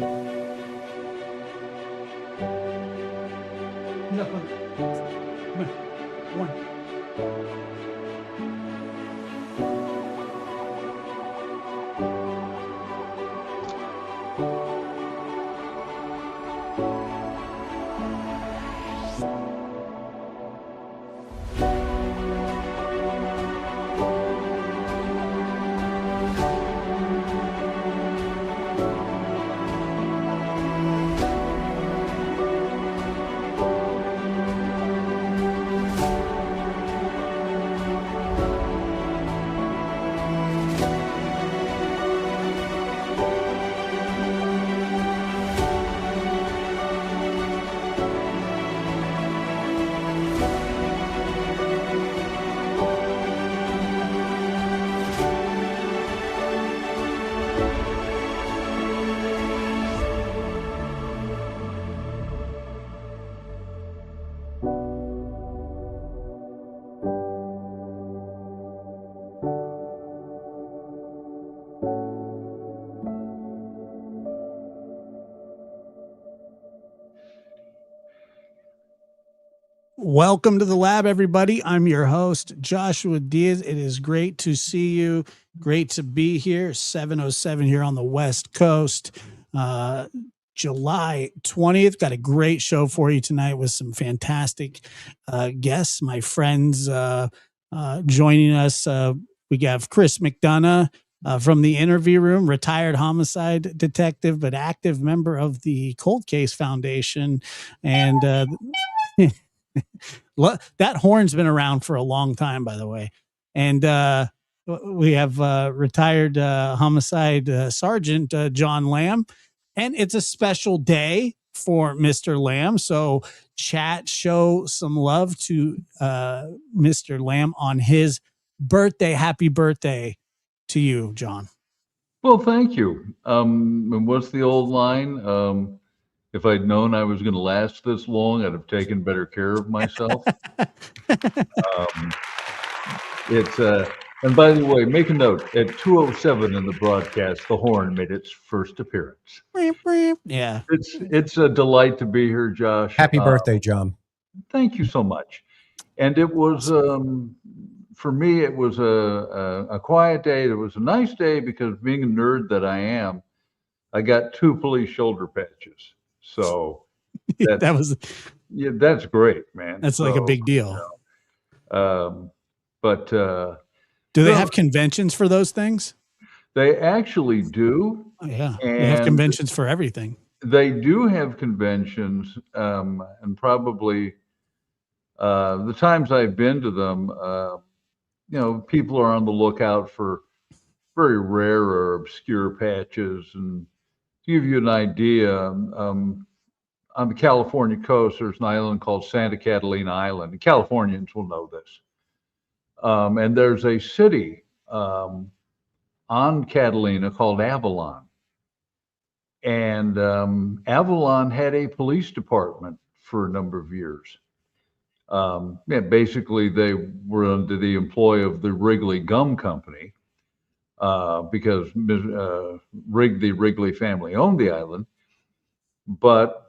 No, come on. One. Welcome to the lab, everybody. I'm your host, Joshua Diaz. It is great to see you. Great to be here. 7:07 here on the West Coast. July 20th. Got a great show for you tonight with some fantastic guests. My friends joining us. We have Chris McDonough from the interview room, retired homicide detective, but active member of the Cold Case Foundation. And that horn's been around for a long time, by the way. And we have retired homicide sergeant John Lamb. And it's a special day for Mr. Lamb. So chat, show some love to Mr. Lamb on his birthday. Happy birthday to you, John. Well, thank you. And what's the old line? If I'd known I was going to last this long, I'd have taken better care of myself. And by the way, make a note, at 2:07 in the broadcast, the horn made its first appearance. Yeah. It's a delight to be here, Josh. Happy birthday, John. Thank you so much. And it was, for me, it was a quiet day. It was a nice day because being a nerd that I am, I got 2 police shoulder patches. So that's great, man. That's like a big deal. Do they have conventions for those things? They actually do. Oh, yeah. They have conventions for everything. They do have conventions, and probably the times I've been to them, people are on the lookout for very rare or obscure patches. And to give you an idea, on the California coast, there's an island called Santa Catalina Island. The Californians will know this. And there's a city on Catalina called Avalon. And Avalon had a police department for a number of years. Basically, they were under the employ of the Wrigley Gum Company because the Wrigley family owned the island. But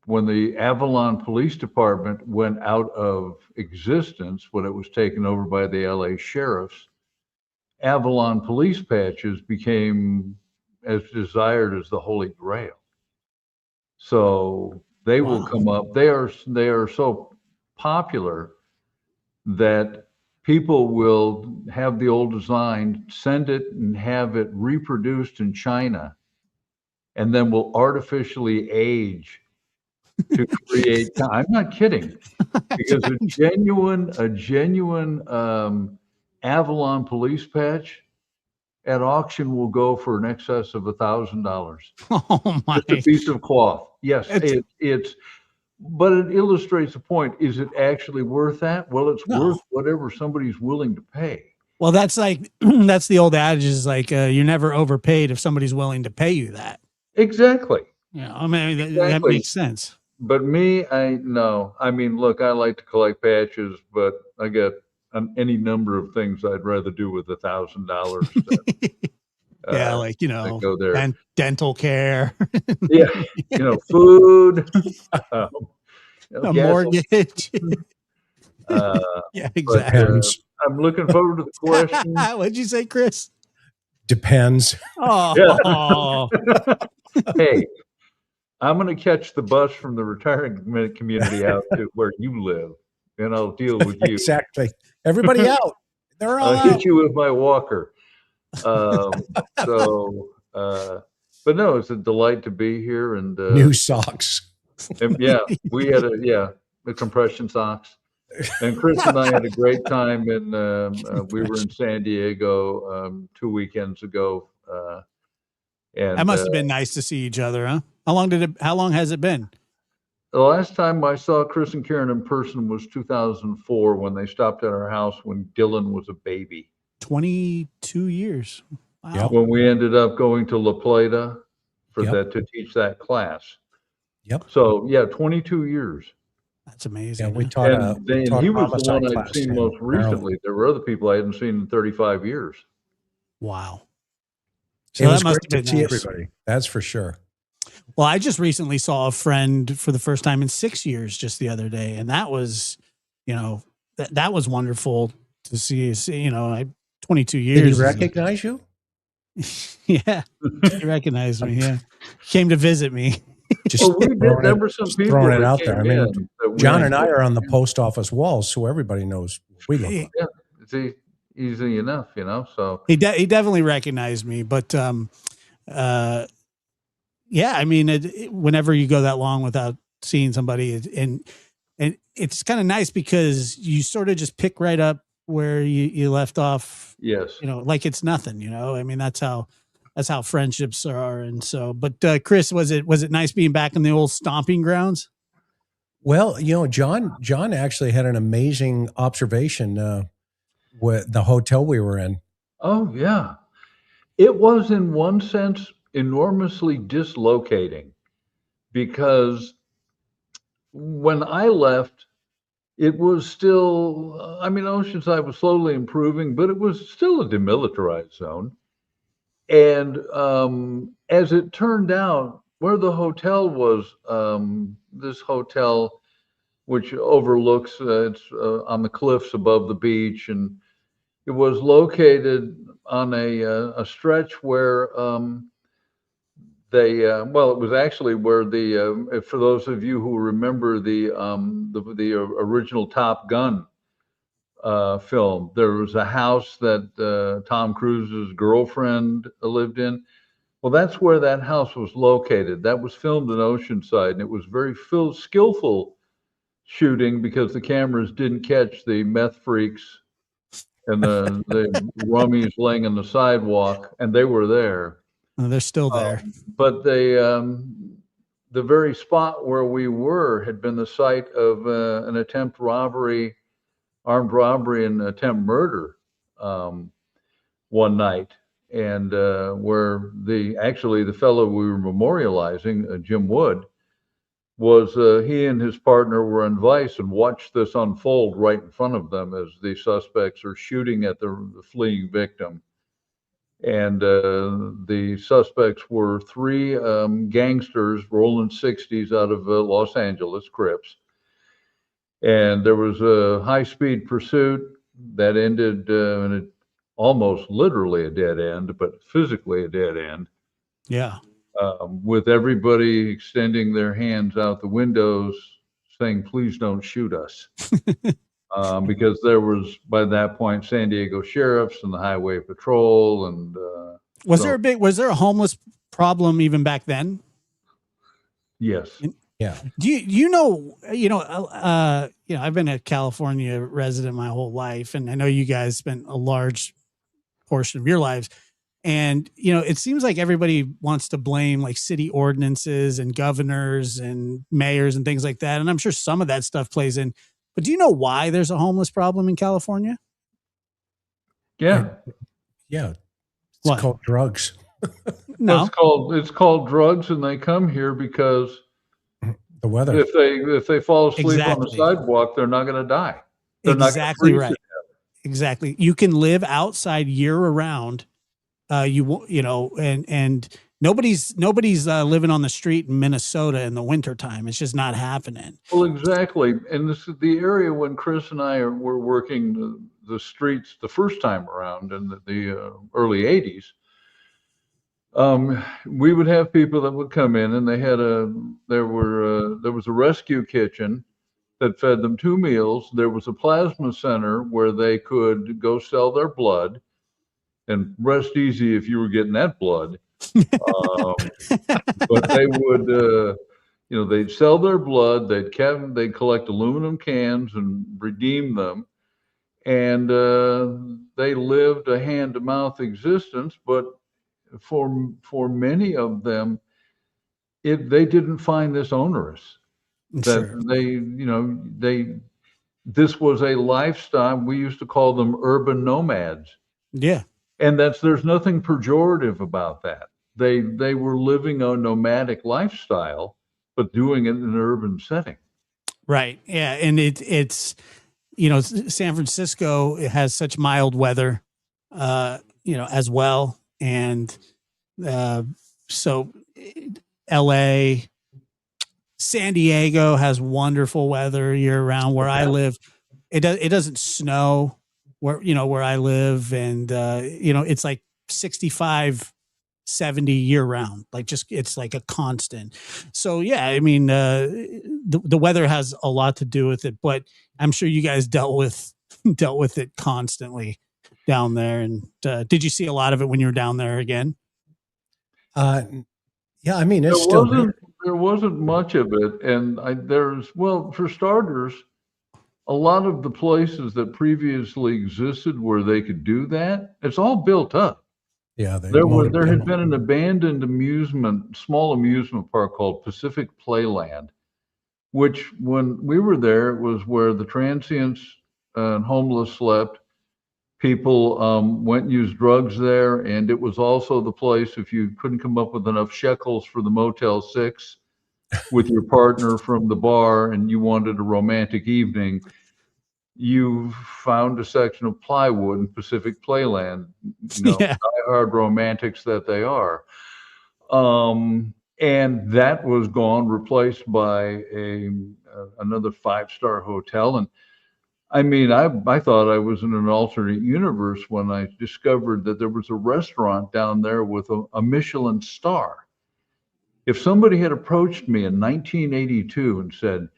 when the Avalon Police Department went out of existence, when it was taken over by the LA sheriffs, Avalon police patches became as desired as the Holy Grail. So they will come up. They are so popular that people will have the old design, send it and have it reproduced in China, and then will artificially age to create. I'm not kidding, because a genuine Avalon police patch at auction will go for in excess of $1,000. Oh my! Just a piece of cloth. Yes, but it illustrates the point. Is it actually worth that? Well, it's worth whatever somebody's willing to pay. Well, that's like that's the old adage is like you're never overpaid if somebody's willing to pay you that. Exactly. Yeah, I mean that makes sense. But me, I mean, look, I like to collect patches, but I got any number of things I'd rather do with $1,000 Yeah, like, you that know, go there. and dental care, Yeah, food, um, a gasoline. mortgage. Uh, Yeah, but exactly. Depends. I'm looking forward to the question. What'd you say, Chris? Depends. Yeah. Oh, Hey, I'm going to catch the bus from the retirement community out to where you live, and I'll deal with you. Exactly. Everybody out. They're all I'll out. hit you with my walker. Um, so, but no, it's a delight to be here. New socks. And yeah, we had the compression socks. And Chris and I had a great time we were in San Diego 2 weekends ago. And that must have been nice to see each other, huh? How long has it been? the last time I saw Chris and Karen in person was 2004 when they stopped at our house when Dylan was a baby. 22 years. Wow. Yep. When we ended up going to La Plata Yep. to teach that class. Yep. So yeah, 22 years. That's amazing. Yeah, we huh? taught And he was the homicide one I'd class seen in most Maryland. recently. There were other people I hadn't seen in 35 years. Wow. It So was that must great have to been see nice. everybody. That's for sure. Well, I just recently saw a friend for the first time in 6 years just the other day, and that was, that was wonderful to see. 22 years. Did he recognize you? Yeah, he recognized me. Yeah, came to visit me. Just Well, we did. throwing There it- were some just people throwing it that out there. I came mean, in that we John had- and I are on the post office walls, so everybody knows what we look like. Yeah, it's easy enough, So He definitely recognized me, but yeah, I mean, whenever you go that long without seeing somebody, and it's kind of nice because you sort of just pick right up where you left off. yes, Like it's nothing. I mean, that's how friendships are. And so, but Chris, was it nice being back in the old stomping grounds? Well, John actually had an amazing observation with the hotel we were in. oh yeah, it was in one sense enormously dislocating because when I left, it was still. I mean, Oceanside was slowly improving, but it was still a demilitarized zone. And as it turned out, where the hotel was, this hotel, which overlooks, it's on the cliffs above the beach, and it was located on a stretch where it was actually where for those of you who remember the original Top Gun film. There was a house that Tom Cruise's girlfriend lived in. Well, that's where that house was located. That was filmed in Oceanside, and it was very skillful shooting because the cameras didn't catch the meth freaks and the rummies laying on the sidewalk, and they were there. They're still there. But the very spot where we were had been the site of an armed robbery and attempt murder one night, and where the fellow we were memorializing, Jim Wood, was he and his partner were on Vice and watched this unfold right in front of them as the suspects are shooting at the fleeing victim. And the suspects were three gangsters rolling 60s out of Los Angeles, Crips. And there was a high-speed pursuit that ended in almost literally a dead end, but physically a dead end. Yeah. With everybody extending their hands out the windows saying, please don't shoot us. Because there was, by that point, San Diego sheriffs and the highway patrol. And was there a homeless problem even back then? Yes. Yeah. Do I've been a California resident my whole life, and I know you guys spent a large portion of your lives. And, it seems like everybody wants to blame like city ordinances and governors and mayors and things like that. And I'm sure some of that stuff plays in. But do you know why there's a homeless problem in California? Yeah. Yeah. It's What? called drugs. No. It's called drugs, and they come here because The weather. if they fall asleep on the Exactly. sidewalk, they're not going to die. They're Exactly not gonna freeze right. to death. Exactly. You can live outside year round and nobody's living on the street in Minnesota in the wintertime. It's just not happening. Well, exactly. And this is the area when Chris and I were working the streets the first time around in the early 80s. We would have people that would come in, and there was a rescue kitchen that fed them 2 meals. There was a plasma center where they could go sell their blood and rest easy if you were getting that blood. But they would, they'd sell their blood. They'd collect aluminum cans and redeem them, and they lived a hand-to-mouth existence. But for many of them, they didn't find this onerous. That Sure. This was a lifestyle. We used to call them urban nomads. Yeah. And there's nothing pejorative about that. They were living a nomadic lifestyle, but doing it in an urban setting. Right. Yeah. And it's, San Francisco has such mild weather, as well. And so LA, San Diego has wonderful weather year round. Where I live, it doesn't snow where I live. And, it's like 65, 70 year round. Like it's like a constant. So yeah, I mean, the weather has a lot to do with it, but I'm sure you guys dealt with it constantly down there. And did you see a lot of it when you were down there again? Yeah, I mean, it's still there. There wasn't much of it. And for starters, a lot of the places that previously existed where they could do that, it's all built up. Yeah, there had been an abandoned small amusement park called Pacific Playland, which when we were there, it was where the transients and homeless slept. People went and used drugs there, and it was also the place if you couldn't come up with enough shekels for the Motel 6 with your partner from the bar and you wanted a romantic evening, you found a section of plywood in Pacific Playland, diehard romantics that they are. And that was gone, replaced by another 5-star hotel. And I mean, I thought I was in an alternate universe when I discovered that there was a restaurant down there with a Michelin star. If somebody had approached me in 1982 and said,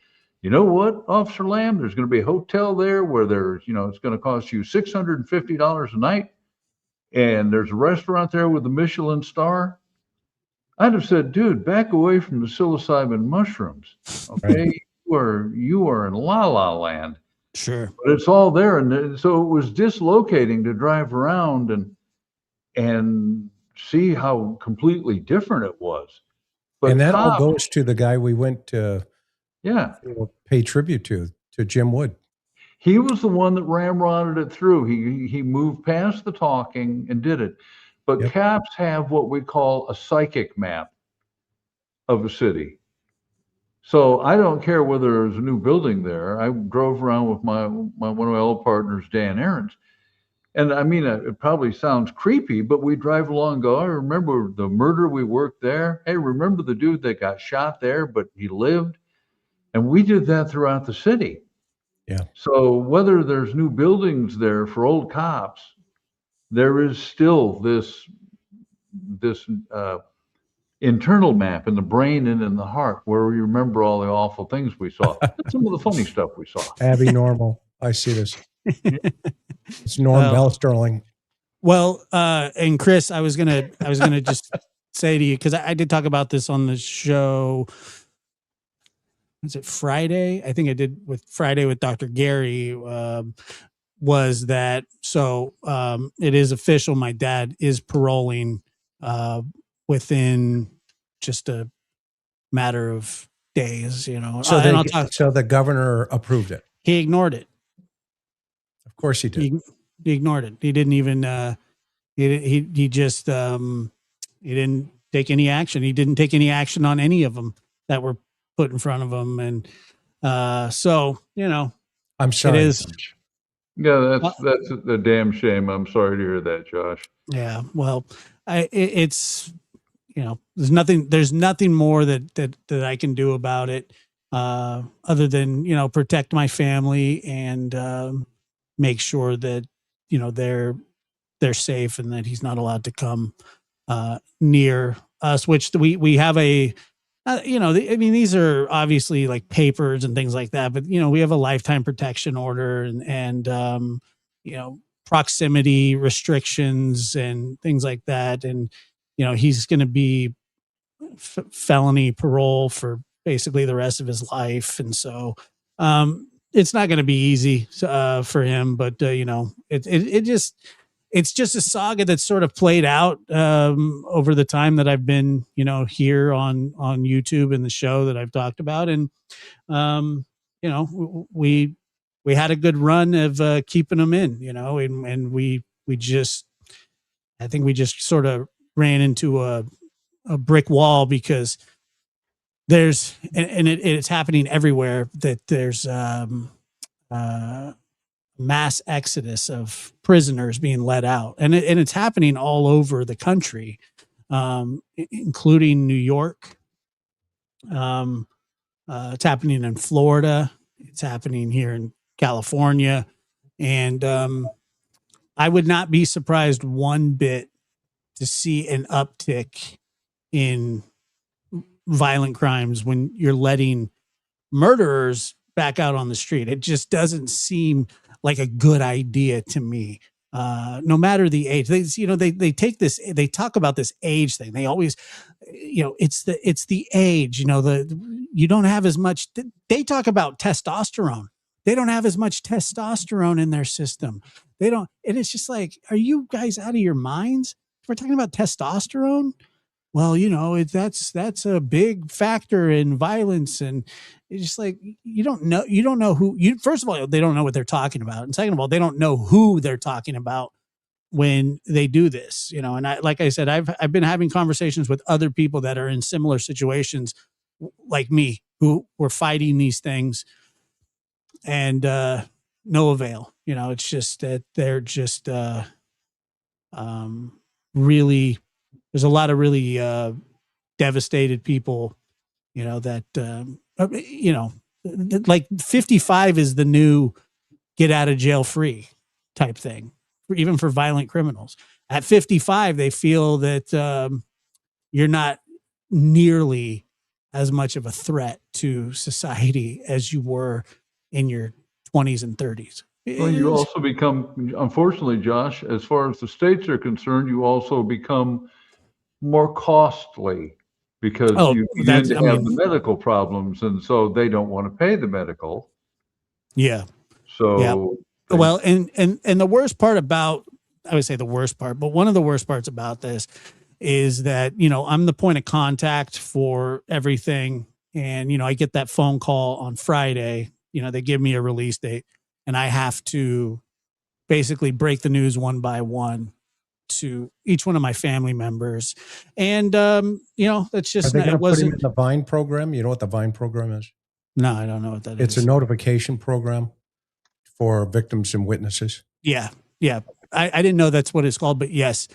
you know what, Officer Lamb, there's going to be a hotel there where it's going to cost you $650 a night, and there's a restaurant there with a Michelin star, I'd have said, dude, back away from the psilocybin mushrooms. Okay, you are in la la land. Sure. But it's all there. And so it was dislocating to drive around and see how completely different it was. But and that all goes to the guy we went to pay tribute to Jim Wood. He was the one that ramrodded it through. He moved past the talking and did it. But cops have what we call a psychic map of a city. So I don't care whether there's a new building there. I drove around with one of my old partners, Dan Ahrens. And I mean, it probably sounds creepy, but we drive along and go, I remember the murder we worked there. Hey, remember the dude that got shot there, but he lived? And we did that throughout the city. Yeah. So whether there's new buildings there for old cops, there is still this internal map in the brain and in the heart where we remember all the awful things we saw. Some of the funny stuff we saw. Abby Normal. I see this. It's Norm Bell Sterling. Well, and Chris, I was gonna just say to you, because I did talk about this on the show. Was it Friday? I think I did with Friday with Dr. Gary. Was that so? It is official. My dad is paroling within just a matter of days. So so the governor approved it. He ignored it. Of course he did. He ignored it. He didn't even. He just he didn't take any action. He didn't take any action on any of them that were put in front of him, and so I'm sorry. It is. Yeah, that's a damn shame. I'm sorry to hear that, Josh. Yeah. Well, it's, there's nothing more that I can do about it, other than, protect my family and, make sure that, they're safe and that he's not allowed to come, near us, which we have a, I mean, these are obviously like papers and things like that, but we have a lifetime protection order and you know, proximity restrictions and things like that. And, he's going to be felony parole for basically the rest of his life. And so, it's not going to be easy, for him, but, it's just a saga that's sort of played out, over the time that I've been, here on YouTube and the show that I've talked about. And, we had a good run of, keeping them in, and we just, I think we just sort of ran into a brick wall because it's happening everywhere that there's, mass exodus of prisoners being let out, and it's happening all over the country, including New York. It's happening in Florida. It's happening here in California, and I would not be surprised one bit to see an uptick in violent crimes when you're letting murderers back out on the street. It just doesn't seem like a good idea to me. No matter the age, they take this, they talk about this age thing. They always, it's the age, you don't have as much, they talk about testosterone. They don't have as much testosterone in their system. They don't. And it's just like, are you guys out of your minds? We're talking about testosterone. Well, that's a big factor in violence. And it's just like, you don't know who first of all, they don't know what they're talking about. And second of all, they don't know who they're talking about when they do this, and like I said, I've been having conversations with other people that are in similar situations like me, who were fighting these things and, no avail. It's just that they're just, really, there's a lot of really, devastated people, that, like 55 is the new get out of jail free type thing, even for violent criminals. At 55, they feel that, you're not nearly as much of a threat to society as you were in your 20s and 30s. Well, you also become, unfortunately, Josh, as far as the states are concerned, you also become more costly because Oh, you begin to have the medical problems, and so they don't want to pay the medical. Yeah. So, well, and the worst part about, I would say the worst part, but one of the worst parts about this is that, I'm the point of contact for everything. And, I get that phone call on Friday, they give me a release date and I have to basically break the news one by one to each one of my family members. And, that's just, Are they going to put him in the Vine program? You know what the Vine program is? No, I don't know what that is. It's a notification program for victims and witnesses. Yeah. Yeah. I didn't know that's what it's called, but yes,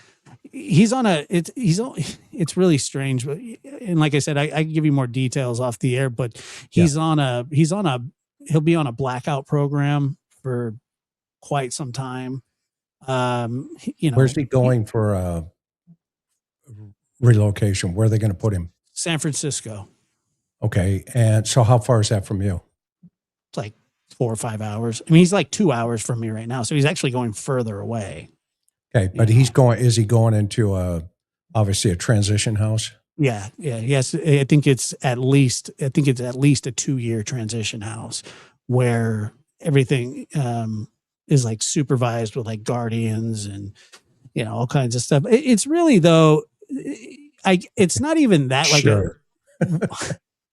he's on it's really strange. And like I said, I can give you more details off the air, but he'll be on a blackout program for quite some time. Where's he going for relocation? Where are they going to put him? San Francisco. Okay. And so how far is that from you? It's like 4 or 5 hours. I mean, he's like 2 hours from me right now. So he's actually going further away. Okay. But is he going into obviously a transition house? Yeah. Yeah. Yes. I think it's at least a 2-year transition house where everything, is like supervised with like guardians and, all kinds of stuff. It's really though, it's not even that like, sure.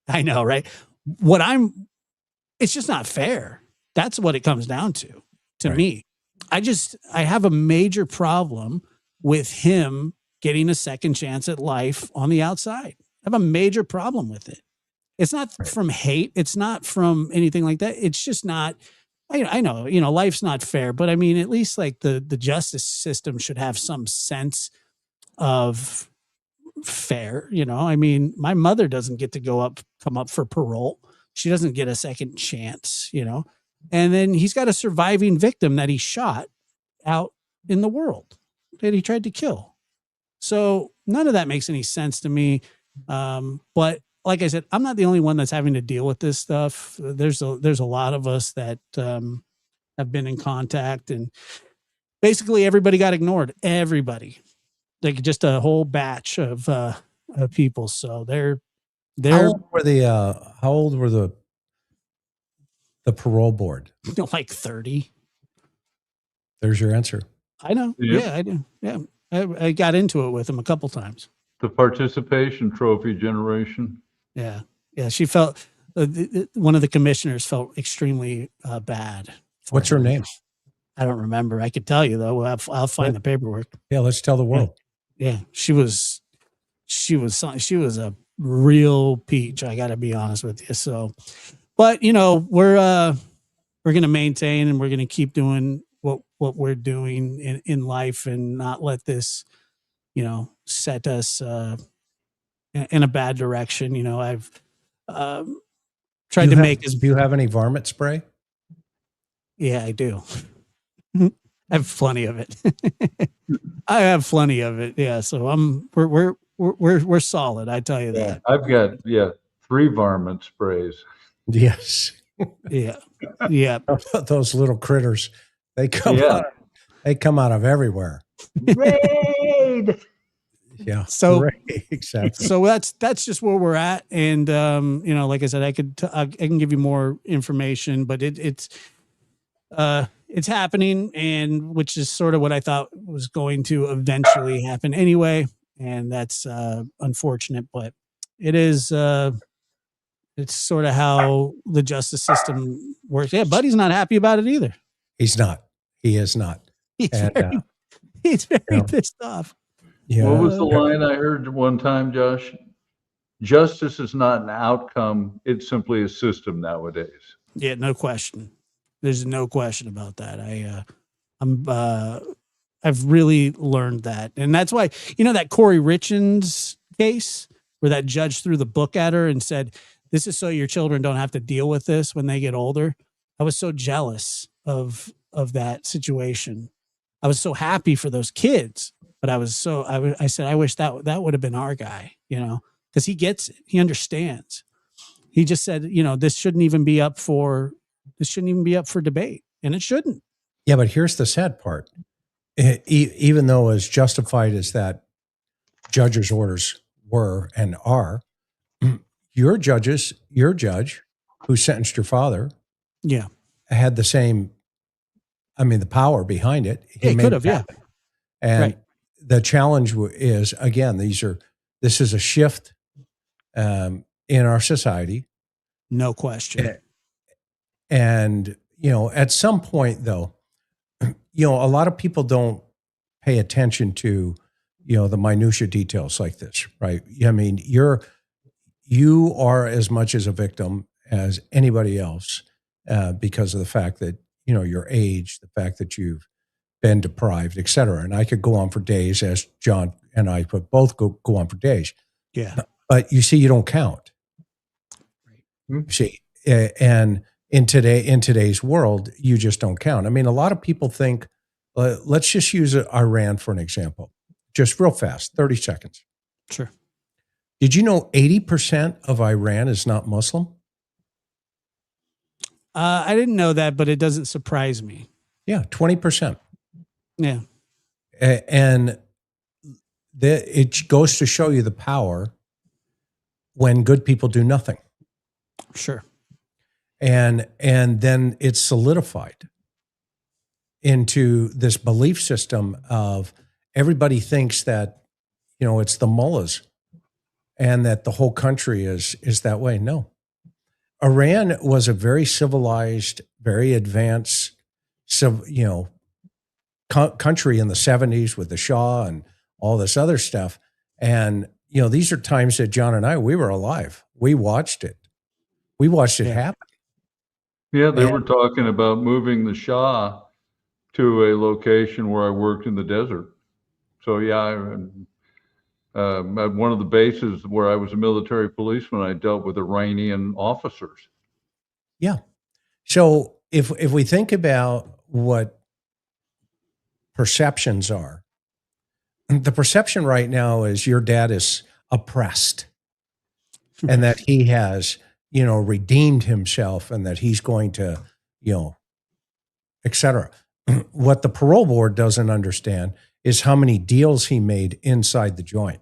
I know, right? It's just not fair. That's what it comes down to right. Me. I have a major problem with him getting a second chance at life on the outside. I have a major problem with it. It's not from hate. It's not from anything like that. It's just not, I know, life's not fair, but I mean, at least like the justice system should have some sense of fair. I mean, my mother doesn't get to come up for parole. She doesn't get a second chance. And then he's got a surviving victim that he shot out in the world that he tried to kill. So none of that makes any sense to me. But like I said, I'm not the only one that's having to deal with this stuff. There's a lot of us that have been in contact, and basically everybody got ignored. Everybody, like just a whole batch of people. So they're how old were the parole board? like 30. There's your answer. I know. Yep. Yeah, I do. Yeah. I got into it with him a couple times. The participation trophy generation. Yeah. Yeah. She felt, one of the commissioners felt extremely bad. What's her name? I don't remember. I could tell you though. I'll find the paperwork. Yeah. Let's tell the world. Yeah. She was a real peach. I got to be honest with you. So, but we're going to maintain, and we're going to keep doing what we're doing in life, and not let this, set us in a bad direction. I've tried to make Do you have any varmint spray? Yeah, I do. I have plenty of it. I have plenty of it. Yeah. So we're solid. I tell you that. I've got 3 varmint sprays. Yes. Yeah. Yeah. Those little critters, they come out of everywhere. Raid. Yeah. So exactly. So that's just where we're at. And like I said, I can give you more information, but it's happening, and which is sort of what I thought was going to eventually happen anyway. And that's unfortunate, but it is it's sort of how the justice system works. Yeah, Buddy's not happy about it either. He's not. He is not. He's very pissed off. Yeah. What was the line I heard one time, Josh? Justice is not an outcome; it's simply a system nowadays. Yeah, no question. There's no question about that. I've really learned that, and that's why that Corey Richins case where that judge threw the book at her and said, "This is so your children don't have to deal with this when they get older." I was so jealous of that situation. I was so happy for those kids, but I said, I wish that would have been our guy, because he gets it. He understands. He just said, this shouldn't even be up for debate, and it shouldn't. Yeah, but here's the sad part. Even though as justified as that judge's orders were and are, your judge who sentenced your father, had the same. I mean, the power behind it. He could have, yeah. And right. The challenge is, again, this is a shift in our society. No question. And, at some point though, a lot of people don't pay attention to, the minutia details like this, right? I mean, you are as much as a victim as anybody else because of the fact that, your age, the fact that you've been deprived, et cetera. And I could go on for days, as John and I could both go on for days. Yeah. But you see, you don't count. Right. See, and in today's world, you just don't count. I mean, a lot of people think, let's just use Iran for an example, just real fast, 30 seconds. Sure. Did you know 80% of Iran is not Muslim? I didn't know that, but it doesn't surprise me. Yeah, 20%. Yeah. And it goes to show you the power when good people do nothing. Sure. And then it's solidified into this belief system of everybody thinks that, it's the mullahs and that the whole country is that way. No. Iran was a very civilized, very advanced, country in the 70s with the Shah and all this other stuff. And, these are times that John and we were alive. We watched it. We watched it happen. Yeah, they And were talking about moving the Shah to a location where I worked in the desert. So yeah, at one of the bases where I was a military policeman, I dealt with Iranian officers. yeah. So if we think about what perceptions are, the perception right now is your dad is oppressed and that he has, redeemed himself and that he's going to, et cetera. What the parole board doesn't understand is how many deals he made inside the joint.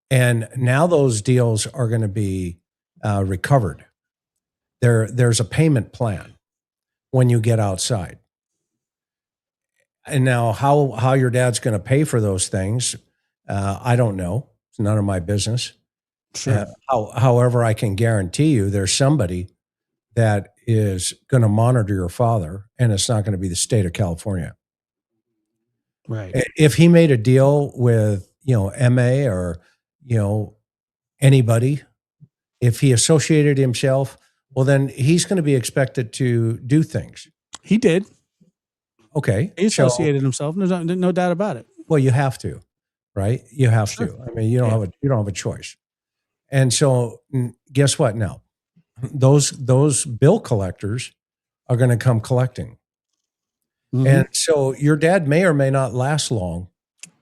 And now those deals are going to be recovered. There's a payment plan when you get outside. And now how your dad's going to pay for those things, I don't know. It's none of my business. Sure. However, I can guarantee you there's somebody that is going to monitor your father, and it's not going to be the state of California. Right. If he made a deal with, MA or, anybody, if he associated himself, well, then he's going to be expected to do things. He did. Okay. He associated himself. No doubt about it. Well, you have to, right? You have Sure. to. I mean, you don't have a choice. And so guess what now? Those bill collectors are going to come collecting. Mhm. And so your dad may or may not last long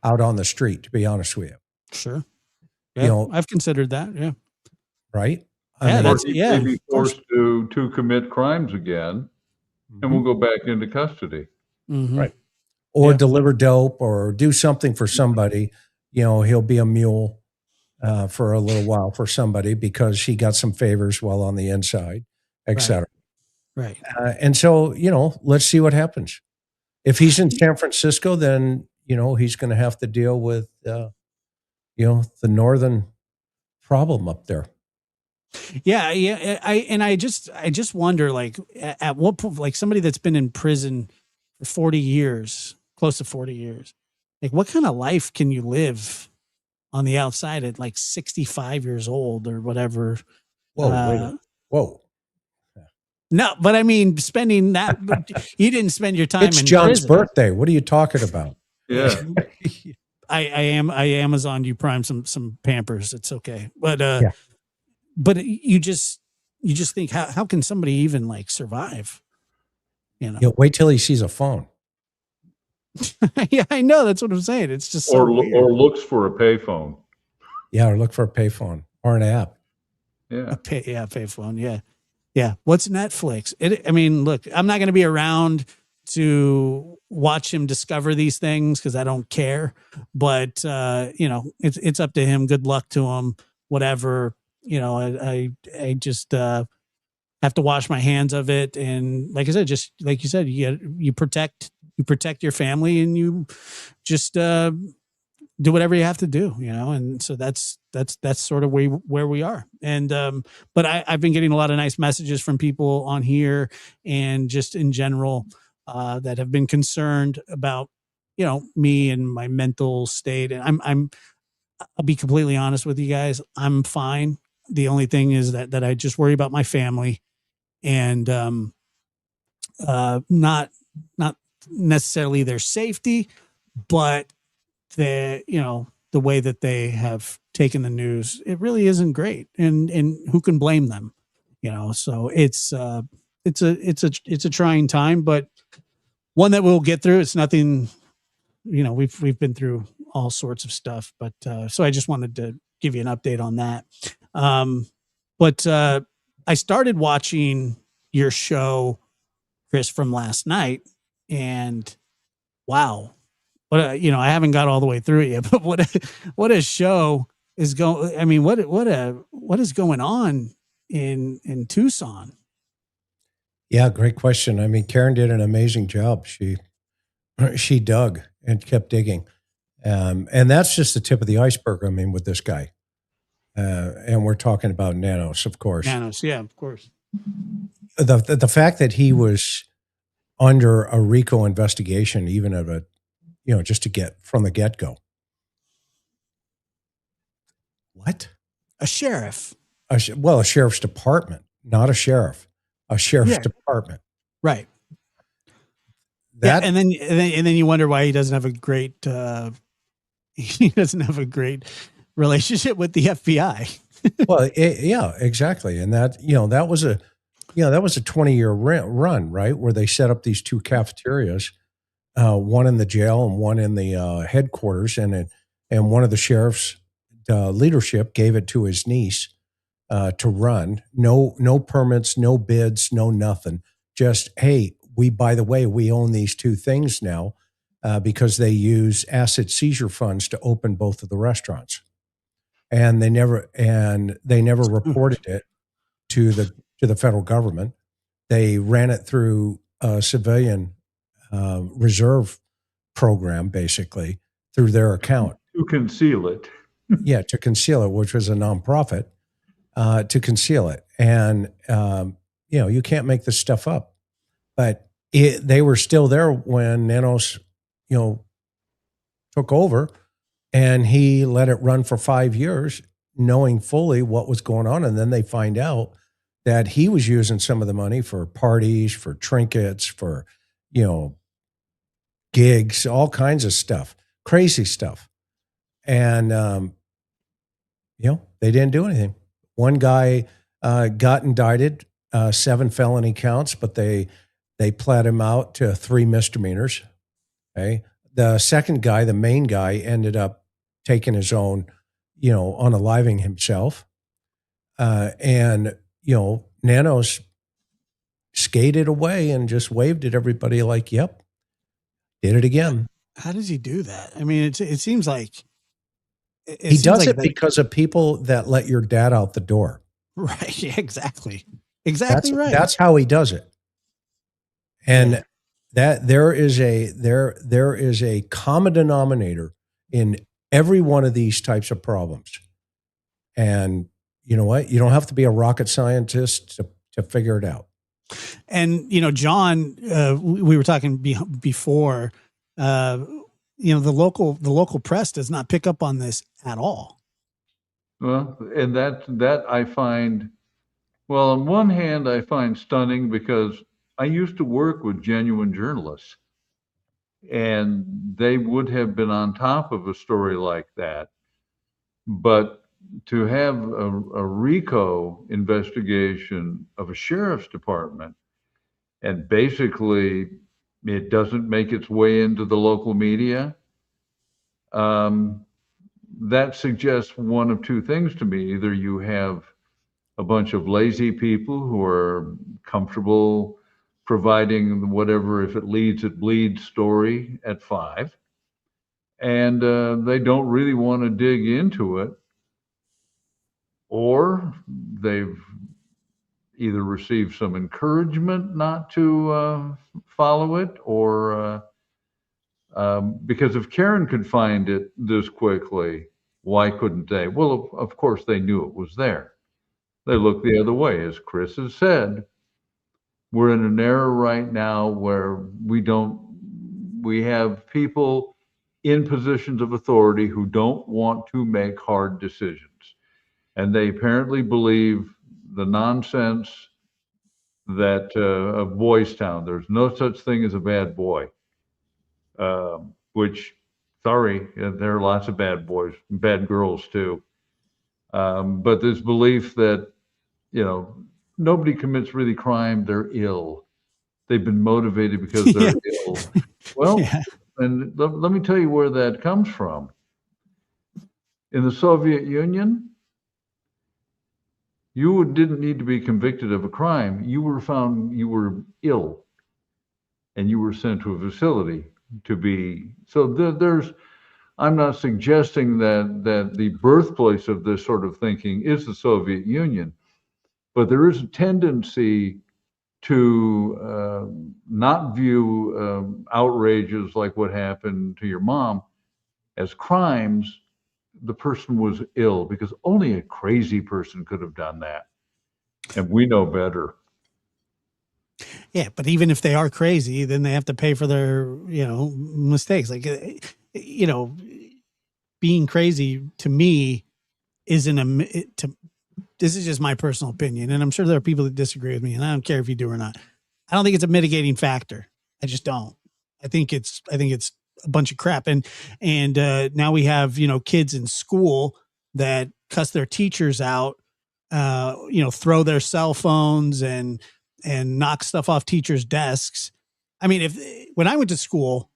out on the street, to be honest with you. Sure. Yeah, I've considered that. Yeah. Right? Yeah, Or that's he yeah. may be Of course. forced to commit crimes again, and we'll go back into custody. Mhm. Right. Or Yeah. deliver dope or do something for somebody. He'll be a mule for a little while for somebody because he got some favors while on the inside, et Right. cetera. Right. And so, let's see what happens. If he's in San Francisco, then, he's going to have to deal with, the northern problem up there. Yeah. Yeah. I just wonder, like, at what point, like somebody that's been in prison for 40 years, close to 40 years, like what kind of life can you live on the outside at like 65 years old or whatever? Whoa, wait a minute. Whoa. No, but I mean, spending that, you didn't spend your time It's in John's prison. birthday. What are you talking about? Yeah. I Amazon you Prime some Pampers. It's okay. But Yeah. but you just think how can somebody even like survive? Wait till he sees a phone. Yeah, I know. That's what I'm saying. It's just so weird. Or looks for a payphone. Yeah, or look for a payphone or an app. Yeah. Payphone. Yeah. Yeah. What's Netflix? I mean, look, I'm not going to be around to watch him discover these things because I don't care. But it's up to him. Good luck to him. Whatever. I just have to wash my hands of it. And like I said, just like you said, you protect your family and you just do whatever you have to do, and so that's sort of where we are. And but I've been getting a lot of nice messages from people on here and just in general that have been concerned about me and my mental state. And I'll be completely honest with you guys, I'm fine. The only thing is that I just worry about my family and not necessarily their safety, but the way that they have taken the news, it really isn't great. And who can blame them? So it's a trying time, but one that we'll get through. It's nothing, we've been through all sorts of stuff, but so I just wanted to give you an update on that. But I started watching your show, Chris, from last night, and wow. What I haven't got all the way through it yet, but what a show is going. I mean, what is going on in Tucson? Yeah, great question. I mean, Karen did an amazing job. She dug and kept digging, and that's just the tip of the iceberg. I mean, with this guy, and we're talking about Nanos, of course. Nanos, yeah, of course. The fact that he was under a RICO investigation, even of a just to get from the get-go. What? A sheriff. A sheriff's department, not a sheriff. a sheriff's Yeah. department. Right. That and then you wonder why he doesn't have a great relationship with the FBI. well, yeah, exactly. And that that was a 20-year run, right, where they set up these two cafeterias, one in the jail and one in the headquarters, and one of the sheriff's leadership gave it to his niece to run. No permits, no bids, no nothing. Just, hey, by the way, we own these two things now because they use asset seizure funds to open both of the restaurants, and they never reported it to the federal government. They ran it through a civilian reserve program, basically through their account. To conceal it. Yeah, to conceal it, which was a nonprofit, to conceal it. And, you can't make this stuff up. But they were still there when Nanos, took over, and he let it run for 5 years, knowing fully what was going on. And then they find out that he was using some of the money for parties, for trinkets, for, gigs, all kinds of stuff, crazy stuff. And, they didn't do anything. One guy got indicted, 7 felony counts, but they pled him out to 3 misdemeanors. Okay. The second guy, the main guy, ended up taking his own, unaliving himself. And Nanos skated away and just waved at everybody like, yep, did it again. How does he do that? I mean, it seems like he does it because of people that let your dad out the door. Right. Yeah, exactly. Exactly right. That's how he does it. And that there is a common denominator in every one of these types of problems. And you know what? You don't have to be a rocket scientist to figure it out. And, John, we were talking before, the local press does not pick up on this at all. Well, and that I find, well, on one hand, I find stunning because I used to work with genuine journalists, and they would have been on top of a story like that. But to have a RICO investigation of a sheriff's department, and basically it doesn't make its way into the local media, that suggests one of two things to me. Either you have a bunch of lazy people who are comfortable providing whatever, if it leads, it bleeds story at 5, and they don't really want to dig into it, or they've either received some encouragement not to follow it, or because if Karen could find it this quickly, why couldn't they? Well, of course they knew it was there. They look the other way. As Chris has said, we're in an era right now where we have people in positions of authority who don't want to make hard decisions. And they apparently believe the nonsense that of Boys Town, there's no such thing as a bad boy, which, sorry, there are lots of bad boys, bad girls too. But this belief that, nobody commits really crime, they're ill. They've been motivated because they're ill. Well, and let me tell you where that comes from. In the Soviet Union, you didn't need to be convicted of a crime. You were found you were ill, and you were sent to a facility to be. So there's. I'm not suggesting that the birthplace of this sort of thinking is the Soviet Union, but there is a tendency to not view outrages like what happened to your mom as crimes. The person was ill because only a crazy person could have done that. And we know better. Yeah, but even if they are crazy, then they have to pay for their, mistakes. Like, being crazy to me isn't this is just my personal opinion, and I'm sure there are people that disagree with me, and I don't care if you do or not. I don't think it's a mitigating factor. I just don't. I think it's a bunch of crap. And now we have, kids in school that cuss their teachers out, throw their cell phones and knock stuff off teachers' desks. I mean, when I went to school,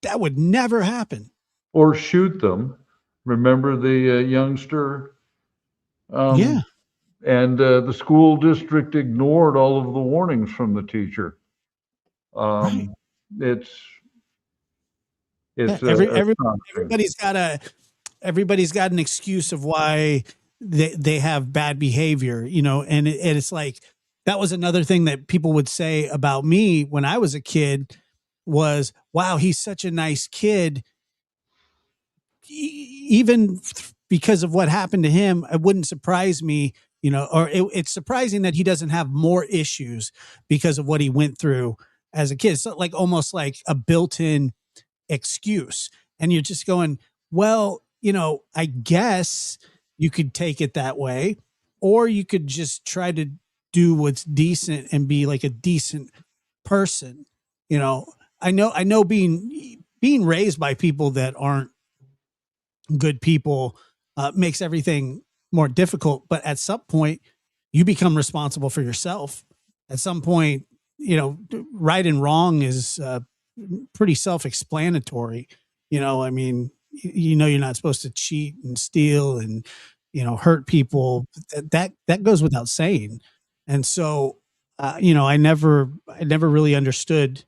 that would never happen. Or shoot them. Remember the youngster? Yeah. And the school district ignored all of the warnings from the teacher. Right. It's Yeah, everybody's got an excuse of why they have bad behavior, and it's like, that was another thing that people would say about me when I was a kid was, wow, he's such a nice kid. Even because of what happened to him, it wouldn't surprise me, or it's surprising that he doesn't have more issues because of what he went through as a kid. So like almost like a built-in excuse. And you're just going, well, I guess you could take it that way, or you could just try to do what's decent and be like a decent person. I know being raised by people that aren't good people makes everything more difficult, but at some point you become responsible for yourself. At some point, right and wrong is pretty self-explanatory. I mean, you're not supposed to cheat and steal and, hurt people. That goes without saying. And so, I never really understood.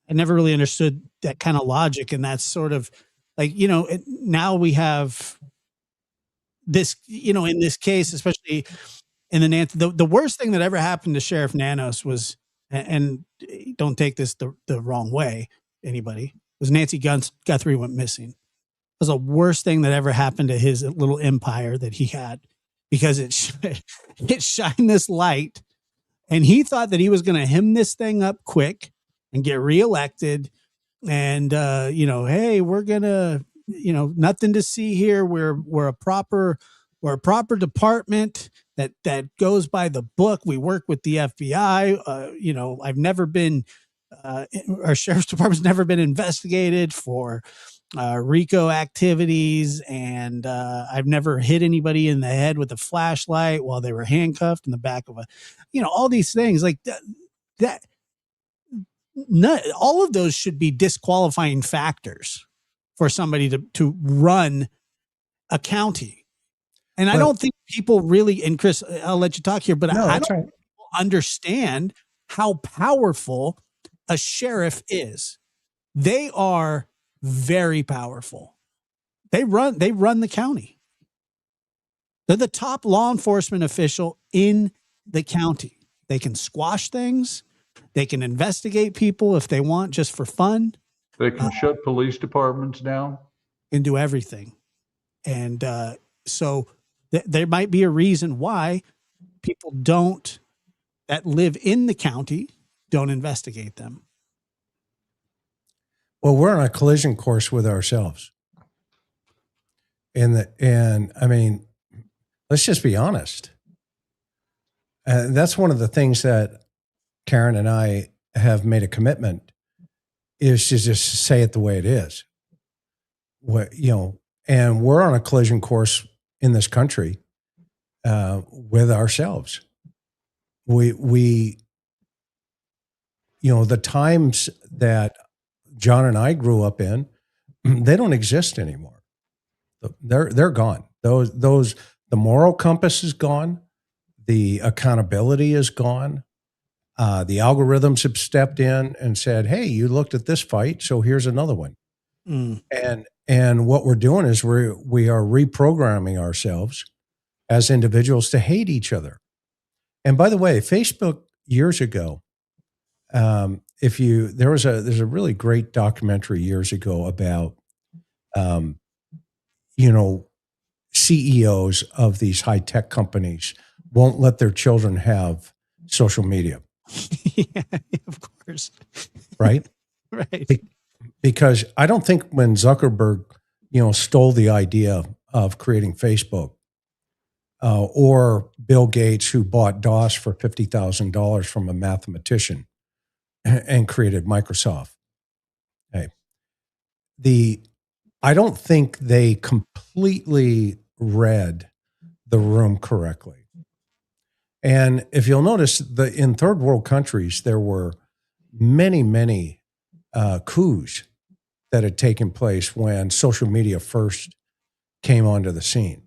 I never really understood that kind of logic. And that's sort of like, now we have this, in this case, especially in the worst thing that ever happened to Sheriff Nanos was, and don't take this the wrong way, anybody, was Nancy Guthrie went missing. It was the worst thing that ever happened to his little empire that he had, because it shined this light, and he thought that he was going to hem this thing up quick and get reelected. And, hey, we're going to, nothing to see here. We're a proper department that goes by the book. We work with the FBI. I've never been, our sheriff's department's never been investigated for RICO activities. And I've never hit anybody in the head with a flashlight while they were handcuffed in the back of all these things like that. All of those should be disqualifying factors for somebody to run a county. And I don't think people really, and Chris, I'll let you talk here, but I don't think people understand how powerful a sheriff is. They are very powerful. They run the county. They're the top law enforcement official in the county. They can squash things. They can investigate people if they want, just for fun. They can shut police departments down. And do everything. And so there might be a reason why people that live in the county don't investigate them. Well, we're on a collision course with ourselves. And I mean, let's just be honest. That's one of the things that Karen and I have made a commitment, is to just say it the way it is. And we're on a collision course in this country with ourselves. We the times that John and I grew up in, they don't exist anymore. They're gone. The moral compass is gone. The accountability is gone. The algorithms have stepped in and said, "Hey, you looked at this fight, so here's another one." And what we're doing is we are reprogramming ourselves as individuals to hate each other. And by the way, Facebook years ago, there's a really great documentary years ago about CEOs of these high tech companies won't let their children have social media. Yeah, of course. Right? Right. Because I don't think when Zuckerberg, stole the idea of creating Facebook, or Bill Gates, who bought DOS for $50,000 from a mathematician and created Microsoft. Okay. I don't think they completely read the room correctly. And if you'll notice, in third world countries, there were many, many coups that had taken place when social media first came onto the scene.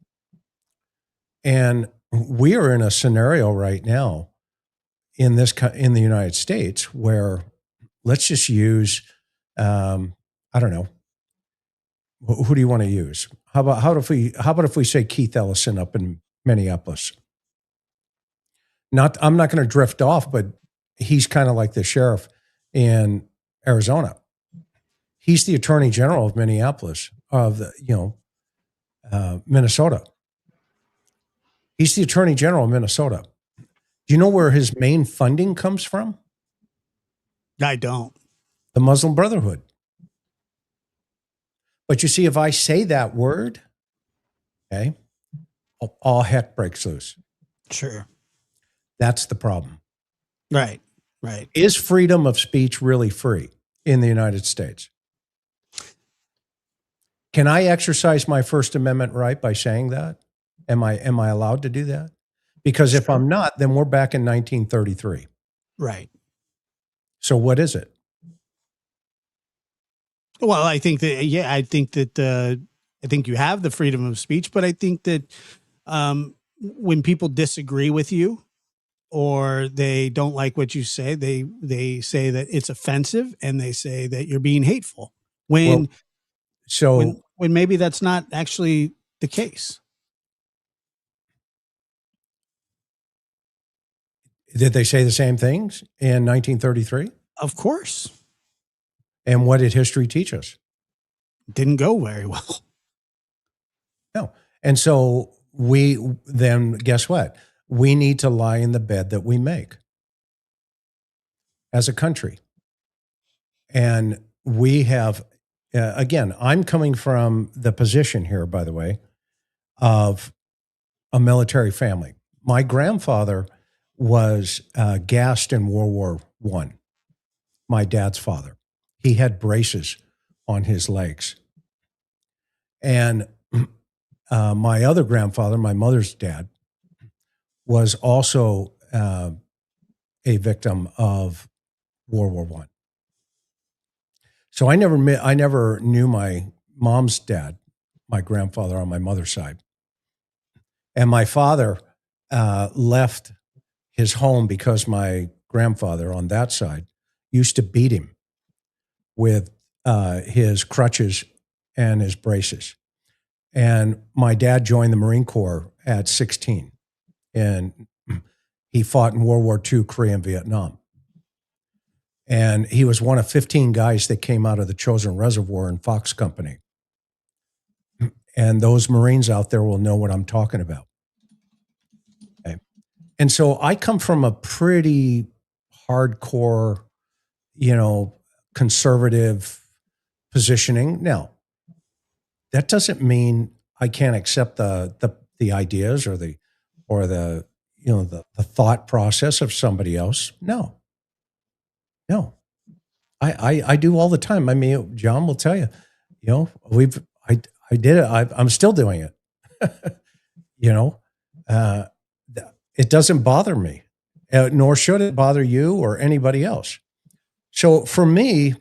And we are in a scenario right now in the United States where, let's just use, I don't know, who do you want to use? How about if we say Keith Ellison up in Minneapolis? I'm not going to drift off, but he's kind of like the sheriff in Arizona. He's the attorney general of Minneapolis, Minnesota. He's the attorney general of Minnesota. Do you know where his main funding comes from? I don't. The Muslim Brotherhood. But you see, if I say that word, okay, all heck breaks loose. Sure. That's the problem. Right. Right. Is freedom of speech really free in the United States? Can I exercise my First Amendment right by saying that? Am I allowed to do that? Because if I'm not, then we're back in 1933. Right. So what is it? Well, I think that I think you have the freedom of speech, but I think that when people disagree with you or they don't like what you say, they say that it's offensive and they say that you're being hateful. When maybe that's not actually the case. Did they say the same things in 1933? Of course. And what did history teach us? Didn't go very well. No. And so guess what? We need to lie in the bed that we make as a country. And we have, again, I'm coming from the position here, by the way, of a military family. My grandfather was gassed in World War I, my dad's father. He had braces on his legs. And my other grandfather, my mother's dad, was also a victim of World War I. So I never knew my mom's dad, my grandfather on my mother's side. And my father left his home because my grandfather on that side used to beat him with his crutches and his braces. And my dad joined the Marine Corps at 16. And he fought in World War II, Korea, and Vietnam. And he was one of 15 guys that came out of the Chosin Reservoir in Fox Company. And those Marines out there will know what I'm talking about. Okay. And so I come from a pretty hardcore, conservative positioning. Now, that doesn't mean I can't accept the ideas or the thought process of somebody else. No. I do all the time. I mean, John will tell you, I did it. I'm still doing it. It doesn't bother me, nor should it bother you or anybody else. So for me,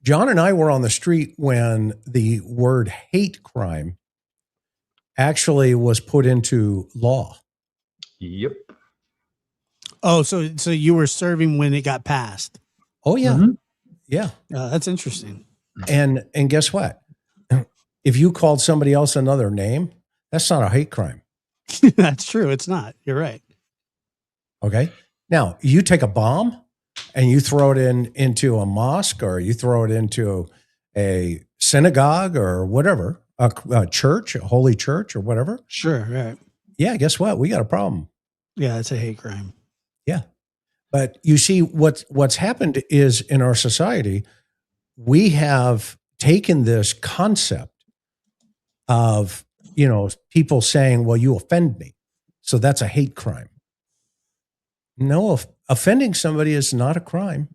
John and I were on the street when the word hate crime actually was put into law. Yep. Oh, so you were serving when it got passed. Oh yeah. Mm-hmm. Yeah. That's interesting. And guess what? If you called somebody else another name, that's not a hate crime. That's true. It's not. You're right. Okay. Now, you take a bomb and you throw it into a mosque, or you throw it into a synagogue or whatever, a church, a holy church or whatever. Sure. Right. Yeah. Guess what? We got a problem. Yeah. It's a hate crime. Yeah. But you see, what's happened is in our society, we have taken this concept of people saying, well, you offend me, so that's a hate crime. No, offending somebody is not a crime.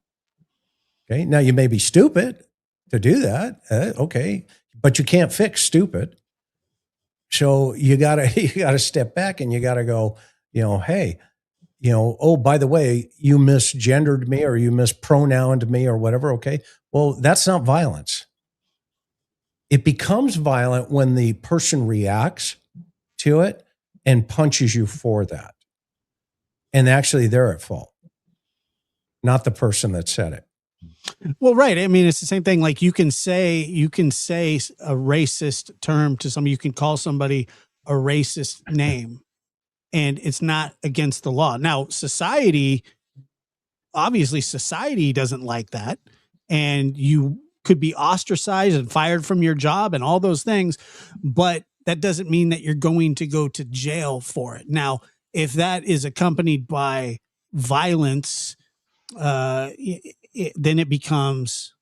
Okay. Now you may be stupid to do that. Okay. But you can't fix stupid. So you gotta step back and you gotta go, hey, oh, by the way, you misgendered me or you mispronouned me or whatever. Okay. Well, that's not violence. It becomes violent when the person reacts to it and punches you for that. And actually they're at fault, not the person that said it. Well, right. I mean, it's the same thing. Like you can say a racist term to somebody. You can call somebody a racist name, and it's not against the law. Now, obviously society doesn't like that, and you could be ostracized and fired from your job and all those things, but that doesn't mean that you're going to go to jail for it. Now, if that is accompanied by violence, then it becomes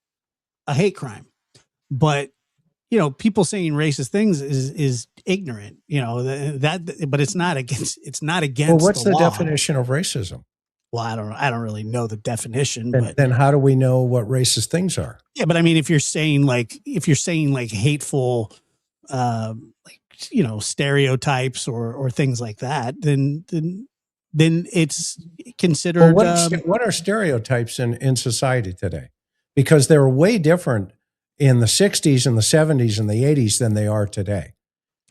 a hate crime. But people saying racist things is ignorant. But it's not against. It's not against. Well, what's the law. definition of racism? Well, I don't really know the definition. But then how do we know what racist things are? Yeah, but I mean, if you're saying like hateful, stereotypes or things like that, then it's considered. Well, what are stereotypes in society today? Because they were way different in the 60s and the 70s and the 80s than they are today.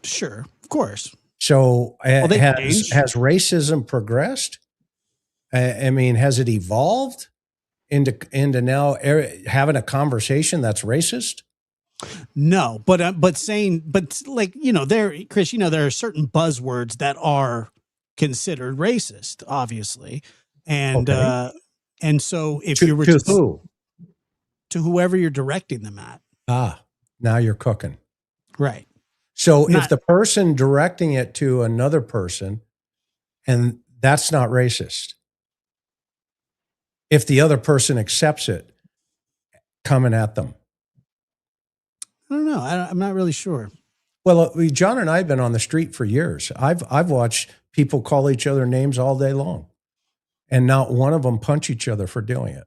Sure, of course. So has racism progressed? I mean, has it evolved into now having a conversation that's racist? No, but like, Chris, there are certain buzzwords that are considered racist, obviously. And, okay. And so if you were to whoever you're directing them at. Now you're cooking. Right. So if the person directing it to another person, and that's not racist, if the other person accepts it coming at them. I don't know. I'm not really sure. Well, John and I have been on the street for years. I've watched people call each other names all day long, and not one of them punch each other for doing it.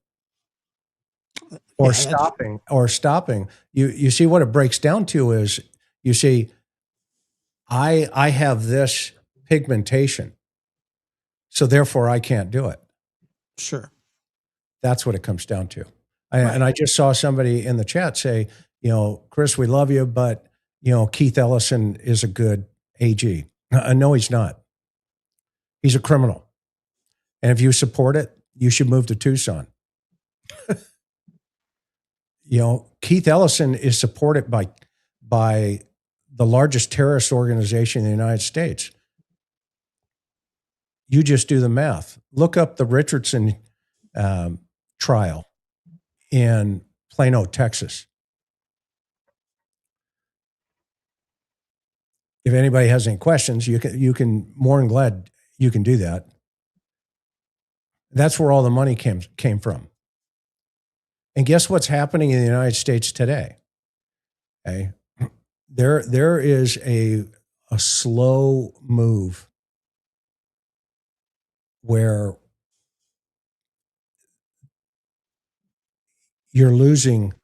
Or stopping. You see what it breaks down to is, you see, I have this pigmentation, so therefore I can't do it. Sure. That's what it comes down to. And I just saw somebody in the chat say, Chris, we love you, but Keith Ellison is a good AG. No, he's not. He's a criminal. And if you support it, you should move to Tucson. Keith Ellison is supported by the largest terrorist organization in the United States. You just do the math. Look up the Richardson trial in Plano, Texas. If anybody has any questions, you can more than glad you can do that. That's where all the money came from. And guess what's happening in the United States today? Okay. There is a slow move where you're losing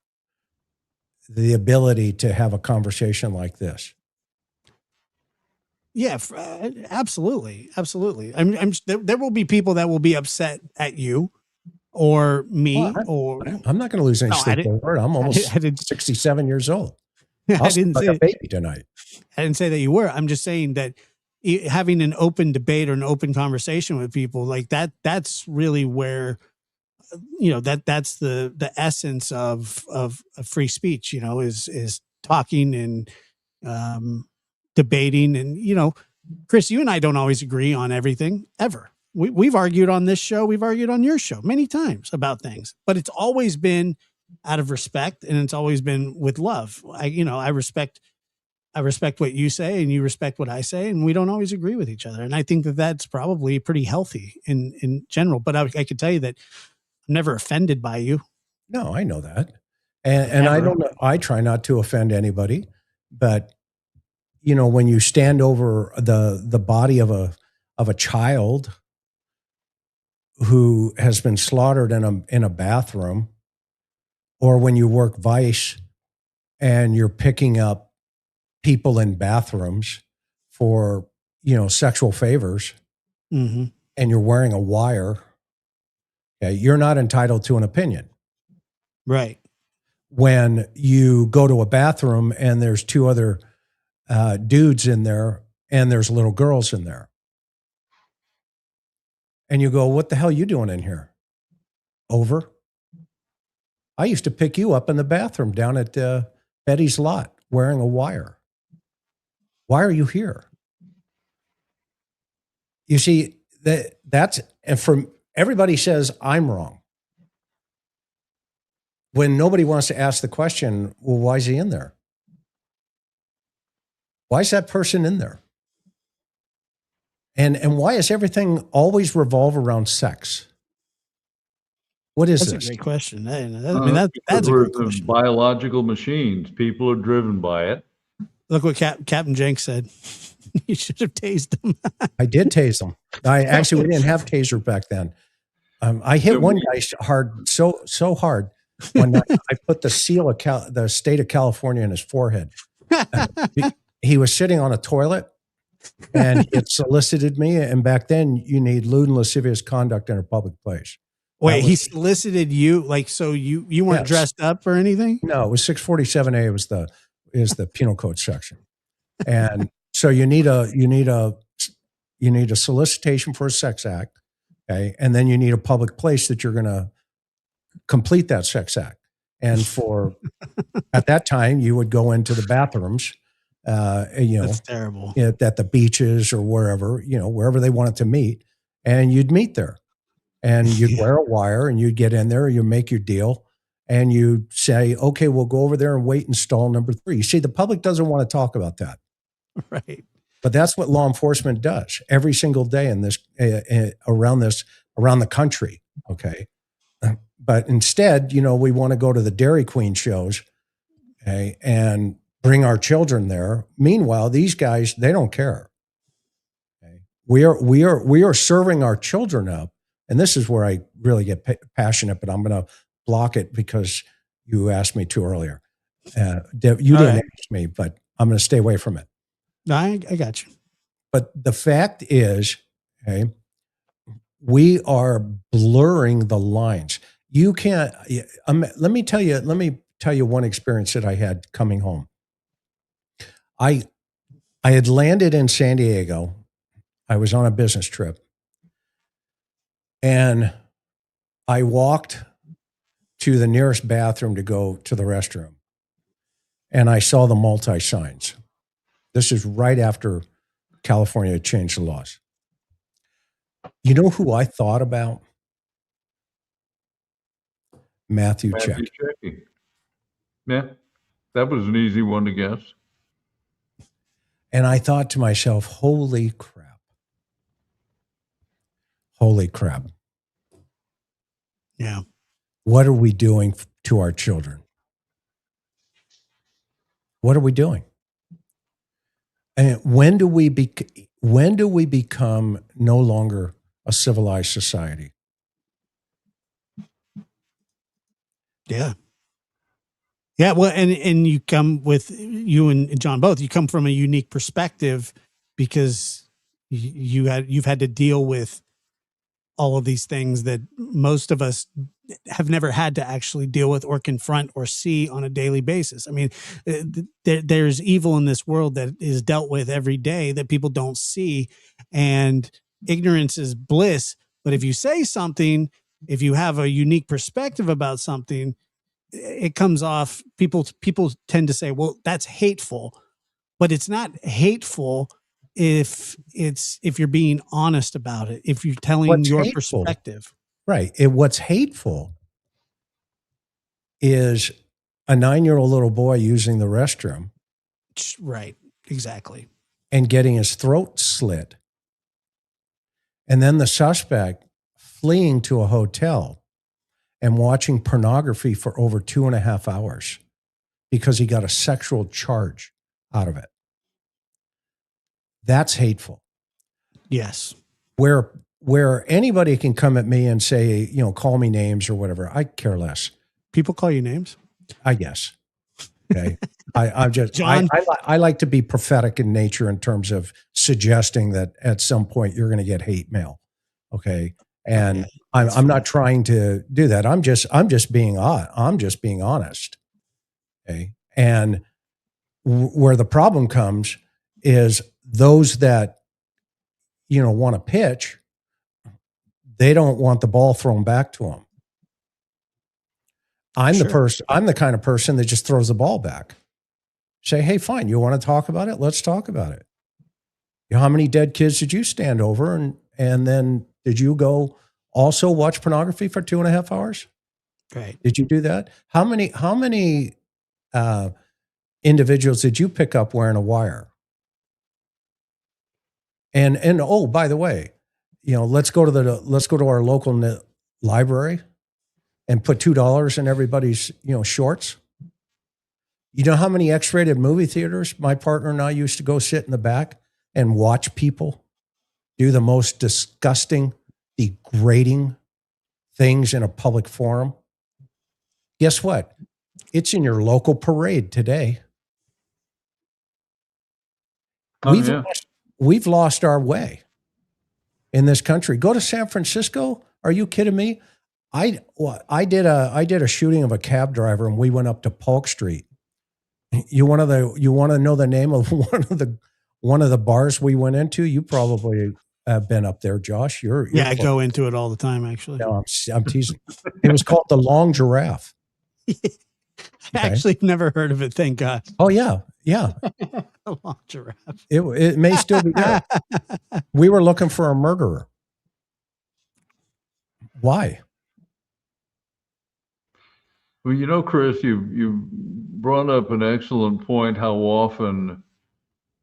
the ability to have a conversation like this. Yeah, absolutely. Absolutely. There will be people that will be upset at you or me, I'm not going to lose any sleep over it. I'm almost 67 years old. I'll sleep like a baby tonight. I didn't say that you were. I'm just saying that having an open debate or an open conversation with people like that's really where, that's the essence of free speech, is talking and debating. And, Chris, you and I don't always agree on everything ever. We've argued on this show. We've argued on your show many times about things, but it's always been out of respect, and it's always been with love. I respect what you say, and you respect what I say, and we don't always agree with each other. And I think that that's probably pretty healthy in general. But I could tell you that I'm never offended by you. No, I know that, and I don't know. I try not to offend anybody, but when you stand over the body of a child who has been slaughtered in a bathroom, or when you work Vice and you're picking up people in bathrooms for, sexual favors, Mm-hmm. and you're wearing a wire, okay, you're not entitled to an opinion. Right. When you go to a bathroom and there's two other dudes in there and there's little girls in there, and you go, what the hell are you doing in here? Over. I used to pick you up in the bathroom down at Betty's lot wearing a wire. Why are you here? You see, and from everybody says I'm wrong. When nobody wants to ask the question, well, why is he in there? Why is that person in there? And why is everything always revolve around sex? What is That's this? a great question. That's a great question. Biological machines. People are driven by it. Look what Captain Jenks said. You should have tased him. I did tase them. We didn't have taser back then. I hit one guy hard, so hard. One night, I put the seal of the state of California in his forehead. He was sitting on a toilet, and it solicited me. And back then, you need lewd and lascivious conduct in a public place. Wait, he solicited you, like, so you weren't dressed up or anything? No, it was 647A. Is the penal code section, and so you need a solicitation for a sex act, okay, and then you need a public place that you're going to complete that sex act. And at that time, you would go into the bathrooms, That's terrible. at the beaches or wherever they wanted to meet, and you'd meet there, and you'd wear a wire, and you'd get in there, you make your deal, and you say, okay, we'll go over there and wait in stall number 3. You see, the public doesn't want to talk about that. Right. But that's what law enforcement does every single day in this, around the country. Okay. But instead, we want to go to the Dairy Queen shows, okay, and bring our children there. Meanwhile, these guys, they don't care. Okay. We are serving our children up. And this is where I really get passionate, but I'm going to block it because you asked me to earlier. You didn't ask me, but I'm going to stay away from it. No, I got you. But the fact is, okay, we are blurring the lines. You can't. Let me tell you one experience that I had coming home. I had landed in San Diego. I was on a business trip, and I walked to the nearest bathroom to go to the restroom, and I saw the multi-signs. This is right after California changed the laws. You know who I thought about? Matthew Check. Yeah, that was an easy one to guess. And I thought to myself, holy crap. Holy crap. Yeah. What are we doing to our children? What are we doing? And when do we become no longer a civilized society? Yeah. Yeah. Well, and you come with, you and John both, you come from a unique perspective because you've had to deal with all of these things that most of us have never had to actually deal with or confront or see on a daily basis. I mean, there's evil in this world that is dealt with every day that people don't see, and ignorance is bliss. But if you say something, if you have a unique perspective about something, it comes off, people tend to say, well, that's hateful, but it's not hateful if you're being honest about it, if you're telling your perspective. Right. What's hateful is a 9-year-old little boy using the restroom. Right. Exactly. And getting his throat slit. And then the suspect fleeing to a hotel and watching pornography for over 2.5 hours because he got a sexual charge out of it. That's hateful. Yes. Where anybody can come at me and say, call me names or whatever. I care less. People call you names? I guess. Okay. I like to be prophetic in nature in terms of suggesting that at some point you're going to get hate mail. Okay. And Okay, I'm not trying to do that. I'm just being honest. Okay. And where the problem comes is those that, want to pitch, they don't want the ball thrown back to them. I'm the kind of person that just throws the ball back. Say, hey, fine. You want to talk about it? Let's talk about it. How many dead kids did you stand over? And then did you go also watch pornography for 2.5 hours? Right. Did you do that? How many individuals did you pick up wearing a wire? And oh, by the way, let's go to our local library and put $2 in everybody's shorts. You know how many X-rated movie theaters my partner and I used to go sit in the back and watch people do the most disgusting, degrading things in a public forum? Guess what? It's in your local parade today. We've lost our way in this country. Go to San Francisco. Are you kidding me? I did a shooting of a cab driver, and we went up to Polk Street. You want to know the name of one of the bars we went into? You probably have been up there, Josh. Yeah, I go into it all the time, actually. No, I'm teasing. It was called the Long Giraffe. I actually never heard of it. Thank God. Oh yeah. A long giraffe. It may still be there. We were looking for a murderer. Why? Well, Chris, you brought up an excellent point. How often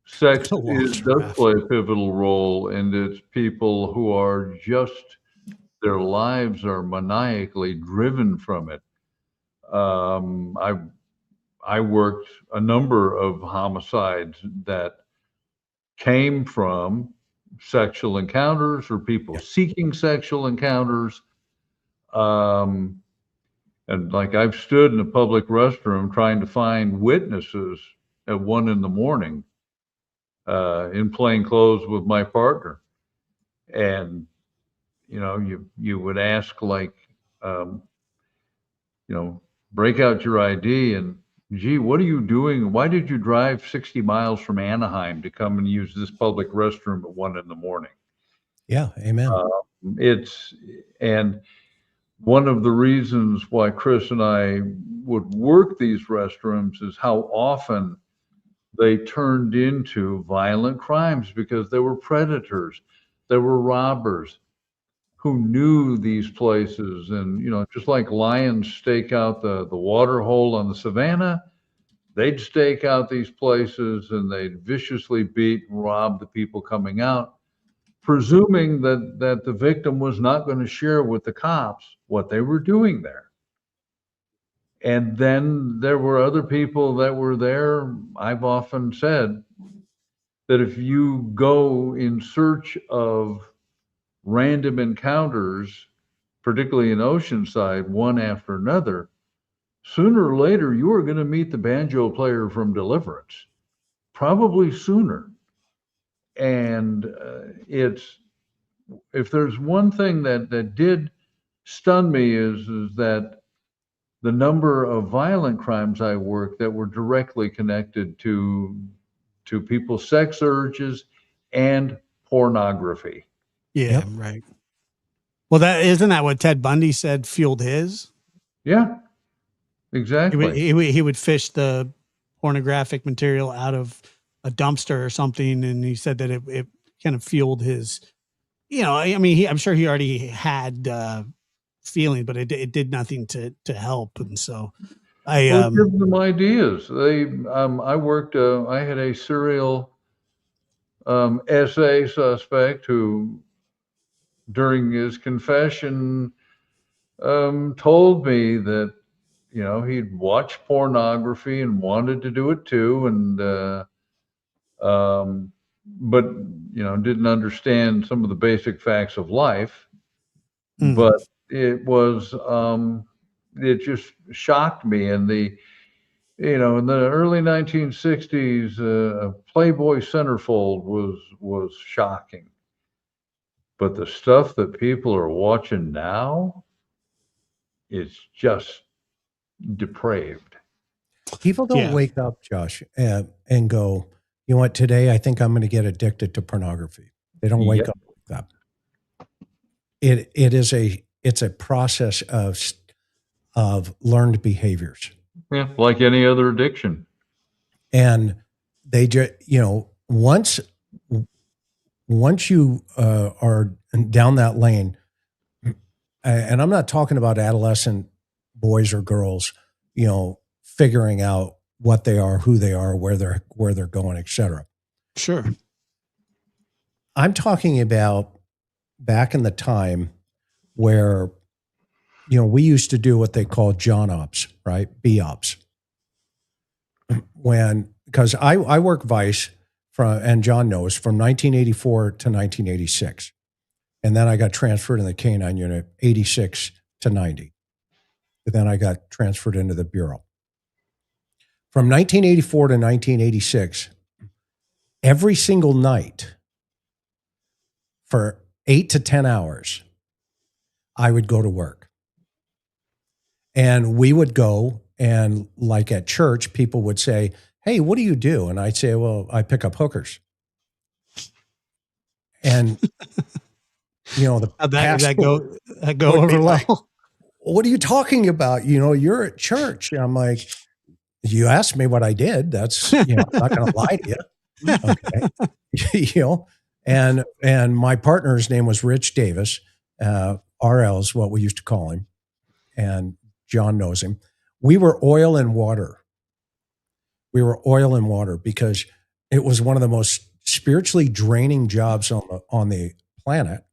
sex does play a pivotal role, and it's people who are their lives are maniacally driven from it. I worked a number of homicides that came from sexual encounters or people seeking sexual encounters. And like I've stood in a public restroom trying to find witnesses at 1 a.m. In plain clothes with my partner. And, you would ask like, break out your ID and, gee, what are you doing? Why did you drive 60 miles from Anaheim to come and use this public restroom at 1 a.m? Yeah, amen. And one of the reasons why Chris and I would work these restrooms is how often they turned into violent crimes because there were predators, there were robbers who knew these places. And, just like lions stake out the water hole on the savannah, they'd stake out these places and they'd viciously beat and rob the people coming out, presuming that the victim was not going to share with the cops what they were doing there. And then there were other people that were there. I've often said that if you go in search of random encounters, particularly in Oceanside, one after another, sooner or later you are going to meet the banjo player from Deliverance, probably sooner. And if there's one thing that did stun me is that the number of violent crimes I worked that were directly connected to people's sex urges and pornography. Yeah, right. Well, isn't that what Ted Bundy said fueled his? Yeah, exactly. He would fish the pornographic material out of a dumpster or something, and he said that it kind of fueled his. I'm sure he already had feeling, but it did nothing to help, and so give them ideas. I worked. I had a serial SA suspect who, during his confession, told me that he'd watched pornography and wanted to do it too, and but didn't understand some of the basic facts of life. Mm. But it was, it just shocked me. And in the early 1960s, Playboy centerfold was shocking. But the stuff that people are watching now is just depraved. People don't Yeah. wake up, Josh, and go, you know what, today I think I'm going to get addicted to pornography. They don't wake Yep. up like that. It's a process of learned behaviors. Yeah, like any other addiction. And they just, once you are down that lane, and I'm not talking about adolescent boys or girls, figuring out what they are, who they are, where they're going, etc. Sure. I'm talking about back in the time where, we used to do what they call John ops, right? B ops. Because I work Vice and John knows, from 1984 to 1986. And then I got transferred in the K-9 unit, 86 to 90. But then I got transferred into the Bureau. From 1984 to 1986, every single night for 8 to 10 hours, I would go to work. And we would go, and like at church, people would say, hey, what do you do? And I'd say, well, I pick up hookers. And, the that go would be over like, well. what are you talking about? You're at church. And I'm like, you asked me what I did. That's, I'm not going to lie to you. Okay. And my partner's name was Rich Davis. RL is what we used to call him. And John knows him. We were oil and water. We were oil and water because it was one of the most spiritually draining jobs on the planet,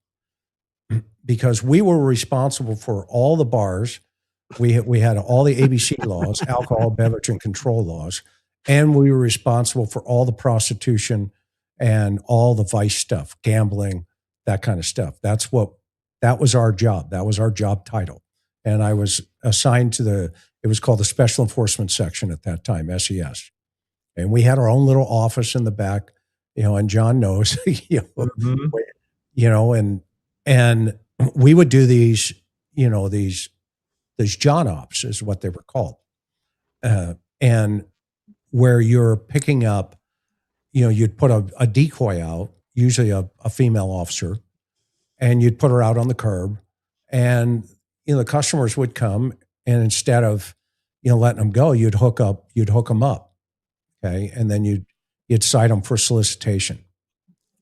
because we were responsible for all the bars. We had all the ABC laws, alcohol, beverage, and control laws, and we were responsible for all the prostitution and all the vice stuff, gambling, that kind of stuff. That was our job. That was our job title. And I was assigned it was called the Special Enforcement Section at that time, SES. And we had our own little office in the back, and John knows, and we would do these John ops is what they were called. And where you're picking up, you'd put a decoy out, usually a female officer, and you'd put her out on the curb, and, the customers would come, and instead of, letting them go, you'd hook them up. Okay. And then you'd cite them for solicitation.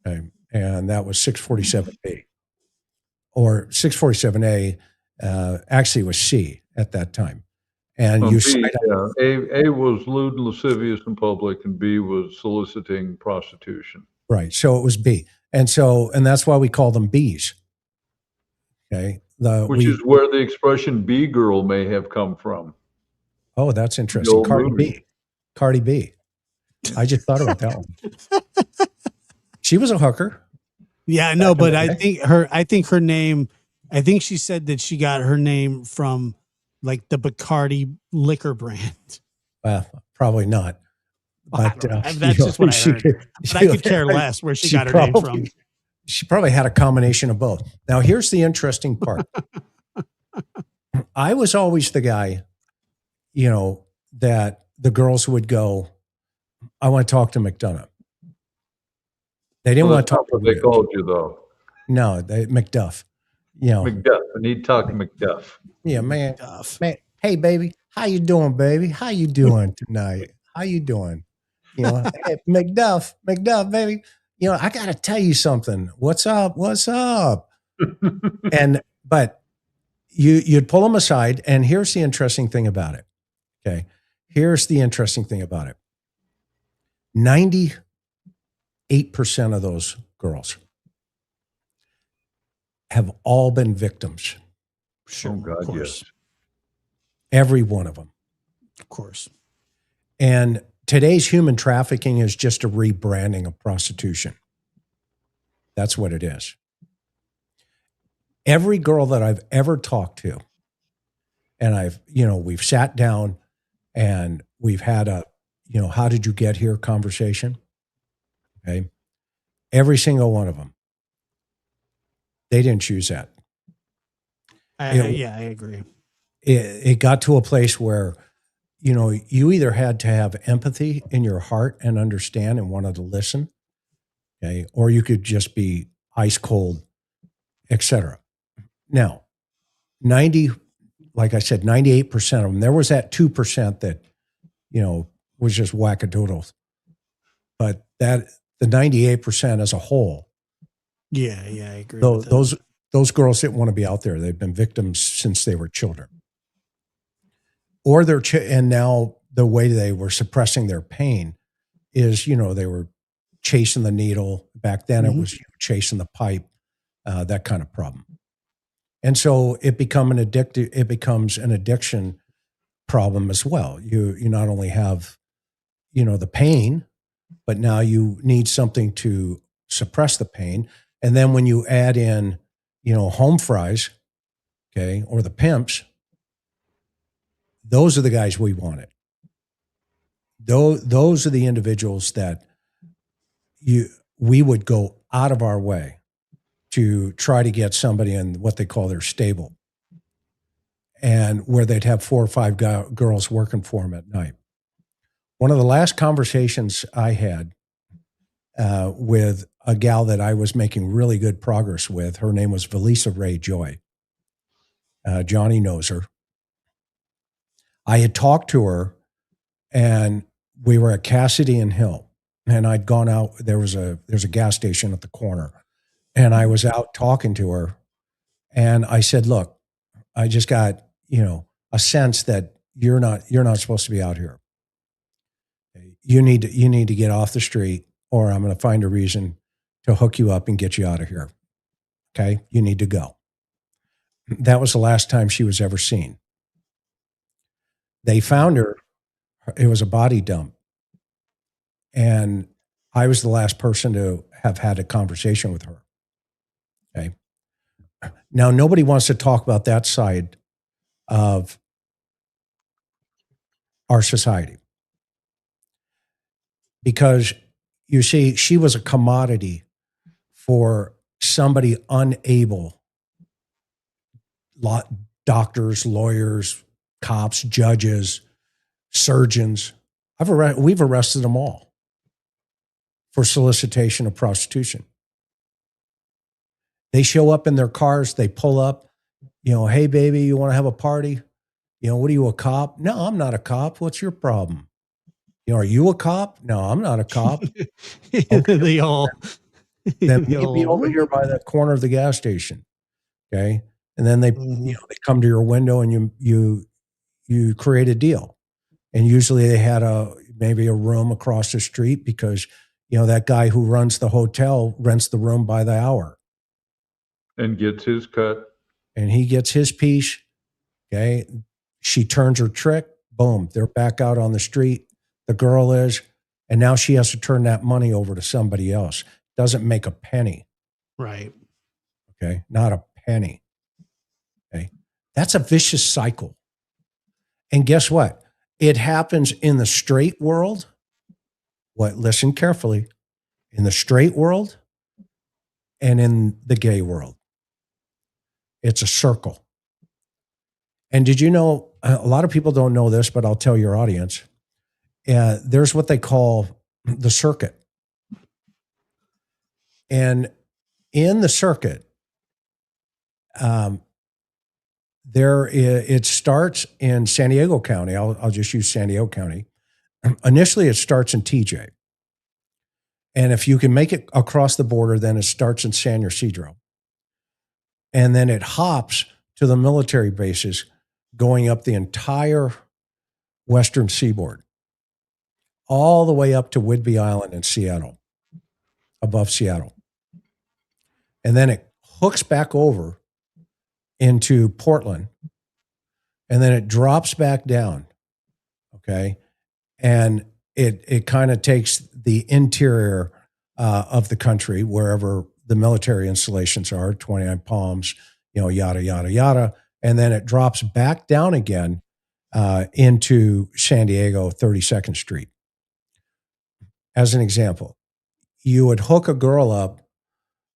Okay. And that was 647B or 647A. Actually it was C at that time. And Well, you B, cite A was lewd and lascivious in public, and B was soliciting prostitution. right. So it was B. And that's why we call them Bs. Okay. Which is where the expression B girl may have come from. Oh, that's interesting. Cardi B. I just thought about that one. She was a hooker. Yeah, I know, but I think her name, I think she said that she got her name from like the Bacardi liquor brand. Well, probably not. But that's just what I heard. But I could care less where she got her name from. She probably had a combination of both. Now, here's the interesting part. I was always the guy, that the girls would go, I want to talk to McDonough. They didn't want to talk to They called you, though. No, McDuff. McDuff. I need to talk to McDuff. Yeah, man. Man, hey, baby. How you doing, baby? How you doing tonight? How you doing? Hey, McDuff, baby. I got to tell you something. What's up? But you'd pull them aside, and here's the interesting thing about it. Okay. Here's the interesting thing about it. 98% of those girls have all been victims. Sure, oh, God, of course. Yes. Every one of them. Of course. And today's human trafficking is just a rebranding of prostitution. That's what it is. Every girl that I've ever talked to, and we've sat down and we've had a, how did you get here conversation? Okay. Every single one of them, they didn't choose that. Yeah, I agree. It got to a place where, you either had to have empathy in your heart and understand and wanted to listen, okay, or you could just be ice cold, etc. Now, 90, like I said, 98% of them, there was that 2% that, was just wackadoodles. But the 98% as a whole. Yeah, I agree. With those girls didn't want to be out there. They've been victims since they were children. Or and now the way they were suppressing their pain is, they were chasing the needle. Back then it was chasing the pipe, that kind of problem. And so it becomes an addiction problem as well. You not only have, the pain, but now you need something to suppress the pain. And then when you add in, home fries, okay, or the pimps, those are the guys we wanted. Those are the individuals that we would go out of our way to try to get somebody in what they call their stable, and where they'd have 4 or 5 girls working for them at night. One of the last conversations I had with a gal that I was making really good progress with, her name was Valisa Ray Joy. Johnny knows her. I had talked to her, and we were at Cassidy and Hill, and I'd gone out. There's a gas station at the corner, and I was out talking to her, and I said, "Look, I just got a sense that you're not supposed to be out here. You need to get off the street, or I'm going to find a reason to hook you up and get you out of here. Okay, you need to go." That was the last time she was ever seen. They found her. It was a body dump. And I was the last person to have had a conversation with her. Okay. Now, nobody wants to talk about that side of our society, because you see, she was a commodity for somebody unable, doctors, lawyers, cops, judges, surgeons. We've arrested them all for solicitation of prostitution. They show up in their cars, they pull up, "Hey baby, you want to have a party? What are you, a cop?" "No, I'm not a cop. What's your problem?" "Are you a cop?" "No, I'm not a cop." Okay. They all. Then meet me over here by the corner of the gas station. Okay. And then they they come to your window and you create a deal. And usually they had maybe a room across the street, because that guy who runs the hotel rents the room by the hour. And gets his cut. And he gets his piece. Okay. She turns her trick. Boom. They're back out on the street. The girl is. And now she has to turn that money over to somebody else. Doesn't make a penny. Right. Okay. Not a penny. Okay. That's a vicious cycle. And guess what? It happens in the straight world. Listen carefully. In the straight world and in the gay world. It's a circle. And did you know, a lot of people don't know this, but I'll tell your audience, there's what they call the circuit. And in the circuit, it starts in San Diego County. I'll just use San Diego County. Initially, it starts in TJ. And if you can make it across the border, then it starts in San Ysidro. And then it hops to the military bases, going up the entire western seaboard, all the way up to Whidbey Island in Seattle, above Seattle. And then it hooks back over into Portland, and then it drops back down, okay? And it kind of takes the interior of the country, wherever the military installations are, 29 Palms, yada, yada, yada. And then it drops back down again into San Diego, 32nd Street. As an example, you would hook a girl up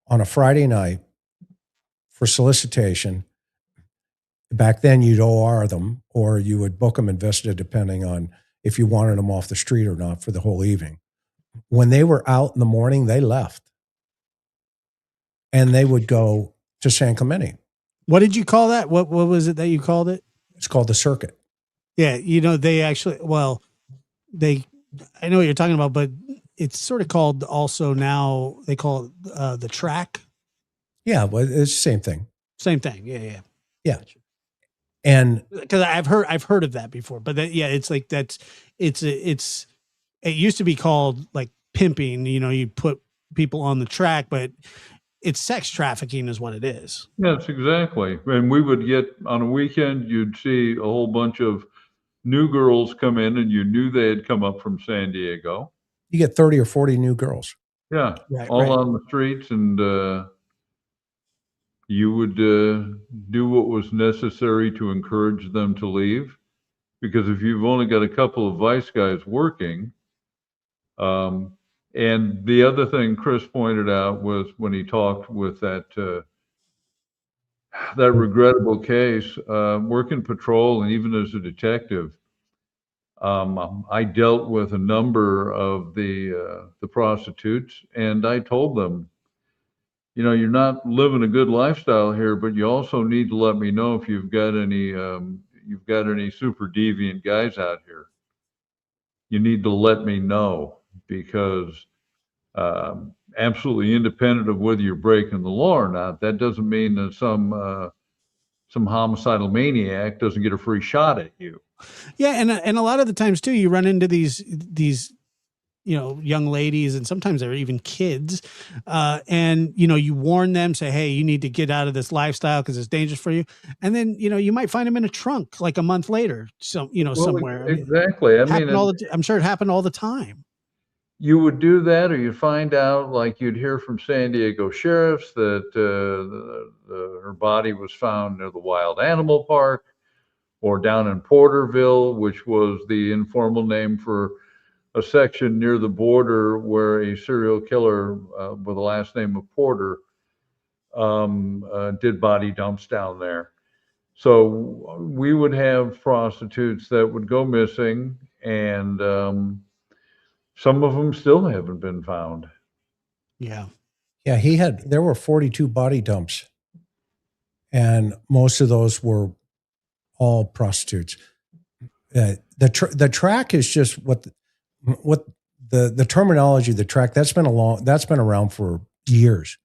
on a Friday night for solicitation. Back then, you'd OR them, or you would book them and visit it, depending on if you wanted them off the street or not for the whole evening. When they were out in the morning, they left. And they would go to San Clemente. What did you call that? What was it that you called it? It's called the circuit. Yeah, they actually, I know what you're talking about, but it's sort of called also now, they call it the track. Yeah, well, it's the same thing. Same thing. Yeah. Yeah. And because I've heard of that before, but it's like it used to be called like pimping, you put people on the track, but it's sex trafficking is what it is. Yes, exactly. And we would get on a weekend, you'd see a whole bunch of new girls come in, and you knew they had come up from San Diego. You get 30 or 40 new girls. Yeah, right, on the streets, and you would do what was necessary to encourage them to leave. Because if you've only got a couple of vice guys working, and the other thing Chris pointed out was when he talked with that regrettable case, working patrol and even as a detective, I dealt with a number of the prostitutes, and I told them, you're not living a good lifestyle here, but you also need to let me know if you've got any super deviant guys out here. You need to let me know, because absolutely independent of whether you're breaking the law or not, that doesn't mean that some homicidal maniac doesn't get a free shot at you. Yeah, and a lot of the times too, you run into these young ladies, and sometimes they're even kids, and you warn them, say, hey, you need to get out of this lifestyle because it's dangerous for you, and then you might find them in a trunk like a month later, somewhere. Exactly. I'm sure it happened all the time. You would do that, or you find out, like you'd hear from San Diego sheriffs that her body was found near the wild animal park, or down in Porterville, which was the informal name for a section near the border where a serial killer with the last name of Porter did body dumps down there. So we would have prostitutes that would go missing, and some of them still haven't been found. Yeah. Yeah, there were 42 body dumps, and most of those were all prostitutes. The track is just what the terminology, the track, that's been around for years.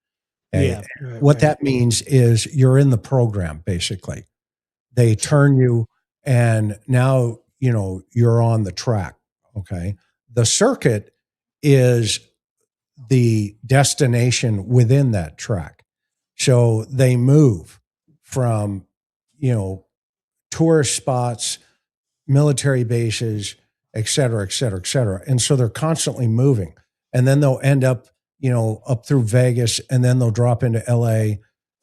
Yeah. What that means is you're in the program, basically. They turn you, and now, you're on the track. Okay. The circuit is the destination within that track. So they move from, tourist spots, military bases, et cetera, et cetera, et cetera. And so they're constantly moving. And then they'll end up, up through Vegas, and then they'll drop into LA,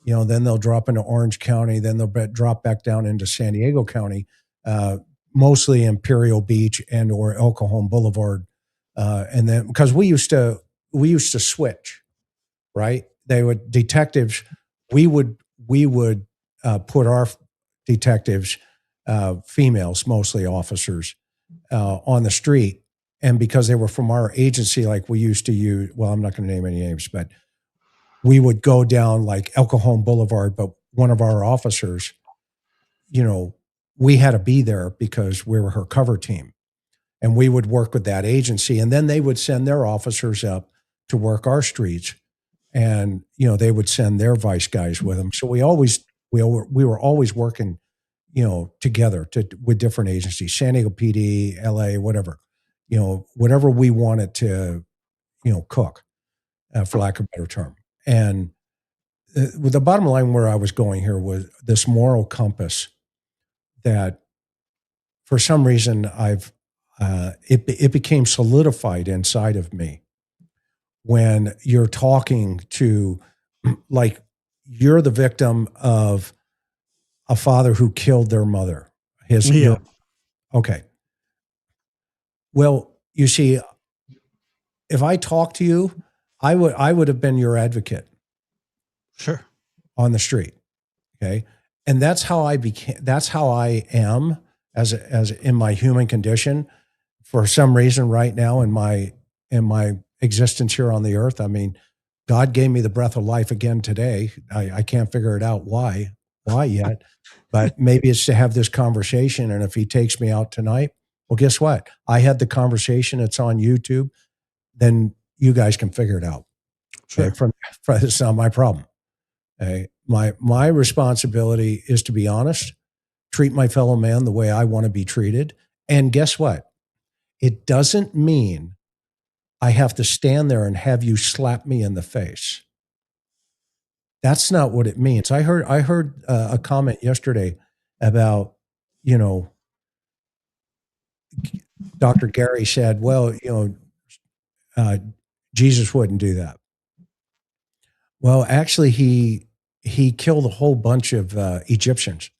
then they'll drop into Orange County, then they'll drop back down into San Diego County, mostly Imperial Beach and or El Cajon Boulevard. And then, because we used to switch, right? Detectives, we would put our detectives, females, mostly officers, on the street. And because they were from our agency, like we used to use, well, I'm not going to name any names, but we would go down like El Cajon Boulevard, but one of our officers, we had to be there because we were her cover team, and we would work with that agency, and then they would send their officers up to work our streets, and they would send their vice guys with them. So we were always working, together with different agencies, San Diego PD, LA, whatever, whatever we wanted to, cook, for lack of a better term. And with the bottom line where I was going here was this moral compass that for some reason it became solidified inside of me, when you're talking to, like, you're the victim of a father who killed their mother. Yeah. Okay. Well, you see, if I talked to you, I would have been your advocate Sure. on the street. Okay. And that's how I am as in my human condition for some reason right now in my existence here on the earth. I mean, God gave me the breath of life again today. I can't figure it out why yet, but maybe it's to have this conversation. And if he takes me out tonight, well, guess what? I had the conversation. It's on YouTube. Then you guys can figure it out. Sure. Okay? From it's not my problem. Okay? My responsibility is to be honest, treat my fellow man the way I want to be treated. And guess what? It doesn't mean I have to stand there and have you slap me in the face. That's not what it means. I heard a comment yesterday about, Dr. Gary said, well, Jesus wouldn't do that. Well, actually, he killed a whole bunch of Egyptians.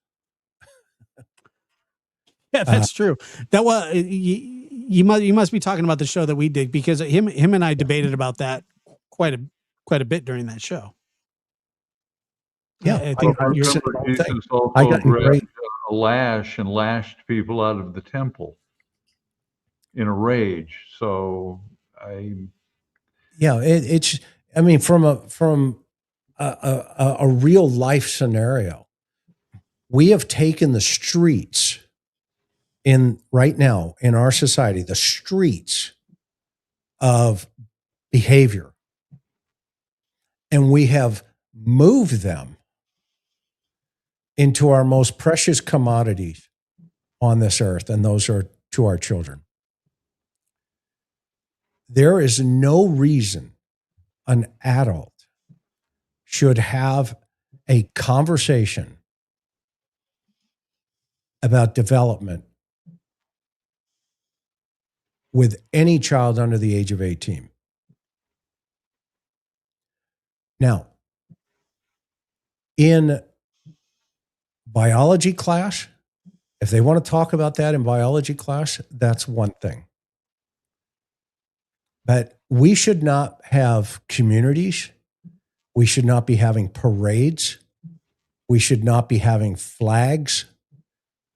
Yeah, that's true. That was you must be talking about the show that we did, because him and I debated about that quite a bit during that show. Yeah, I think I you're remember Jesus also I got grabbed great. a lash and lashed people out of the temple in a rage. So Yeah, it's. I mean, from a real life scenario, we have taken the streets right now in our society, the streets of behavior, and we have moved them into our most precious commodities on this earth, and those are to our children. There is no reason an adult should have a conversation about development with any child under the age of 18. Now, in biology class, if they want to talk about that in biology class, that's one thing. But we should not have communities. We should not be having parades. We should not be having flags.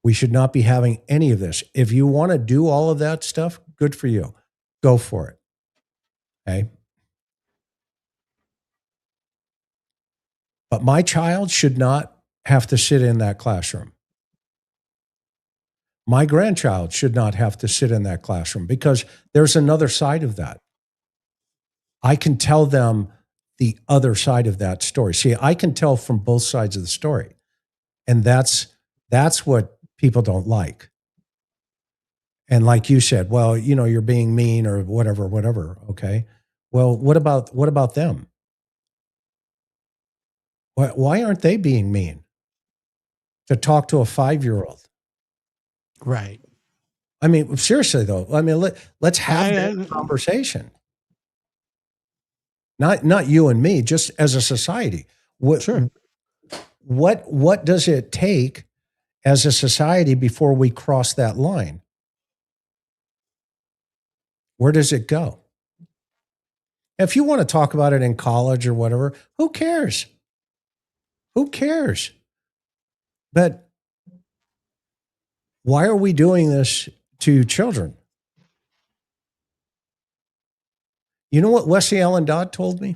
We should not be having any of this. If you want to do all of that stuff, good for you. Go for it. Okay. But my child should not have to sit in that classroom. My grandchild should not have to sit in that classroom, because there's another side of that. I can tell them the other side of that story. See, I can tell from both sides of the story. And that's what people don't like. And like you said, well, you're being mean or whatever. Okay. Well, what about them? Why aren't they being mean to talk to a 5-year-old? right. I mean, seriously though, I mean, let's have that conversation. Not you and me, just as a society. Sure. What does it take as a society before we cross that line? Where does it go? If you want to talk about it in college or whatever, who cares? Who cares? But why are we doing this to children? You know what Wesley Allen Dodd told me?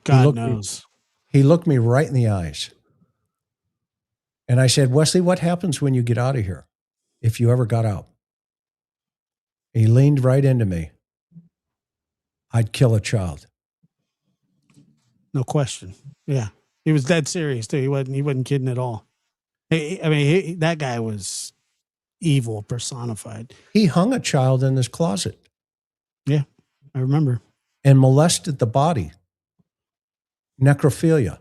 God knows. He looked me right in the eyes. And I said, Wesley, what happens when you get out of here, if you ever got out? He leaned right into me. I'd kill a child. No question. Yeah. He was dead serious too. He wasn't kidding at all. That guy was evil personified. He hung a child in his closet. Yeah, I remember. And molested the body. Necrophilia.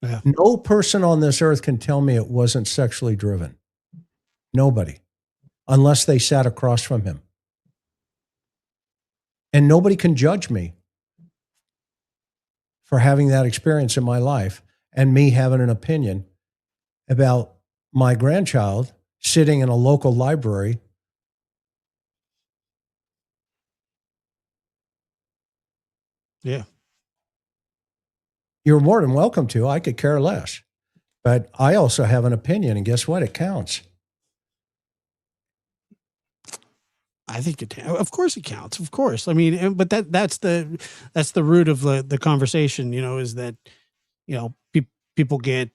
Yeah. No person on this earth can tell me it wasn't sexually driven. Nobody. Unless they sat across from him. And nobody can judge me for having that experience in my life and me having an opinion about my grandchild sitting in a local library. Yeah. You're more than welcome to. I could care less. But I also have an opinion, and guess what? It counts. I think of course it counts. Of course. I mean, but that's the root of the conversation, is that, people get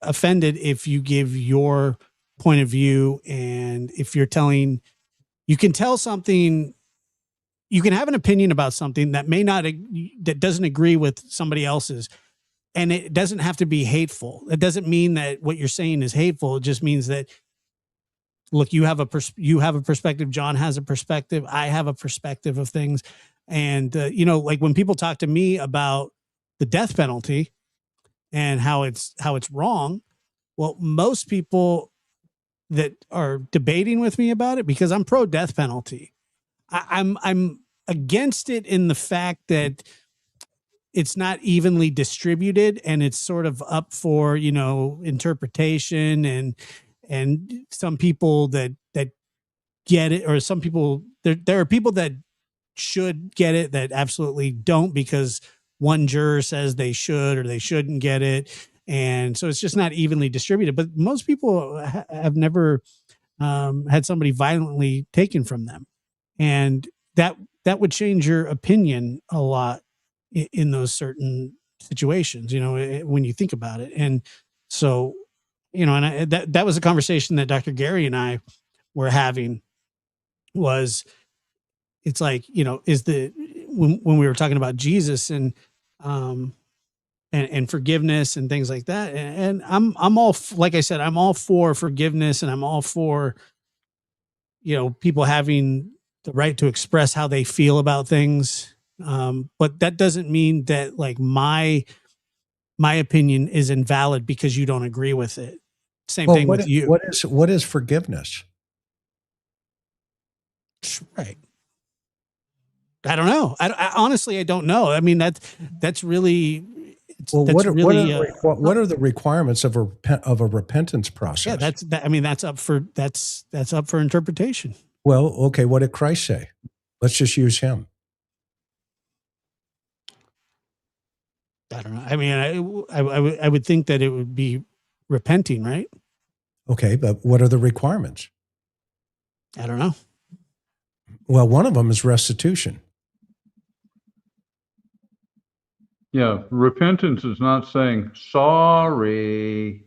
offended if you give your point of view. And if you can tell something, you can have an opinion about something that that doesn't agree with somebody else's. And it doesn't have to be hateful. It doesn't mean that what you're saying is hateful. It just means that, look, you have a perspective. John has a perspective. I have a perspective of things. And, like when people talk to me about the death penalty and how it's wrong. Well, most people that are debating with me about it, because I'm pro death penalty, I'm against it in the fact that it's not evenly distributed and it's sort of up for, interpretation, and some people that get it, or some people, there are people that should get it that absolutely don't, because one juror says they should or they shouldn't get it. And so it's just not evenly distributed, but most people have never had somebody violently taken from them. And that would change your opinion a lot in those certain situations, when you think about it. And so, and that was a conversation that Dr. Gary and I were having. It's like, when we were talking about Jesus and forgiveness and things like that. And I'm all, like I said, I'm all for forgiveness, and I'm all for, people having the right to express how they feel about things. But that doesn't mean that, like, my opinion is invalid because you don't agree with it. Same thing with you. What is forgiveness? Right. I don't know. I honestly, I don't know. I mean, that's really. Well, what are the requirements of a repentance process? Yeah, that's up for interpretation. Well, okay. What did Christ say? Let's just use him. I don't know. I mean, I would think that it would be repenting, right? Okay, but what are the requirements? I don't know. Well, one of them is restitution. Yeah, repentance is not saying sorry.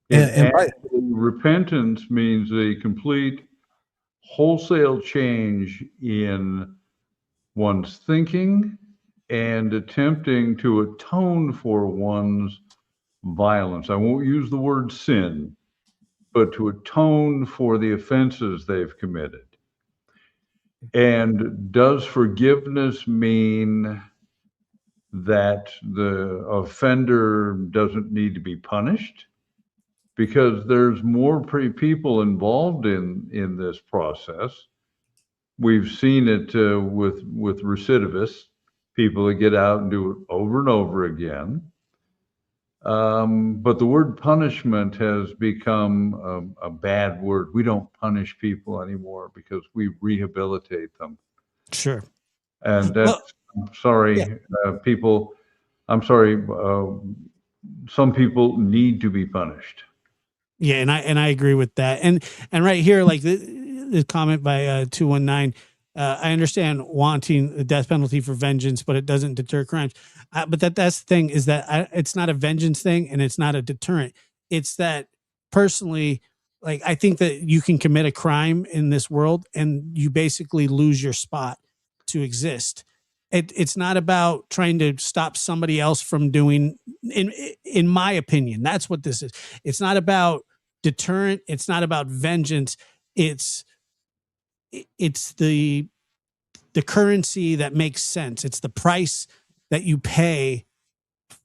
Repentance means a complete, wholesale change in one's thinking and attempting to atone for one's violence. I won't use the word sin, but to atone for the offenses they've committed. And does forgiveness mean that the offender doesn't need to be punished? Because there's more people involved in this process. We've seen it with recidivists, people that get out and do it over and over again. But the word punishment has become a bad word. We don't punish people anymore because we rehabilitate them. Sure. And that's, I'm sorry, yeah. People, I'm sorry, some people need to be punished. Yeah, and I agree with that. And right here, like the comment by 219, I understand wanting the death penalty for vengeance, but it doesn't deter crimes. But that's the thing, is that it's not a vengeance thing, and it's not a deterrent. It's that, personally, like, I think that you can commit a crime in this world and you basically lose your spot to exist. It's not about trying to stop somebody else from doing, in my opinion, that's what this is. It's not about deterrent. It's not about vengeance. It's the currency that makes sense. It's the price that you pay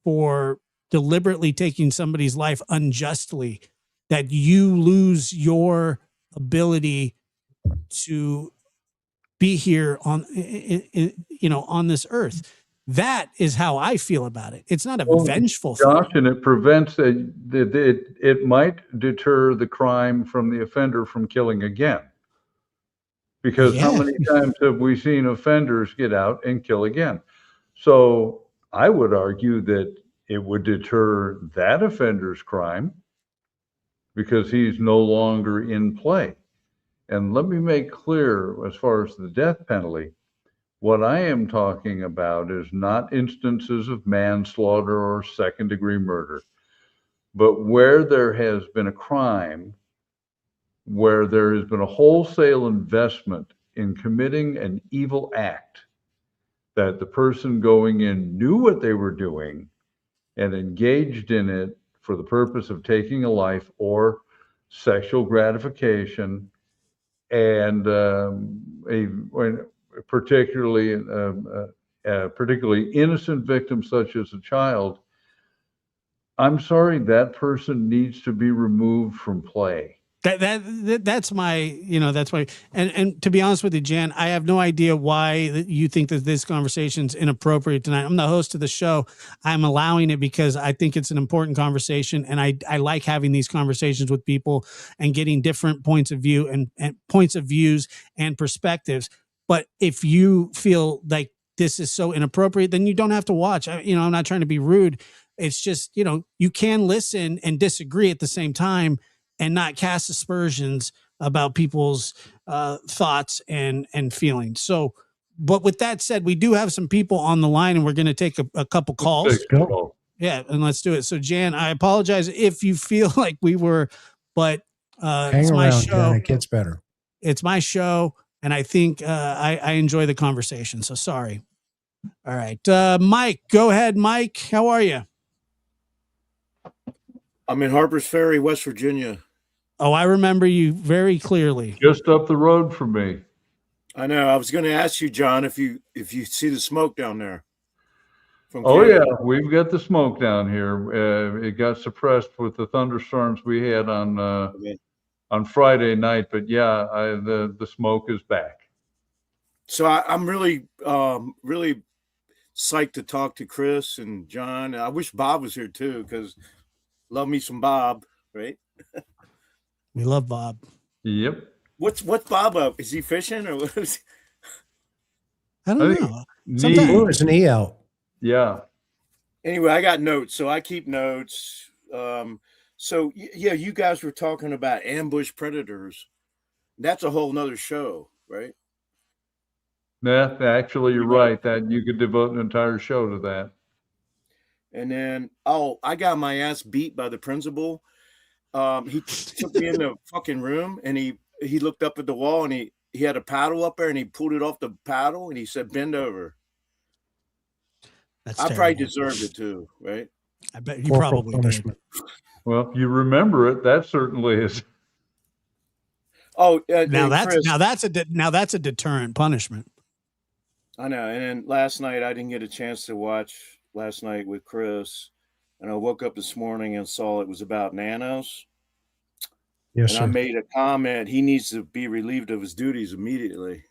for deliberately taking somebody's life unjustly, that you lose your ability to be here on on this earth. That is how I feel about it. It's not a vengeful Josh, thing. and it prevents it might deter the crime from the offender from killing again. Because how Yeah. many times have we seen offenders get out and kill again? So I would argue that it would deter that offender's crime because he's no longer in play. And let me make clear, as far as the death penalty, what I am talking about is not instances of manslaughter or second-degree murder, but where there has been a crime, where there has been a wholesale investment in committing an evil act, that the person going in knew what they were doing and engaged in it for the purpose of taking a life or sexual gratification, and particularly particularly innocent victim such as a child. I'm sorry, that person needs to be removed from play. That's my, that's my, and to be honest with you, Jan, I have no idea why you think that this conversation's inappropriate tonight. I'm the host of the show. I'm allowing it because I think it's an important conversation, and I like having these conversations with people and getting different points of view and points of views and perspectives. But if you feel like this is so inappropriate, then you don't have to watch. I'm not trying to be rude. It's just, you can listen and disagree at the same time and not cast aspersions about people's thoughts and feelings. So, but with that said, we do have some people on the line, and we're going to take a couple calls. Let's go. Yeah, and let's do it. So, Jan, I apologize if you feel like we were, but Hang it's my around, show. Jan, it gets better. It's my show, and I think I enjoy the conversation. So sorry. All right, Mike, go ahead, Mike. How are you? I'm in Harpers Ferry, West Virginia. Oh, I remember you very clearly. Just up the road from me. I know. I was going to ask you, John, if you see the smoke down there. From Canada. Yeah, we've got the smoke down here. It got suppressed with the thunderstorms we had on Friday night, but yeah, the smoke is back. So I'm really really psyched to talk to Chris and John. I wish Bob was here too, because love me some Bob, right? We love Bob. Yep. What's Bob up? Is he fishing or what is he? I don't know. Sometimes blew his knee out. Yeah. Anyway, I got notes, so I keep notes. So yeah, you guys were talking about ambush predators. That's a whole nother show, right? Yeah, actually, you're right. That you could devote an entire show to that. And then, I got my ass beat by the principal. He took me in the fucking room, and he looked up at the wall, and he had a paddle up there, and he pulled it off the paddle, and he said, "Bend over." That's I terrible. probably deserved it too, right? I bet you probably did. Well, you remember it. That certainly is. Oh, now that's a deterrent punishment. I know. And then last night I didn't get a chance to watch last night with Chris, and I woke up this morning and saw it was about Nanos. Yes, and sir. I made a comment. He needs to be relieved of his duties immediately.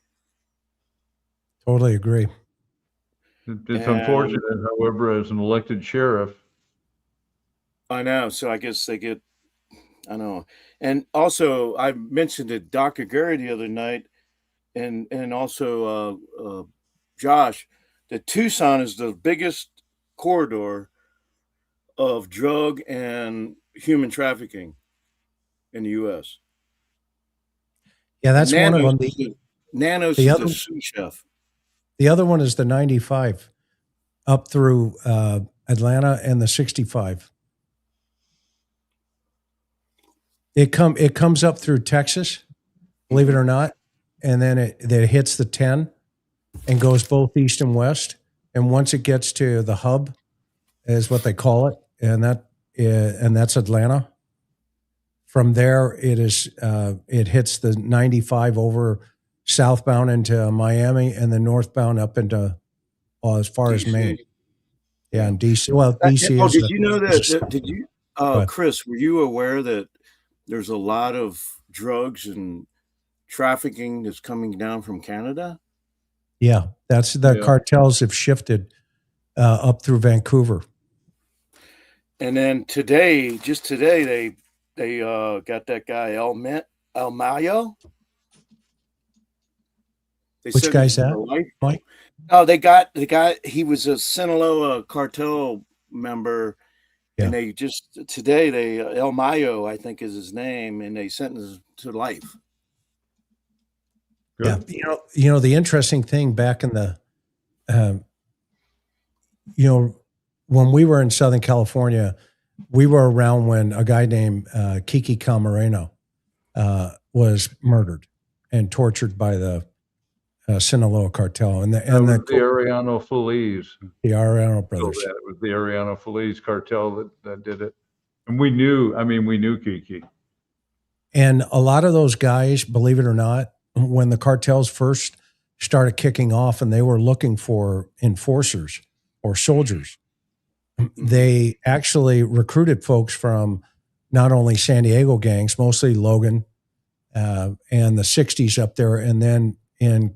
Totally agree. It's unfortunate, however, as an elected sheriff. I know. So I guess they get, I know. And also I mentioned to Dr. Gary the other night, and also Josh, that Tucson is the biggest corridor of drug and human trafficking in the U.S. Yeah, that's Nanos, one of them. Nanos is the sous chef. The other one is the 95 up through Atlanta, and the 65. It comes up through Texas, believe it or not, and then it hits the 10 and goes both east and west. And once it gets to the hub, is what they call it, and that's Atlanta. From there, it hits the 95 over southbound into Miami, and then northbound up into as far as Maine. Yeah, and DC. Well, DC. Did you know that? Did you, Chris? Were you aware that there's a lot of drugs and trafficking that's coming down from Canada. Yeah, that's the Yeah. cartels have shifted up through Vancouver. And then just today, they got that guy El Mayo. They Which sentenced guy's him that, to life. Mike? Oh, they got the guy. He was a Sinaloa cartel member, Yeah. and they just today El Mayo, I think is his name, and they sentenced him to life. Good. Yeah, the interesting thing back in the, when we were in Southern California, we were around when a guy named Kiki Camareno was murdered and tortured by the Sinaloa cartel and the Arellano Feliz. The Arellano So brothers. that it was the Arellano Feliz cartel that did it. And we knew Kiki. And a lot of those guys, believe it or not, when the cartels first started kicking off and they were looking for enforcers or soldiers, they actually recruited folks from not only San Diego gangs, mostly Logan and the 60s up there. And then in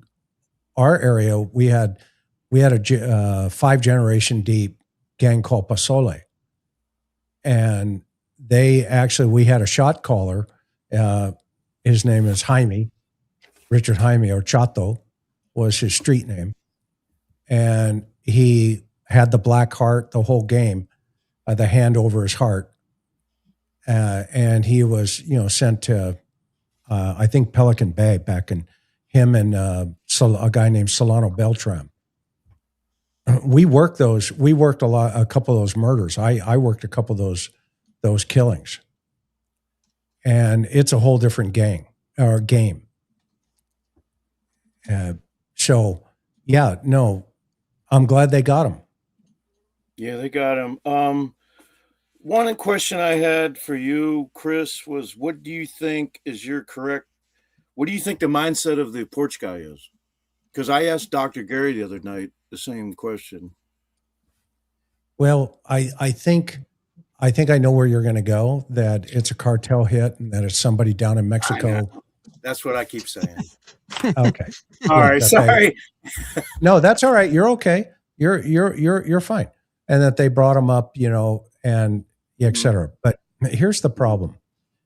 our area, we had a 5-generation deep gang called Pasole. And we had a shot caller. His name is Jaime, Richard Jaime, or Chato was his street name. And he had the black heart the whole game, the hand over his heart. And he was, sent to, I think, Pelican Bay back in him and a guy named Solano Beltran. We worked a couple of those murders. I worked a couple of those killings. And it's a whole different game. So, yeah, no, I'm glad they got him. Yeah, they got him. One question I had for you, Chris, was what do you think the mindset of the porch guy is? Because I asked Dr. Gary the other night the same question. Well, I think I know where you're going to go, that it's a cartel hit and that it's somebody down in Mexico. That's what I keep saying. Okay. All right. Sorry. No, that's all right. You're okay. You're fine. And that they brought him up, and et cetera. But here's the problem.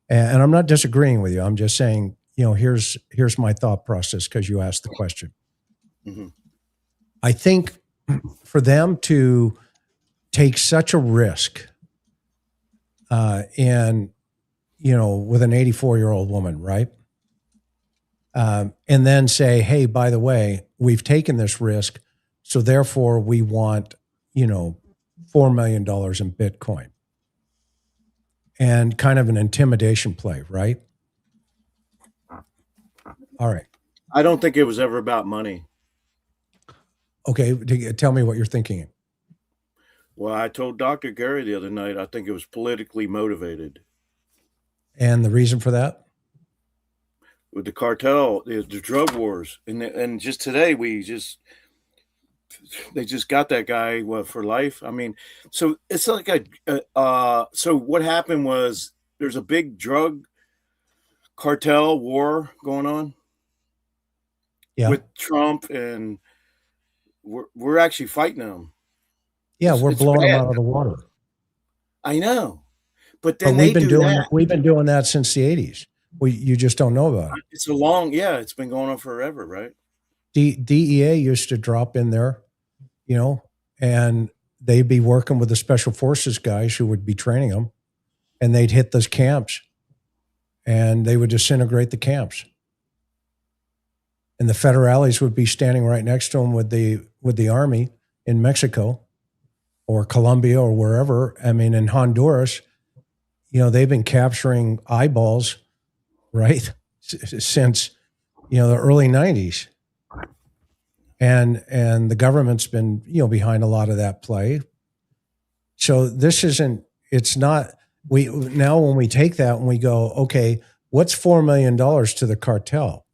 And I'm not disagreeing with you. I'm just saying, here's my thought process because you asked the question. Mm-hmm. I think for them to take such a risk with an 84-year-old woman, right? And then say, hey, by the way, we've taken this risk, so therefore we want, $4 million in Bitcoin. And kind of an intimidation play, right? All right. I don't think it was ever about money. Okay, tell me what you're thinking. Well, I told Dr. Gary the other night, I think it was politically motivated. And the reason for that? With the cartel, the drug wars. And just today, they just got that guy for life. I mean, so it's like so what happened was there's a big drug cartel war going on with Trump, and we're actually fighting them. Yeah, we're blowing them out of the water. I know, but then we've been doing that since the 80s. You just don't know about it. It's it's been going on forever, right? DEA used to drop in there, and they'd be working with the special forces guys who would be training them, and they'd hit those camps, and they would disintegrate the camps. And the federales would be standing right next to them with the army in Mexico or Colombia or wherever. I mean, in Honduras, they've been capturing eyeballs, right, since, the early 90s. And the government's been, behind a lot of that play. So when we take that and we go, okay, what's $4 million to the cartel?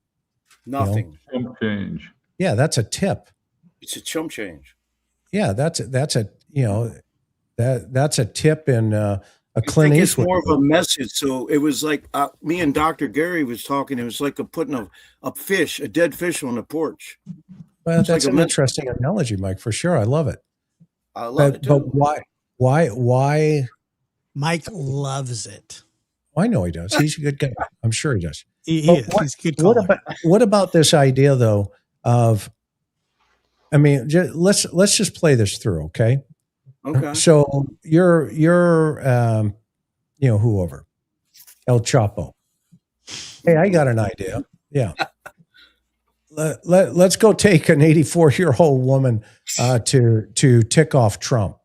Nothing. Chump change. Yeah, that's a tip. It's a chump change. Yeah, that's a tip in a I Clint think it's Eastwood more of a movie. message. So it was like me and Dr. Gary was talking. It was like putting a dead fish on the porch. Well, It's like that's a an message. interesting analogy, Mike, for sure. I love it. I love it But too. why? Mike loves it. I know he does. He's a good guy. I'm sure he does. He But is. He's a good what caller. what about this idea though of? I mean, let's just play this through, okay? Okay. So you're whoever, El Chapo. Hey, I got an idea. Yeah. Let's go take an 84-year-old woman to tick off Trump.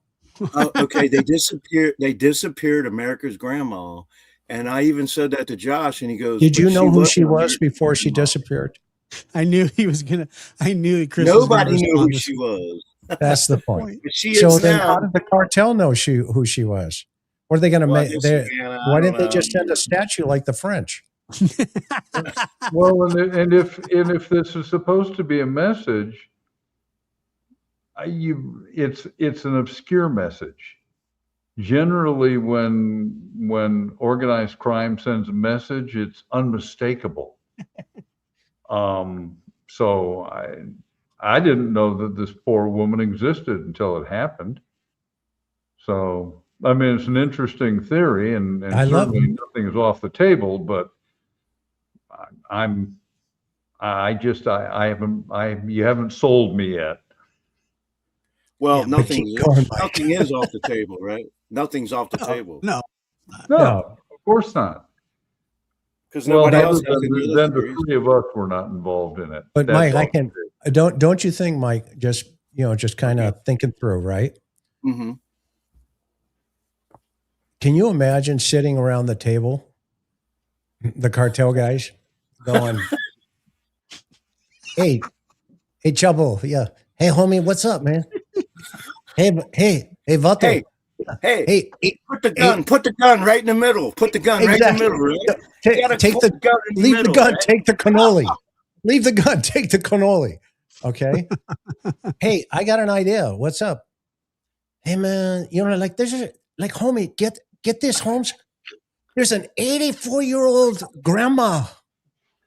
Okay. They disappeared America's grandma. And I even said that to Josh, and he goes, Did you "But know who she was America's before she grandma." disappeared? I knew he was gonna. I knew Chris was gonna Nobody knew respond who to she was. That's the point. But she So is then, now. how did the cartel know who she was? What are they going to Well, I make? guess Savannah, I Why don't didn't they know. just send a statue like the French? Well, and if this is supposed to be a message, it's an obscure message. Generally, when organized crime sends a message, it's unmistakable. So I didn't know that this poor woman existed until it happened. So I mean, it's an interesting theory, and I love certainly nothing is off the table. But you haven't sold me yet. Well, Yeah, nothing keep going, Mike. nothing is off the table, right? Nothing's off the table. No, No, No. of course not. Because Well, nobody other else has any than other the theories. three of us were not involved in it. But That's Mike, all. don't you think, Mike? Just kind of thinking through, right? Mm-hmm. Can you imagine sitting around the table, the cartel guys, going, "Hey, Chabo, yeah, hey, homie, what's up, man? Hey, Vato, Hey, hey, put the gun right in the middle. Put the gun right in the middle, right? You gotta take put the gun in the leave middle, the gun, right? take the cannoli. Leave the gun, take the cannoli. Okay. Hey, I got an idea. What's up? Hey man, like there's like homie, get this, Holmes. There's an 84-year-old grandma.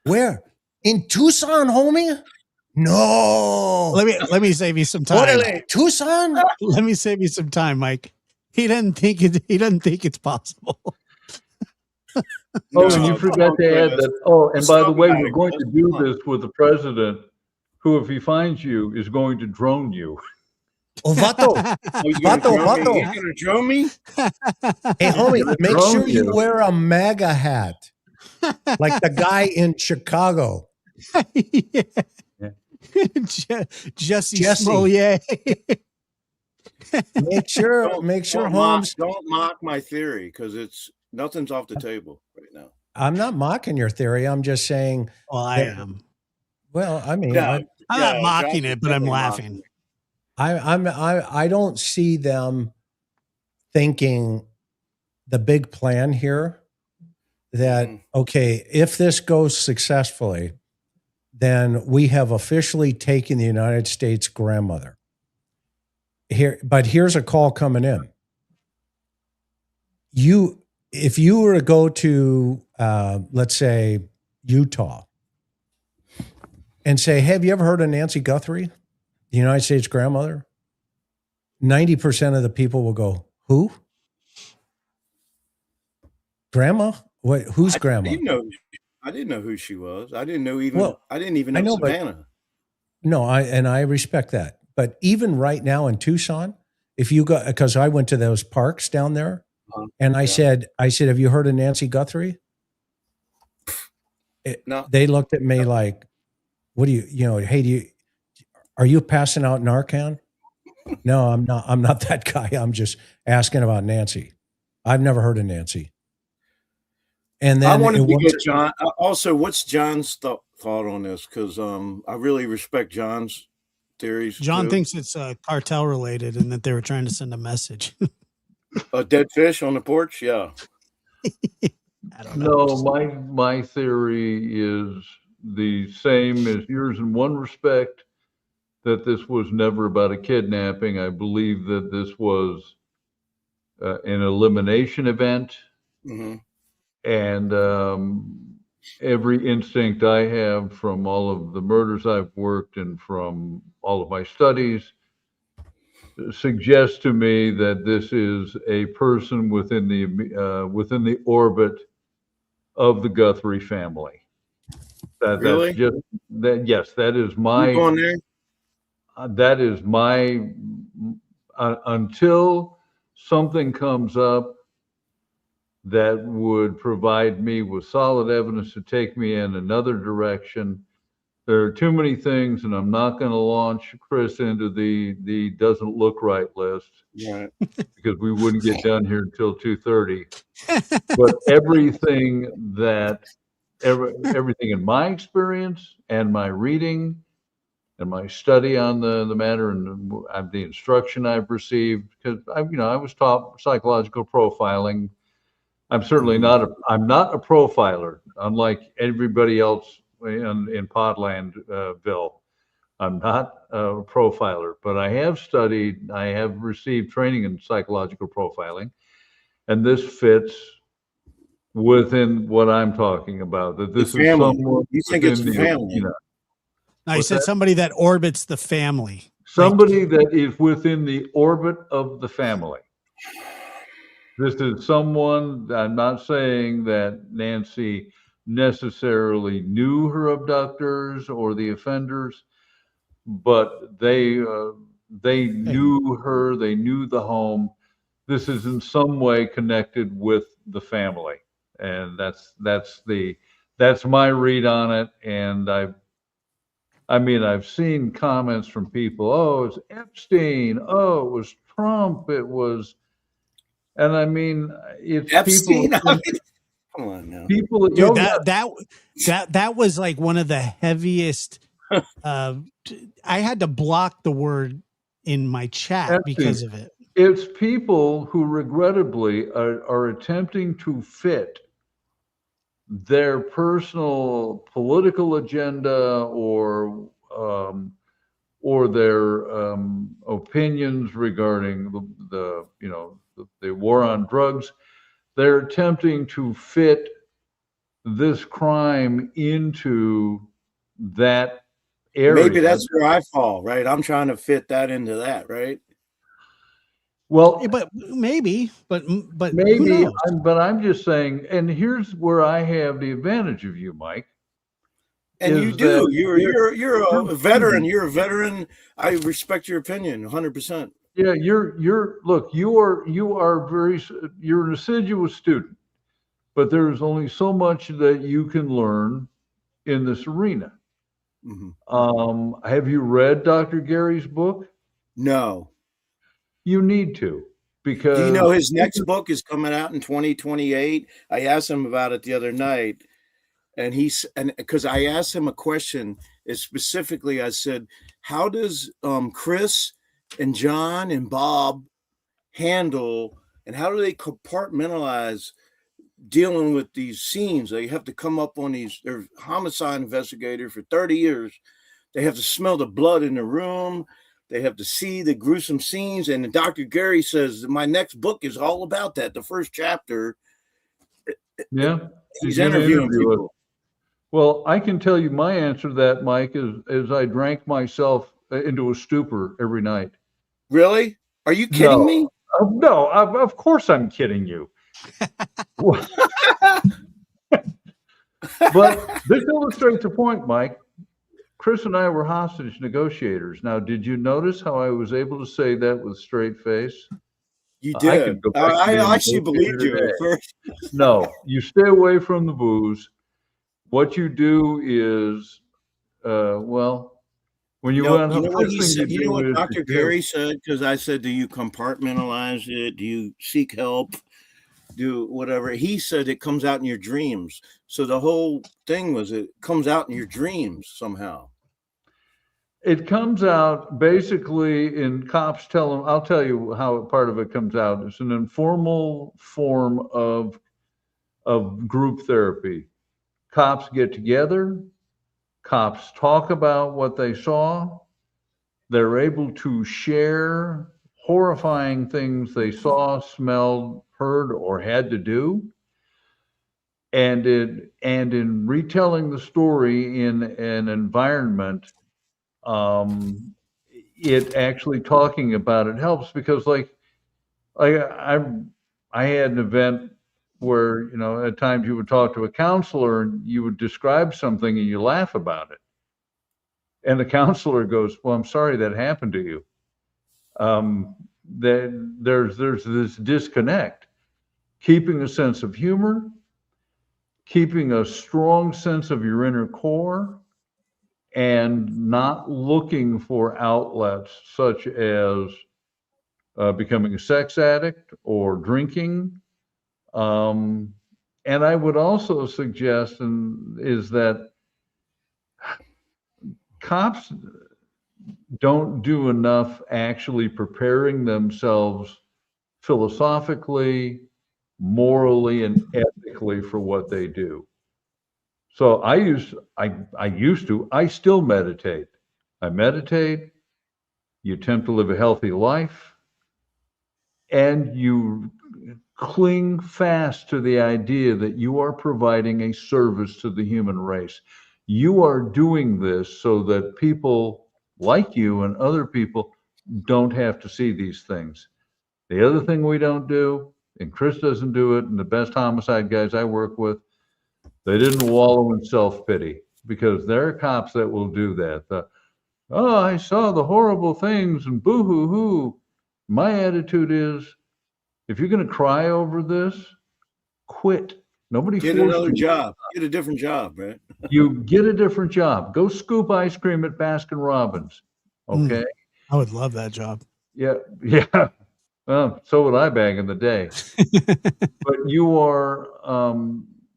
Where? In Tucson, homie? No. let me save you some time. Orale, Tucson? Let me save you some time, Mike. He doesn't think it's possible. Oh, and you forgot to add that. Oh, and by the way, we're going to do fun. this with the president, who, if he finds you, is going to drone you. Oh, Vato. Oh, you gonna Vato, drone me? Vato. You gonna drone me? Hey, homie, make drone sure you you. wear a MAGA hat. Like the guy in Chicago. Yeah. Jesse Jesse. Smollett. Make sure, Holmes. Don't mock my theory because nothing's off the table right now. I'm not mocking your theory. I'm just saying. Well, I am. Well, I mean, I'm not mocking it, but I'm laughing. I don't see them thinking the big plan here that, okay, if this goes successfully, then we have officially taken the United States grandmother. But here's a call coming in. If you were to go to, let's say, Utah and say, hey, have you ever heard of Nancy Guthrie, the United States grandmother? 90% of the people will go, who? Grandma? What? Who's grandma? I didn't know who she was. I didn't even know Savannah. No, I respect that. But even right now in Tucson, if you go, because I went to those parks down there, and I said, have you heard of Nancy Guthrie? No. They looked at me like, what do you, hey, are you passing out Narcan? No, I'm not. I'm not that guy. I'm just asking about Nancy. I've never heard of Nancy. And then I wanted to get John. Also, what's John's thought on this? Because I really respect John's theories. John too. thinks it's cartel related and that they were trying to send a message. A dead fish on the porch. Yeah. I don't know. No, my theory is the same as yours in one respect, that this was never about a kidnapping. I believe that this was an elimination event, Mm-hmm. and every instinct I have from all of the murders I've worked and from all of my studies suggests to me that this is a person within the orbit of the Guthrie family. That's Really? just that. Yes, You going there? that is my until something comes up that would provide me with solid evidence to take me in another direction. There are too many things, and I'm not going to launch Chris into the doesn't look right list Right. because we wouldn't get done here until 2:30. But everything everything in my experience and my reading and my study on the matter and the instruction I've received, because I was taught psychological profiling. I'm not a profiler, unlike everybody else in Podland, Bill. I'm not a profiler, but I have received training in psychological profiling, and this fits within what I'm talking about. That The this is family. someone You think it's within a family? No, you what's said that? somebody that orbits the family. Somebody that is within the orbit of the family. This is someone, I'm not saying that Nancy necessarily knew her abductors or the offenders, but they knew her, they knew the home. This is in some way connected with the family, and that's my read on it. And I've seen comments from people, oh, it's Epstein, oh, it was Trump, it was, and it's people, Epstein? I mean, come on now. people, Dude, oh yeah, that was like one of the heaviest. I had to block the word in my chat Epstein. because of it. It's people who regrettably are attempting to fit their personal political agenda or their opinions regarding the war on drugs. They're attempting to fit this crime into that Maybe area. that's where I fall, right? I'm trying to fit that into that, right? Well, But maybe, but who maybe, knows? but I'm just saying, and here's where I have the advantage of you, Mike, And you is that do. You're a veteran. You're a veteran. I respect your opinion 100%. yeah, look, you are you're an assiduous student, but there's only so much that you can learn in this arena. Mm-hmm. Have you read Dr. Gary's book? No. You need to, Do you know because his next book is coming out in 2028? I asked him about it the other night, and because I asked him a question, specifically, I said, "How does Chris and John and Bob handle, and how do they compartmentalize dealing with these scenes? They have to come up on these. They're homicide investigators for 30 years. They have to smell the blood in the room." They have to see the gruesome scenes. And Dr. Gary says, my next book is all about that. The first chapter, yeah, he's he's going to interviewing interview us. people. Well, I can tell you my answer to that, Mike, is I drank myself into a stupor every night. Really? Are you kidding me? No, of course I'm kidding you. But this illustrates the point, Mike. Chris and I were hostage negotiators. Now, did you notice how I was able to say that with a straight face? You I did. could go back to I being a actually negotiator believed you today. at first. No, you stay away from the booze. What you do is, when you No, run, you know what first he thing said? you You know do what is Dr. you Gary said? Because I said, do you compartmentalize it? Do you seek help? Do whatever. He said it comes out in your dreams. So the whole thing was it comes out in your dreams somehow. It comes out basically in cops tell them. I'll tell you how part of it comes out. It's an informal form of group therapy. Cops get together, cops talk about what they saw. They're able to share horrifying things they saw, smelled, heard, or had to do. And in retelling the story in an environment, it actually talking about it helps because I had an event where, at times you would talk to a counselor and you would describe something and you laugh about it. And the counselor goes, "Well, I'm sorry that happened to you." There's this disconnect. Keeping a sense of humor, keeping a strong sense of your inner core, and not looking for outlets such as becoming a sex addict or drinking. And I would also suggest is that cops don't do enough actually preparing themselves philosophically, morally, and ethically for what they do. So I still meditate. I meditate, you attempt to live a healthy life, and you cling fast to the idea that you are providing a service to the human race. You are doing this so that people like you and other people don't have to see these things. The other thing we don't do, and Chris doesn't do it, and the best homicide guys I work with, they didn't wallow in self-pity, because there are cops that will do that. Oh, I saw the horrible things and boo-hoo-hoo. My attitude is, if you're going to cry over this, quit. Nobody Get forced another you. job. Get a different job, right? You get a different job. Go scoop ice cream at Baskin Robbins. Okay. I would love that job. Yeah. Yeah. Well, so would I back in the day. But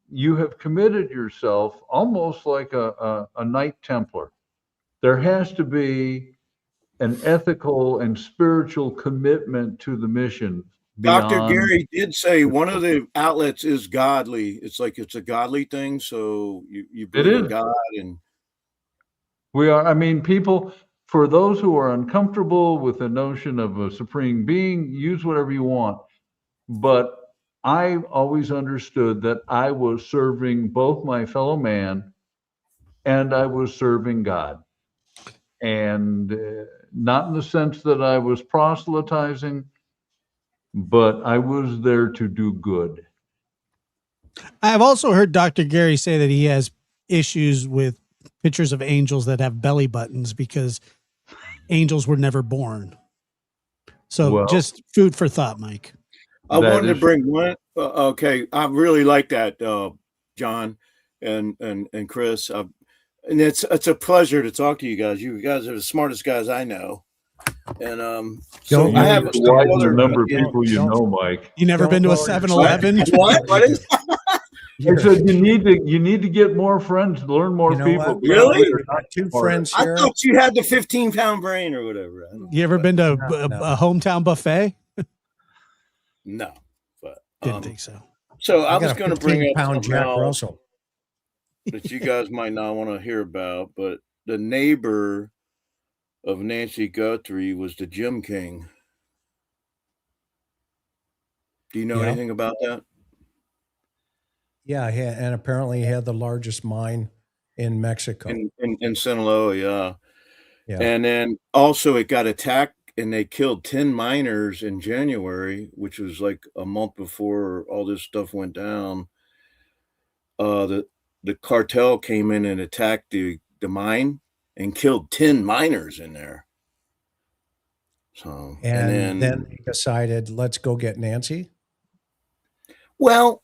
you have committed yourself almost like a Knight Templar. There has to be an ethical and spiritual commitment to the mission. Dr. Gary did say one of the outlets is godly. It's like it's a godly thing. So you believe in God, and we are. I mean, people. For those who are uncomfortable with the notion of a supreme being, use whatever you want. But I always understood that I was serving both my fellow man and I was serving God. And not in the sense that I was proselytizing, but I was there to do good. I've also heard Dr. Gary say that he has issues with pictures of angels that have belly buttons because angels were never born. So just food for thought, Mike. I wanted to bring one. Okay, I really like that, John and Chris. And it's a pleasure to talk to you guys. You guys are the smartest guys I know. And so I have a number of people you know, Mike. You never been to a 7-Eleven? What is? I said you need to get more friends, learn more people. Really? Two friends here. I thought you had the 15-pound brain or whatever. You ever been to a hometown buffet? No, but didn't think so. So I was going to bring up something Jack Russell that you guys might not want to hear about, but the neighbor of Nancy Guthrie was the Gym King. Do you know anything about that? Yeah, and apparently he had the largest mine in Mexico. In Sinaloa, yeah. And then also it got attacked and they killed 10 miners in January, which was like a month before all this stuff went down. The cartel came in and attacked the mine and killed 10 miners in there. So and then they decided, let's go get Nancy. Well,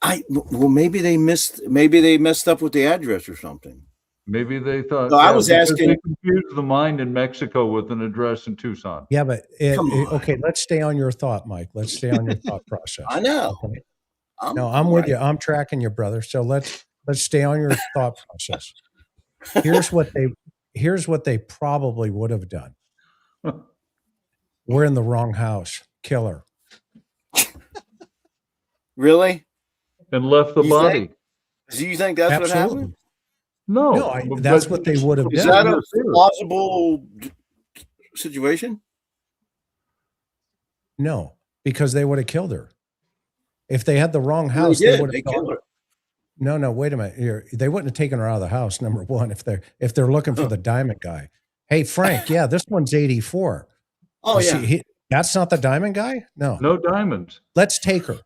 maybe they messed up with the address or something. Maybe they thought. So I was asking. They confused the mine in Mexico with an address in Tucson. Yeah, but okay, let's stay on your thought, Mike. Let's stay on your thought process. I know. Okay? I'm with you. I'm tracking you, brother. So let's stay on your thought process. Here's what they probably would have done. We're in the wrong house. Killer. Really? And left the body. Do you think that's what happened? No, that's what they would have done. Is that a plausible situation? No, because they would have killed her. If they had the wrong They house, did. would They have killed her. No, wait a minute. They wouldn't have taken her out of the house, number one, if they're looking for the diamond guy. Hey, Frank, yeah, this one's 84. Oh, You yeah. see, that's not the diamond guy? No. No diamonds. Let's take her.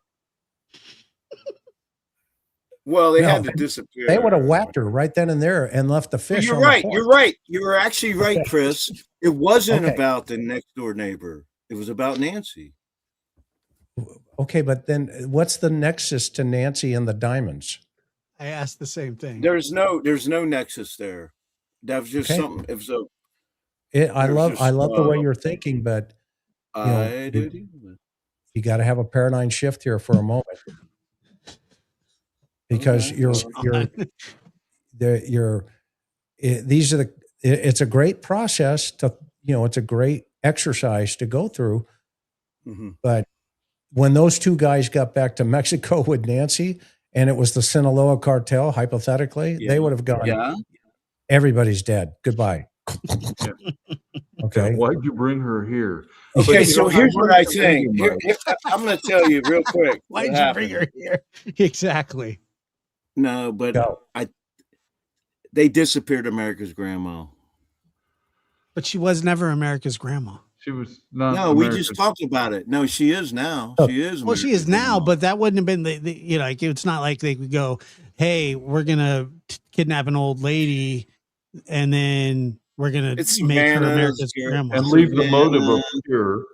Well, they No, had to disappear. They would have whacked her right then and there and left the fish You're on right. the porch. You're right. You were actually right, Chris. It wasn't Okay. about the next door neighbor. It was about Nancy. Okay, but then what's the nexus to Nancy and the diamonds? I asked the same thing. There's no nexus there. That was just Okay. something. It was a. I There's love just, the way you're thinking, but I do. you got to have a paradigm shift here for a moment. Because it's a great process it's a great exercise to go through. Mm-hmm. But when those two guys got back to Mexico with Nancy and it was the Sinaloa cartel, hypothetically, they would have gone, everybody's dead. Goodbye. Okay. Why'd you bring her here? Okay, But, so here's what I think. I'm going to tell you real quick. Why'd you bring her here? Exactly. No, but they disappeared America's grandma. But she was never America's grandma. She was not. No, we just talked about it. No, she is now. She is. Well, she is now, but that wouldn't have been like it's not like they could go, hey, we're gonna kidnap an old lady, and then we're gonna make her America's grandma and leave the motive obscure.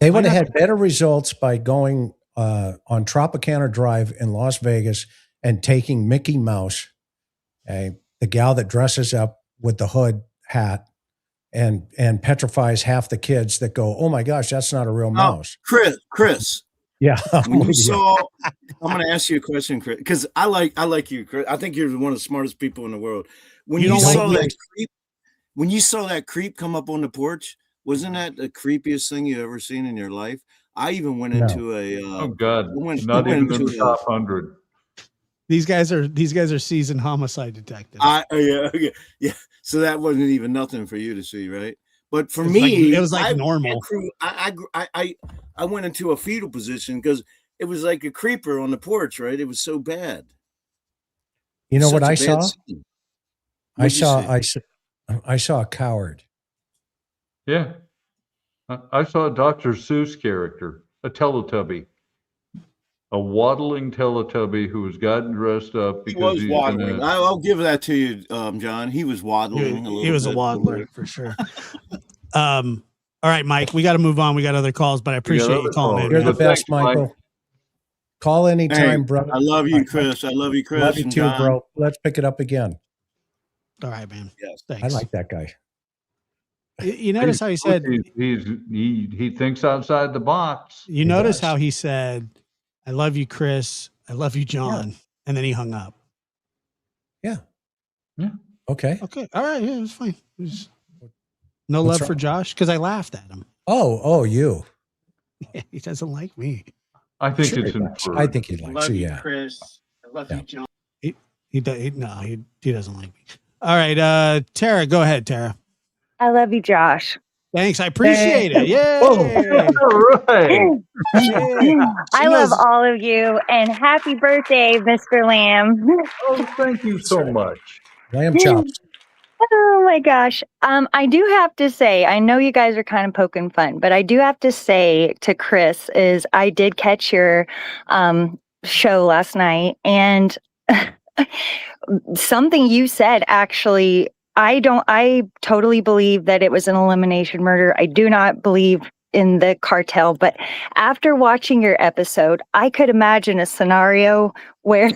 They would have had better results by going on Tropicana Drive in Las Vegas and taking Mickey Mouse, the gal that dresses up with the hood hat and petrifies half the kids that go, oh my gosh, that's not a real mouse. Chris. Yeah. When you saw, I'm going to ask you a question, Chris, because I like you, Chris. I think you're one of the smartest people in the world. When you saw that creep come up on the porch, wasn't that the creepiest thing you ever seen in your life? I even went into a. Oh God! Not even in the top 100. These guys are seasoned homicide detectives. Yeah. So that wasn't even nothing for you to see, right? But for me, it was like normal. I went into a fetal position because it was like a creeper on the porch, right? It was so bad. You know what I saw? I saw a coward. Yeah. I saw a Dr. Seuss character, a Teletubby, a waddling Teletubby who was gotten dressed up because he was waddling. I'll give that to you, John. He was waddling. He was a waddler for sure. All right, Mike, we got to move on. We got other calls, but I appreciate you calling in. You're the best, Michael. Mike. Call anytime, brother. I love you, Chris. I love you, Chris. Love you too, John. Bro. Let's pick it up again. All right, man. Yes, thanks. I like that guy. You notice how he said he thinks outside the box. You notice how he said, "I love you, Chris. I love you, John," and then he hung up. Yeah. Okay. All right. Yeah, it was fine. It was no love for Josh because I laughed at him. Oh, you. Yeah, he doesn't like me. I think it's inferred. I think he likes you. Yeah. Chris. I love you, John. He doesn't like me. All right, Tara, go ahead, Tara. I love you, Josh. Thanks. I appreciate it. Yay. All right. I love all of you and happy birthday, Mr. Lamb. Oh, thank you so much. Lamb chops. Oh my gosh. I do have to say, I know you guys are kind of poking fun, but I do have to say to Chris is I did catch your show last night and something you said actually I totally believe that it was an elimination murder. I do not believe in the cartel, but after watching your episode, I could imagine a scenario where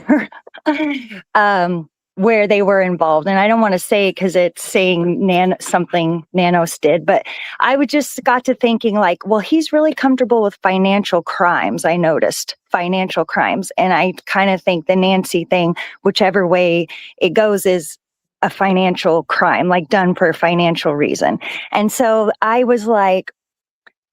where they were involved. And I don't want to say it because it's saying something Nanos did, but I would just got to thinking like, well, he's really comfortable with financial crimes. I noticed financial crimes. And I kind of think the Nancy thing, whichever way it goes, is a financial crime, like done for a financial reason. And so I was like,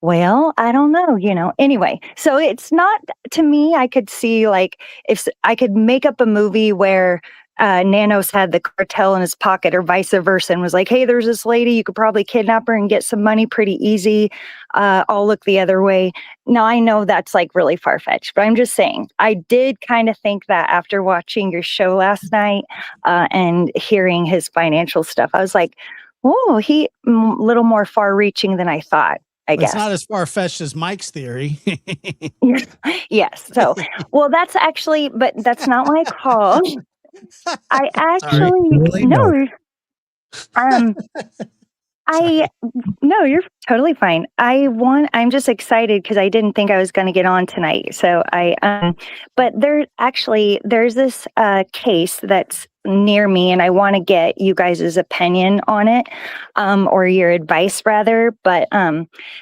well, I don't know, anyway. So it's not, to me, I could see like if I could make up a movie where Nanos had the cartel in his pocket or vice versa and was like, hey, there's this lady, you could probably kidnap her and get some money pretty easy. I'll look the other way. Now, I know that's like really far-fetched, but I'm just saying, I did kind of think that after watching your show last night and hearing his financial stuff, I was like, oh, he a little more far-reaching than I thought, I guess. It's not as far-fetched as Mike's theory. Yes. So, well, that's actually, but that's not my call. I actually, Really? no, no, you're totally fine. I'm just excited because I didn't think I was going to get on tonight. So but there's this case that's near me and I want to get you guys' opinion on it, or your advice rather. But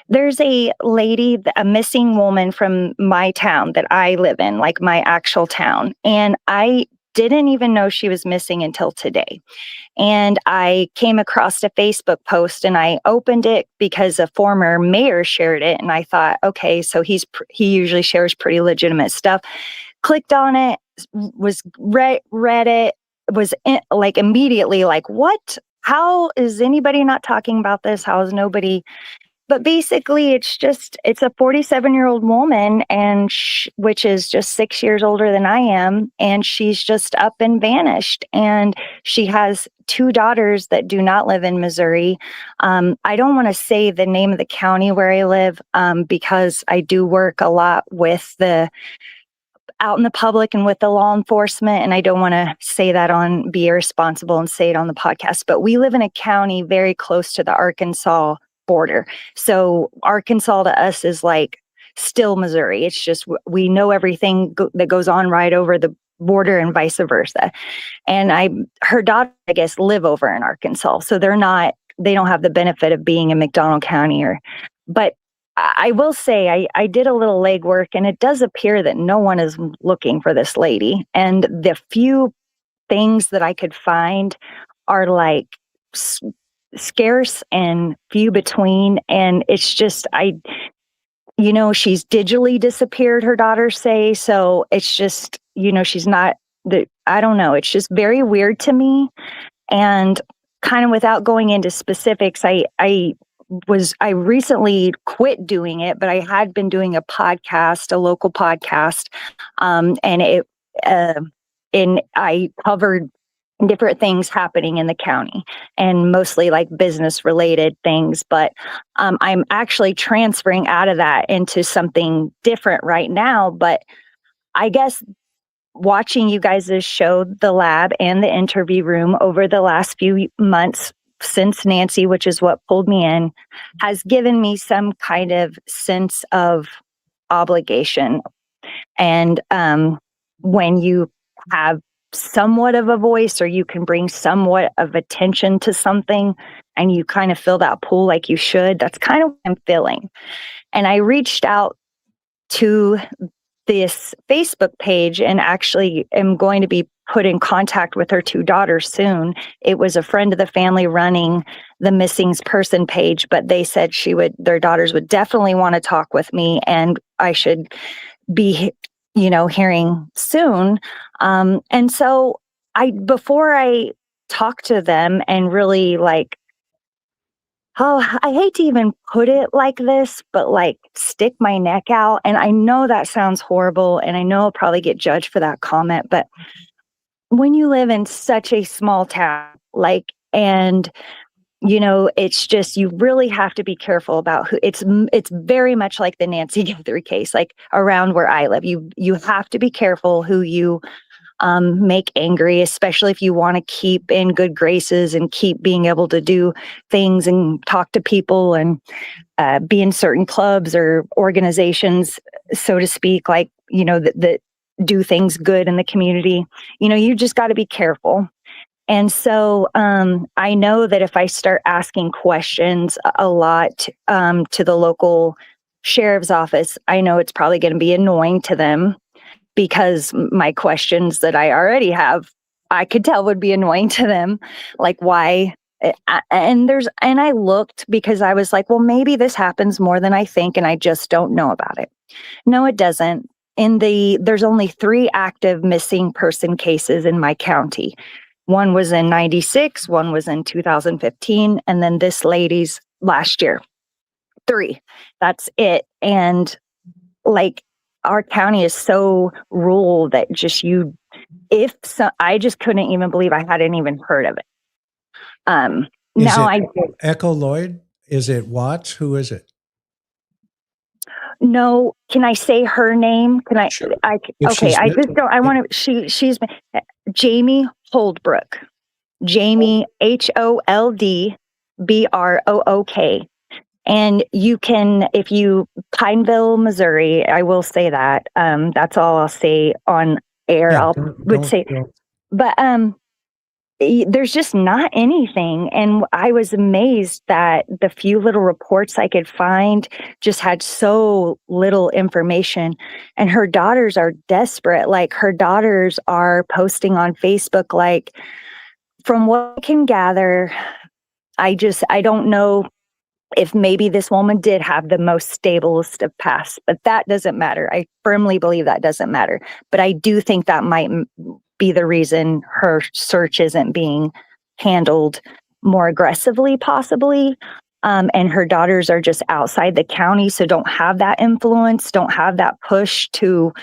there's a lady, a missing woman from my town that I live in, like my actual town. And I didn't even know she was missing until today. And I came across a Facebook post and I opened it because a former mayor shared it. And I thought, okay, so he usually shares pretty legitimate stuff. Clicked on it, read it, like immediately like, what? How is anybody not talking about this? How is nobody? But basically, it's a 47-year-old woman, and which is just 6 years older than I am, and she's just up and vanished. And she has 2 daughters that do not live in Missouri. I don't want to say the name of the county where I live because I do work a lot with out in the public and with the law enforcement, and I don't want to be irresponsible and say it on the podcast. But we live in a county very close to the Arkansas border. So Arkansas to us is like still Missouri. It's just, we know everything that goes on right over the border and vice versa. And her daughter, I guess, live over in Arkansas. So they don't have the benefit of being in McDonough County but I will say I did a little legwork and it does appear that no one is looking for this lady. And the few things that I could find are like scarce and few between. And it's just, she's digitally disappeared, her daughters say. So it's just, she's not I don't know. It's just very weird to me. And kind of without going into specifics, I recently quit doing it, but I had been doing a local podcast. And I covered different things happening in the county and mostly like business related things. But I'm actually transferring out of that into something different right now. But I guess watching you guys' show, The Lab and the Interview Room over the last few months since Nancy, which is what pulled me in, has given me some kind of sense of obligation. And when you have somewhat of a voice or you can bring somewhat of attention to something and you kind of fill that pool like you should, that's kind of what I'm feeling. And I reached out to this Facebook page and actually am going to be put in contact with her 2 daughters soon. It was a friend of the family running the missing person page, but they said their daughters would definitely want to talk with me and I should be, hearing soon. And so before I talk to them and really like, I hate to even put it like this, but like stick my neck out. And I know that sounds horrible and I know I'll probably get judged for that comment, but when you live in such a small town, it's just, you really have to be careful about who it's very much like the Nancy Guthrie case, like around where I live, you have to be careful who you make angry, especially if you want to keep in good graces and keep being able to do things and talk to people and be in certain clubs or organizations, so to speak, like, that do things good in the community. You just got to be careful. And so I know that if I start asking questions a lot to the local sheriff's office, I know it's probably going to be annoying to them because my questions that I already have, I could tell would be annoying to them. Like why? And I looked because I was like, well, maybe this happens more than I think and I just don't know about it. No, it doesn't. there's only 3 active missing person cases in my county. One was in 96, one was in 2015, and then this lady's last year. 3. That's it. And like, our county is so rural that I just couldn't even believe I hadn't even heard of it. Echo Lloyd? Is it Watts? Who is it? No, can I say her name? Can I? Sure. Okay, I just don't. I want to. She's Jamie Holdbrook. Jamie Holdbrook. And you can, if you Pineville, Missouri, I will say that. That's all I'll say on air. But there's just not anything. And I was amazed that the few little reports I could find just had so little information. And her daughters are desperate. Like, her daughters are posting on Facebook, like, from what I can gather, I don't know if maybe this woman did have the most stablest of pasts, but that doesn't matter. I firmly believe that doesn't matter. But I do think that might be the reason her search isn't being handled more aggressively, possibly. And her daughters are just outside the county, so don't have that influence, don't have that push to,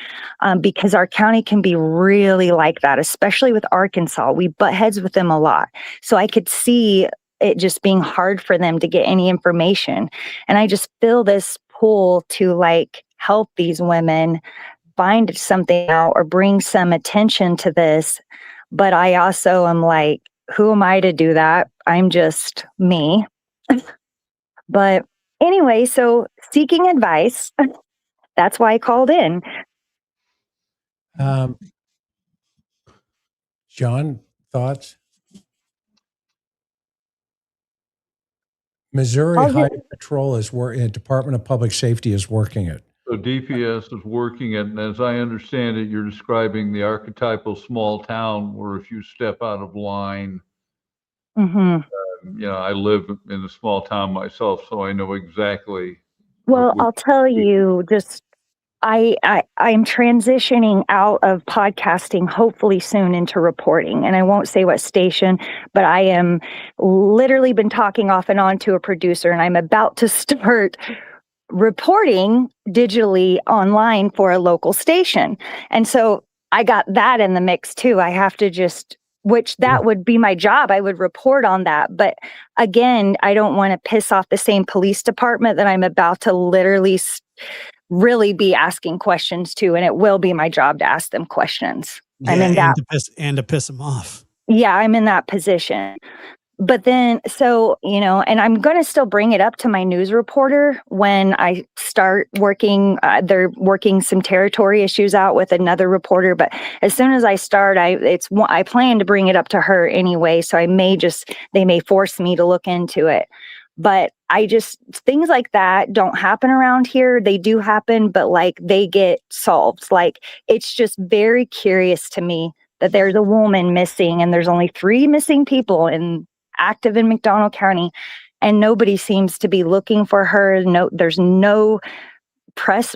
because our county can be really like that, especially with Arkansas. We butt heads with them a lot. So I could see it just being hard for them to get any information. And I just feel this pull to, like, help these women find something out or bring some attention to this. But I also am like, who am I to do that? I'm just me. But anyway, so seeking advice, that's why I called in. John, thoughts? Missouri Highway Patrol Department of Public Safety is working it. So DPS is working it, and as I understand it, you're describing the archetypal small town where if you step out of line, I live in a small town myself, so I know exactly. Well, I'll tell you, just I'm transitioning out of podcasting hopefully soon into reporting, and I won't say what station, but I am literally been talking off and on to a producer, and I'm about to start reporting digitally online for a local station. And so I got that in the mix too. I have to that would be my job. I would report on that. But again, I don't want to piss off the same police department that I'm about to literally really be asking questions to, and it will be my job to ask them questions. Yeah, I'm in that, to piss them off. Yeah, I'm in that position. But then, and I'm going to still bring it up to my news reporter when I start working. They're working some territory issues out with another reporter. But as soon as I start, I plan to bring it up to her anyway. So they may force me to look into it. But things like that don't happen around here. They do happen, but like, they get solved. Like, it's just very curious to me that there's a woman missing and there's only 3 missing people active in McDonough County, and nobody seems to be looking for her. No, there's no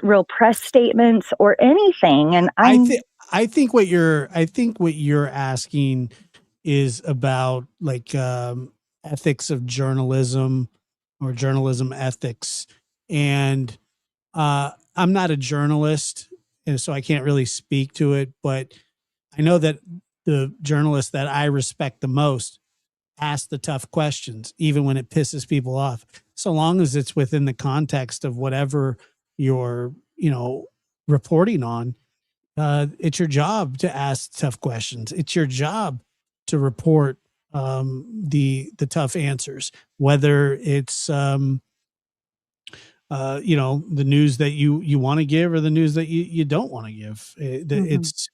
real press statements or anything. And I think what you're asking is about, like, ethics of journalism or journalism ethics. And I'm not a journalist, and so I can't really speak to it, but I know that the journalists that I respect the most ask the tough questions, even when it pisses people off, so long as it's within the context of whatever you're, reporting on. It's your job to ask tough questions. It's your job to report the tough answers, whether it's the news that you want to give or the news that you don't want to give. It's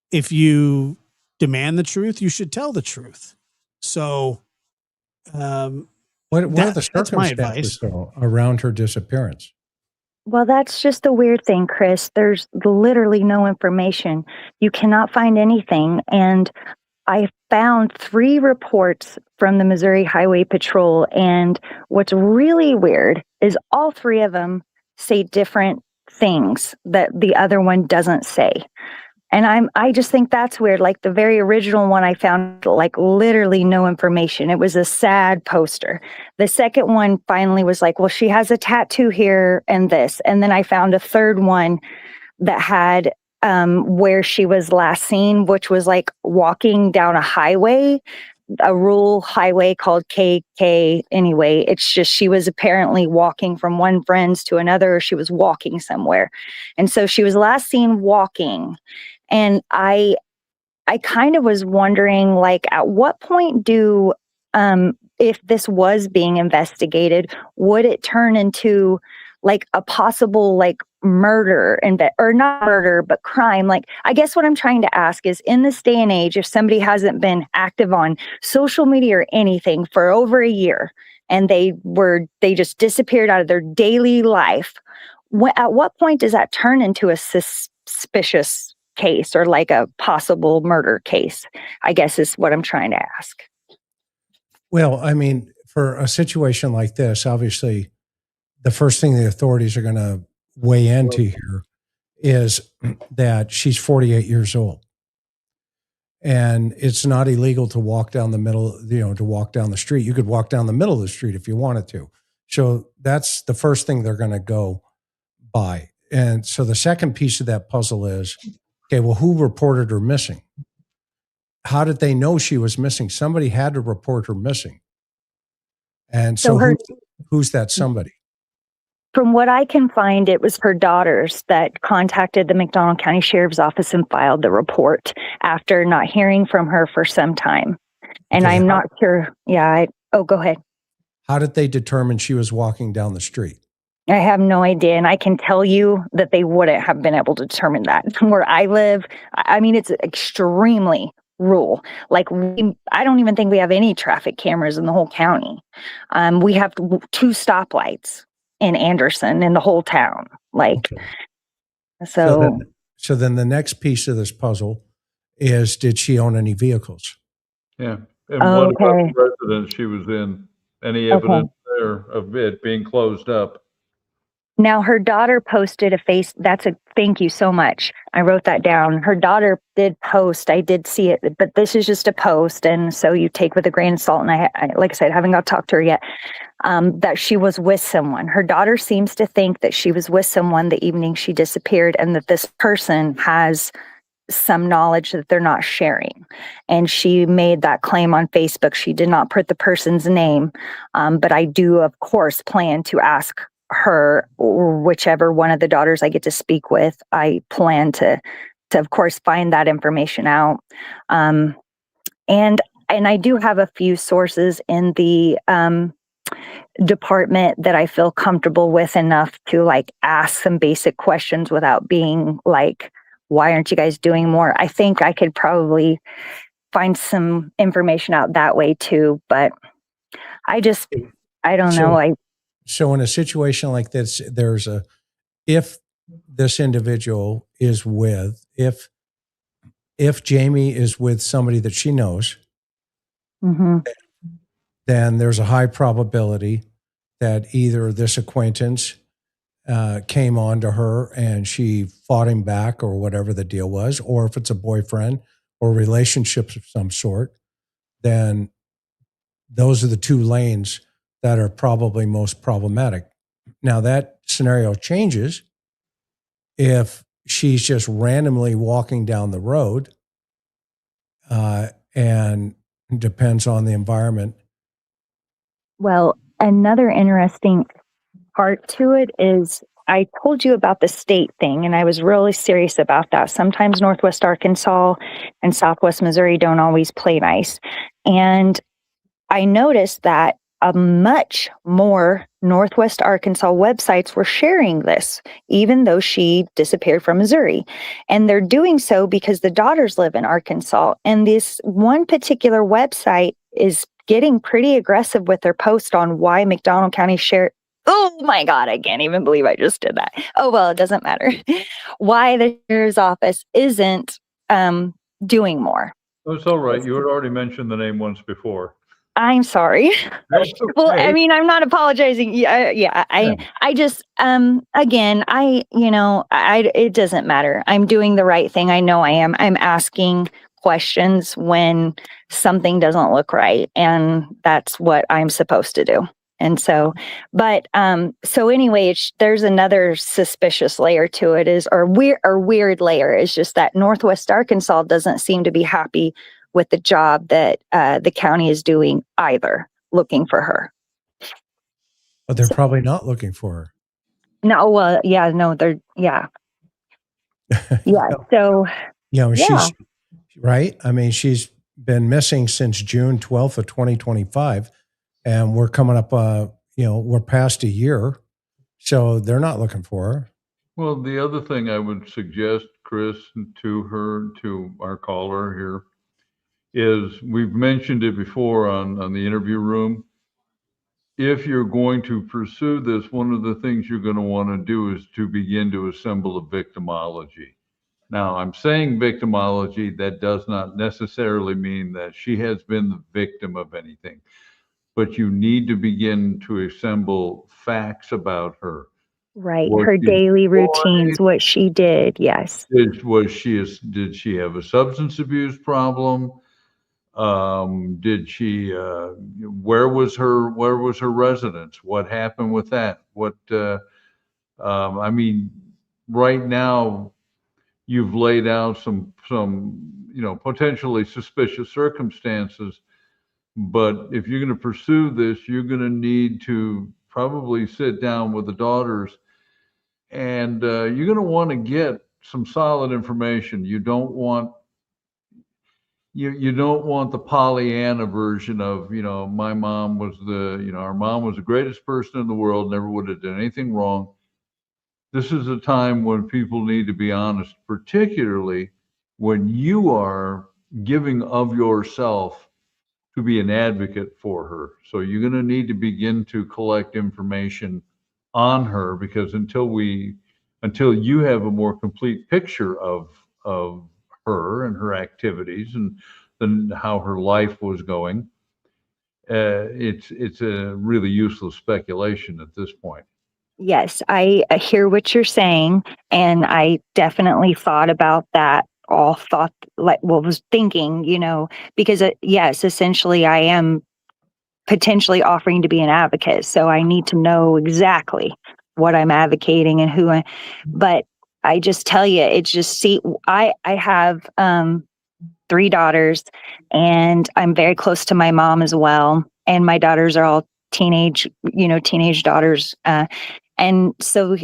if you demand the truth, you should tell the truth. So what are the circumstances around her disappearance? Well, that's just the weird thing, Chris. There's literally no information. You cannot find anything. And I found 3 reports from the Missouri Highway Patrol. And what's really weird is all 3 of them say different things that the other one doesn't say. And I just think that's weird. Like the very original one I found, like literally no information. It was a sad poster. The second one finally was like, well, she has a tattoo here and this. And then I found a third one that had where she was last seen, which was like walking down a highway, a rural highway called KK. Anyway, it's just she was apparently walking from one friend's to another. Or she was walking somewhere. And so she was last seen walking. And I kind of was wondering, like, at what point do, if this was being investigated, would it turn into like a possible like murder or not murder, but crime? Like, I guess what I'm trying to ask is, in this day and age, if somebody hasn't been active on social media or anything for over a year and they just disappeared out of their daily life, at what point does that turn into a suspicious case or like a possible murder case, I guess is what I'm trying to ask. Well, I mean, for a situation like this, obviously, the first thing the authorities are going to weigh into here is that she's 48 years old. And it's not illegal to walk down the middle, to walk down the street. You could walk down the middle of the street if you wanted to. So that's the first thing they're going to go by. And so the second piece of that puzzle is, okay, well, who reported her missing? How did they know she was missing? Somebody had to report her missing. And so who's that somebody? From what I can find, it was her daughters that contacted the McDonough County Sheriff's Office and filed the report after not hearing from her for some time. And I'm not sure. Yeah. Go ahead. How did they determine she was walking down the street? I have no idea. And I can tell you that they wouldn't have been able to determine that. Where I live, I mean, it's extremely rural. Like I don't even think we have any traffic cameras in the whole county. We have 2 stoplights in Anderson in the whole town. Like, okay. So then the next piece of this puzzle is, did she own any vehicles? Yeah. And what about the residence she was in? Any evidence there of it being closed up? Now, her daughter posted thank you so much. I wrote that down. Her daughter did post, I did see it, but this is just a post. And so you take with a grain of salt. And I like I said, haven't got to talk to her yet, that she was with someone. Her daughter seems to think that she was with someone the evening she disappeared and that this person has some knowledge that they're not sharing. And she made that claim on Facebook. She did not put the person's name. But I do, of course, plan to ask her or whichever one of the daughters I get to speak with. I plan to of course find that information out. And I do have a few sources in the department that I feel comfortable with enough to like ask some basic questions without being like, why aren't you guys doing more? I think I could probably find some information out that way too, but I don't know. So in a situation like this, if this individual is if Jamie is with somebody that she knows, then there's a high probability that either this acquaintance came on to her and she fought him back or whatever the deal was, or if it's a boyfriend or relationships of some sort, then those are the 2 lanes that are probably most problematic. Now that scenario changes if she's just randomly walking down the road, and depends on the environment. Well, another interesting part to it is I told you about the state thing, and I was really serious about that. Sometimes Northwest Arkansas and Southwest Missouri don't always play nice. And I noticed that much more Northwest Arkansas websites were sharing this, even though she disappeared from Missouri. And they're doing so because the daughters live in Arkansas. And this one particular website is getting pretty aggressive with their post on why McDonough County Sheriff. Oh my God, I can't even believe I just did that. Oh, well, it doesn't matter. Why the sheriff's office isn't doing more. Oh, it's all right. You had already mentioned the name once before. I'm sorry. That's Well, I okay. mean, I'm not apologizing. I just, again, it doesn't matter. I'm doing the right thing. I know I am. I'm asking questions when something doesn't look right. And that's what I'm supposed to do. And so, so anyway, there's another suspicious layer to it or weird layer is just that Northwest Arkansas doesn't seem to be happy with the job that the county is doing either, looking for her. But they're probably not looking for her. No, well, yeah, no, they're, yeah. Yeah. So, She's right. I mean, she's been missing since June 12th of 2025, and we're coming up, we're past a year. So they're not looking for her. Well, the other thing I would suggest, Chris, to our caller here, is we've mentioned it before on the interview room. If you're going to pursue this, one of the things you're going to want to do is to begin to assemble a victimology. Now, I'm saying victimology, that does not necessarily mean that she has been the victim of anything, but you need to begin to assemble facts about her. right. Her daily routines, what she did. Yes. Did she have a substance abuse problem? Did she, where was her residence? What happened with that? I mean, right now you've laid out some, potentially suspicious circumstances, but if you're going to pursue this, you're going to need to probably sit down with the daughters, and you're going to want to get some solid information. You don't want the Pollyanna version of, my mom was our mom was the greatest person in the world, never would have done anything wrong. This is a time when people need to be honest, particularly when you are giving of yourself to be an advocate for her. So you're going to need to begin to collect information on her, because until you have a more complete picture of her and her activities and then how her life was going, it's a really useless speculation at this point. Yes, I hear what you're saying, and I definitely thought about that. Was thinking, because yes, essentially, I am potentially offering to be an advocate, so I need to know exactly what I'm advocating and who but I just tell you, it's just I have 3 daughters, and I'm very close to my mom as well, and my daughters are all teenage daughters. And so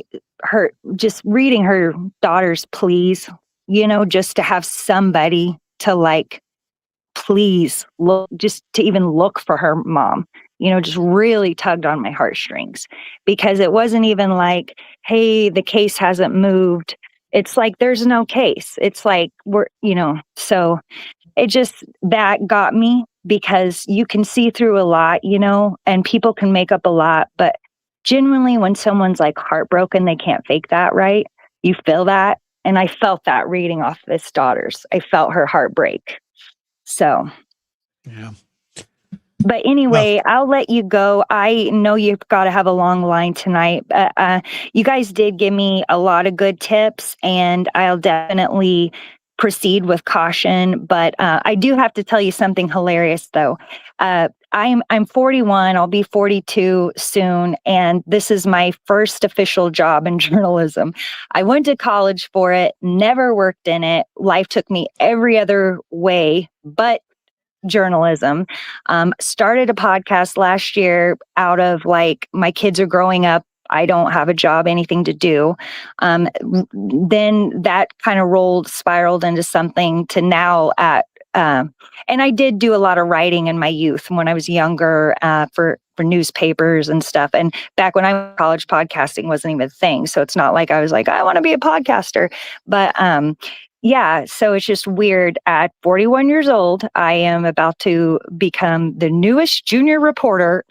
just reading her daughter's pleas, just to have somebody to please look, just to even look for her mom, just really tugged on my heartstrings, because it wasn't even like, hey, the case hasn't moved. It's like, there's no case. It's like, so it just, that got me, because you can see through a lot, and people can make up a lot, but genuinely, when someone's heartbroken, they can't fake that, right? You feel that. And I felt that reading off this daughters. I felt her heartbreak. So, yeah. But anyway, I'll let you go. I know you've got to have a long line tonight. You guys did give me a lot of good tips, and I'll definitely proceed with caution. But I do have to tell you something hilarious, though. I'm 41. I'll be 42 soon, and this is my first official job in journalism. I went to college for it, never worked in it. Life took me every other way but journalism. Started a podcast last year out of my kids are growing up. I don't have a job, anything to do. Then that kind of spiraled into something to now and I did do a lot of writing in my youth when I was younger, for newspapers and stuff. And back when I was in college, podcasting wasn't even a thing. So it's not like I was like, I want to be a podcaster. But yeah, so it's just weird. At 41 years old, I am about to become the newest junior reporter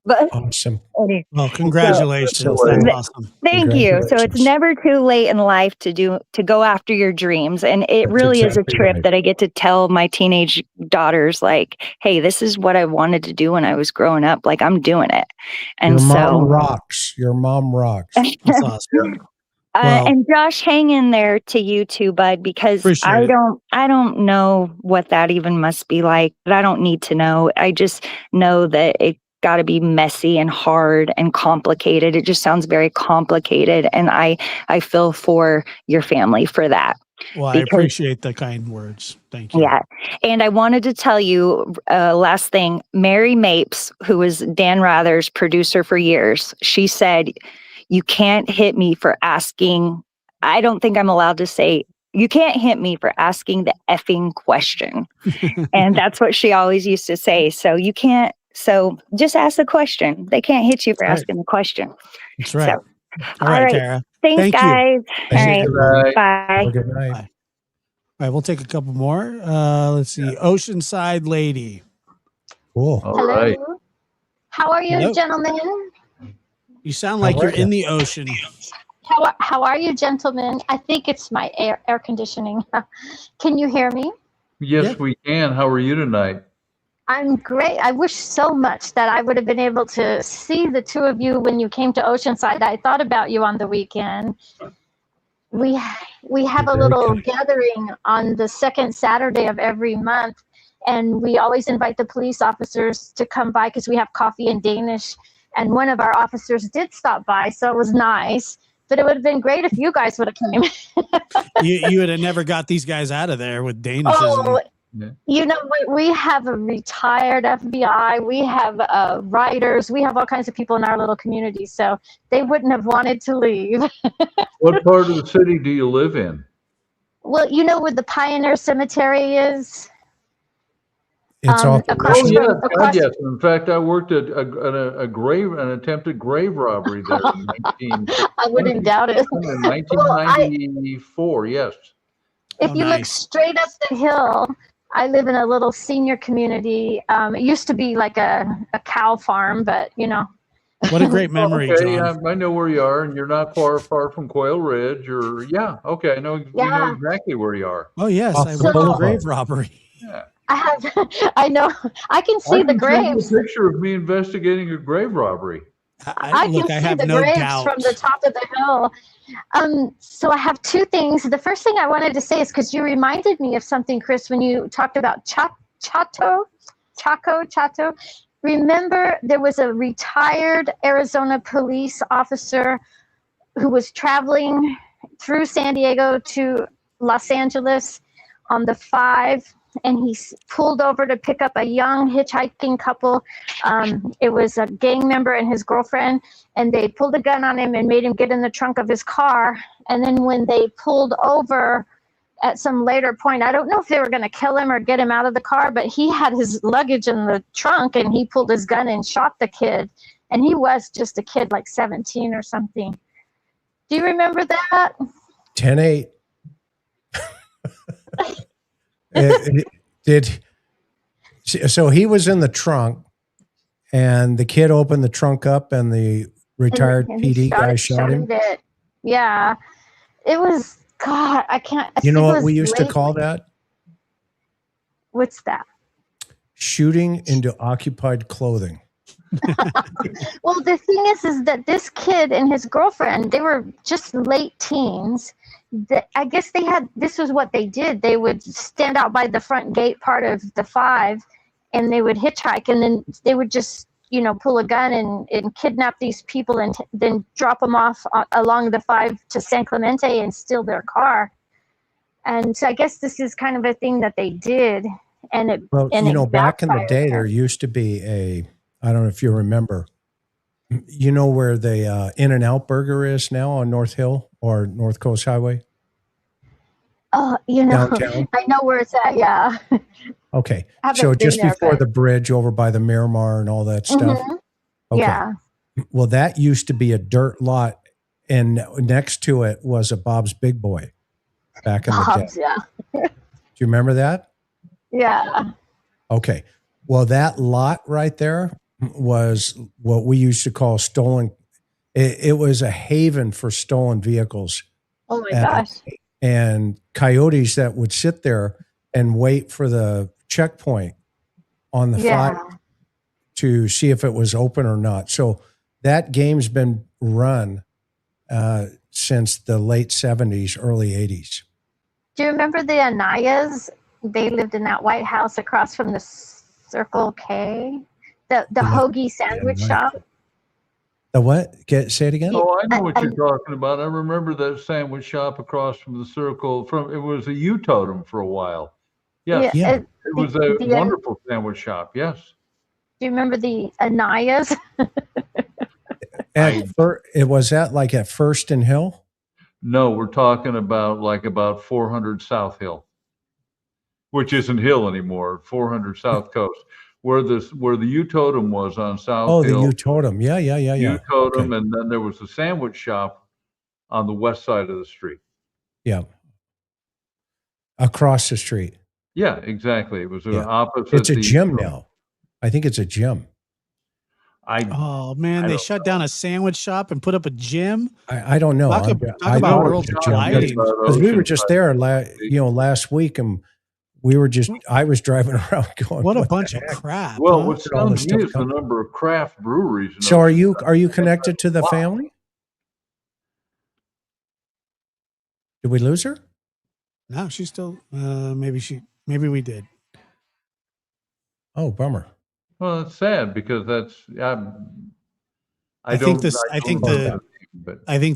But Awesome. anyway, Well, congratulations. So- That's Anyway. awesome. thank you. So it's Congratulations. never too late in life to go after your dreams. And it That's really is a exactly trip right. that I get to tell my teenage daughters, like, hey, this is what I wanted to do when I was growing up. Like, I'm doing it. And Your mom so rocks. Your mom rocks. That's awesome. Well, and Josh, hang in there to you too, bud, because appreciate it. I don't know what that even must be like, but I don't need to know. I just know that it got to be messy and hard and complicated. It just sounds very complicated, and I feel for your family for that. Well, I Because- appreciate the kind words. Thank you. Yeah. And I wanted to tell you last thing, Mary Mapes, who was Dan Rather's producer for years, she said, you can't hit me for asking. I don't think I'm allowed to say, you can't hit me for asking the effing question. And that's what she always used to say. So you can't, so just ask the question. They can't hit you for Right. asking the question. That's right. So, All right, right. Tara. Thanks, Thank you. guys. All Thank right. you. Right. Bye. Have a good night. Bye. All right, we'll take a couple more. Let's see. Oceanside Lady. Cool. All Hello. right. How are you, Hello. gentlemen? You sound How like are you're you? in the ocean. How are you, gentlemen? I think it's my air conditioning. Can you hear me? Yes, Yeah. we can. How are you tonight? I'm great. I wish so much that I would have been able to see the two of you when you came to Oceanside. I thought about you on the weekend. We have a Very little kind. gathering on the second Saturday of every month, and we always invite the police officers to come by because we have coffee in Danish. And one of our officers did stop by, so it was nice. But it would have been great if you guys would have came. You would have never got these guys out of there with Danishes. Oh, Yeah. you know, we have a retired FBI, we have writers, we have all kinds of people in our little community, so they wouldn't have wanted to leave. What part of the city do you live in? Well, you know where the Pioneer Cemetery is? It's off the across Oh, mission. yes. from- God, yes. In fact, I worked at an attempted grave robbery there in I wouldn't doubt it. 1994. Yes. If Oh, you look nice. straight up the hill, I live in a little senior community. It used to be like a cow farm, but you know. What a great memory, Okay, John. I know where you are, and you're not far from Quail Ridge. Or yeah, okay, I know you know Yeah. exactly where you are. Oh, yes. Off I the worked a boulevard. grave robbery. Yeah. I have, I know, I can see the I can send you graves. a picture of me investigating a grave robbery. I Look, can I see have the no graves doubt. from the top of the hill. So I have two things. The first thing I wanted to say is because you reminded me of something, Chris, when you talked about Chato. Remember, there was a retired Arizona police officer who was traveling through San Diego to Los Angeles on the 5, and he pulled over to pick up a young hitchhiking couple. It was a gang member and his girlfriend, and they pulled a gun on him and made him get in the trunk of his car. And then when they pulled over at some later point, I don't know if they were going to kill him or get him out of the car, but he had his luggage in the trunk, and he pulled his gun and shot the kid. And he was just a kid, like 17 or something. Do you remember that? 10-8. So he was in the trunk, and the kid opened the trunk up, and the retired And he PD guy shot him. it. Yeah. It was, God, I can't. You know it what was we used to late- call that? What's that? Shooting into occupied clothing. Well, the thing is that this kid and his girlfriend, they were just late teens. I guess this was what they did. They would stand out by the front gate part of the 5, and they would hitchhike, and then they would just, pull a gun and kidnap these people and then drop them off along the 5 to San Clemente and steal their car. And so I guess this is kind of a thing that they did. And it, Well, and it back in the backfired day, them. there used to be I don't know if you remember, you know where the In-N-Out Burger is now on North Hill or North Coast Highway? Oh, Downtown? I know where it's at. Yeah. Okay. Haven't So been just there, before but- the bridge over by the Miramar and all that stuff. Mhm. Okay. Yeah. Well, that used to be a dirt lot, and next to it was a Bob's Big Boy back in the day. Hobbs, yeah. Do you remember that? Yeah. Okay. Well, that lot right there was what we used to call stolen. It was a haven for stolen vehicles. Oh my and, gosh. and coyotes that would sit there and wait for the checkpoint on the Yeah. fire to see if it was open or not. So that game's been run since the late 70s, early 80s. Do you remember the Anayas? They lived in that White House across from the Circle K, the hoagie sandwich right. shop. The what? Say it again? Oh, I know what you're talking about. I remember that sandwich shop across from the Circle. It was a U-Totem for a while. Yes, Yeah. it was a wonderful sandwich shop. Yes. Do you remember the Anayas? It was that like at First and Hill? No, we're talking about like about 400 South Hill, which isn't Hill anymore. 400 South Coast, where the U-Totem was on South Oh, Hill. the U-Totem. Yeah. U-Totem, Okay. and then there was a sandwich shop on the west side of the street. Yeah. Across the street. Yeah, exactly. It was opposite. It's a gym now. I think it's a gym. Oh man, they shut down a sandwich shop and put up a gym. I don't know. Talk I about know world it's a gym colliding. because we were just there last week, and I was driving around going, what a bunch of crap. Well, huh? what stuns me is the number of craft breweries. So are you connected to the family? Did we lose her? No, she's still. Maybe we did. Oh, bummer. Well, it's sad because I think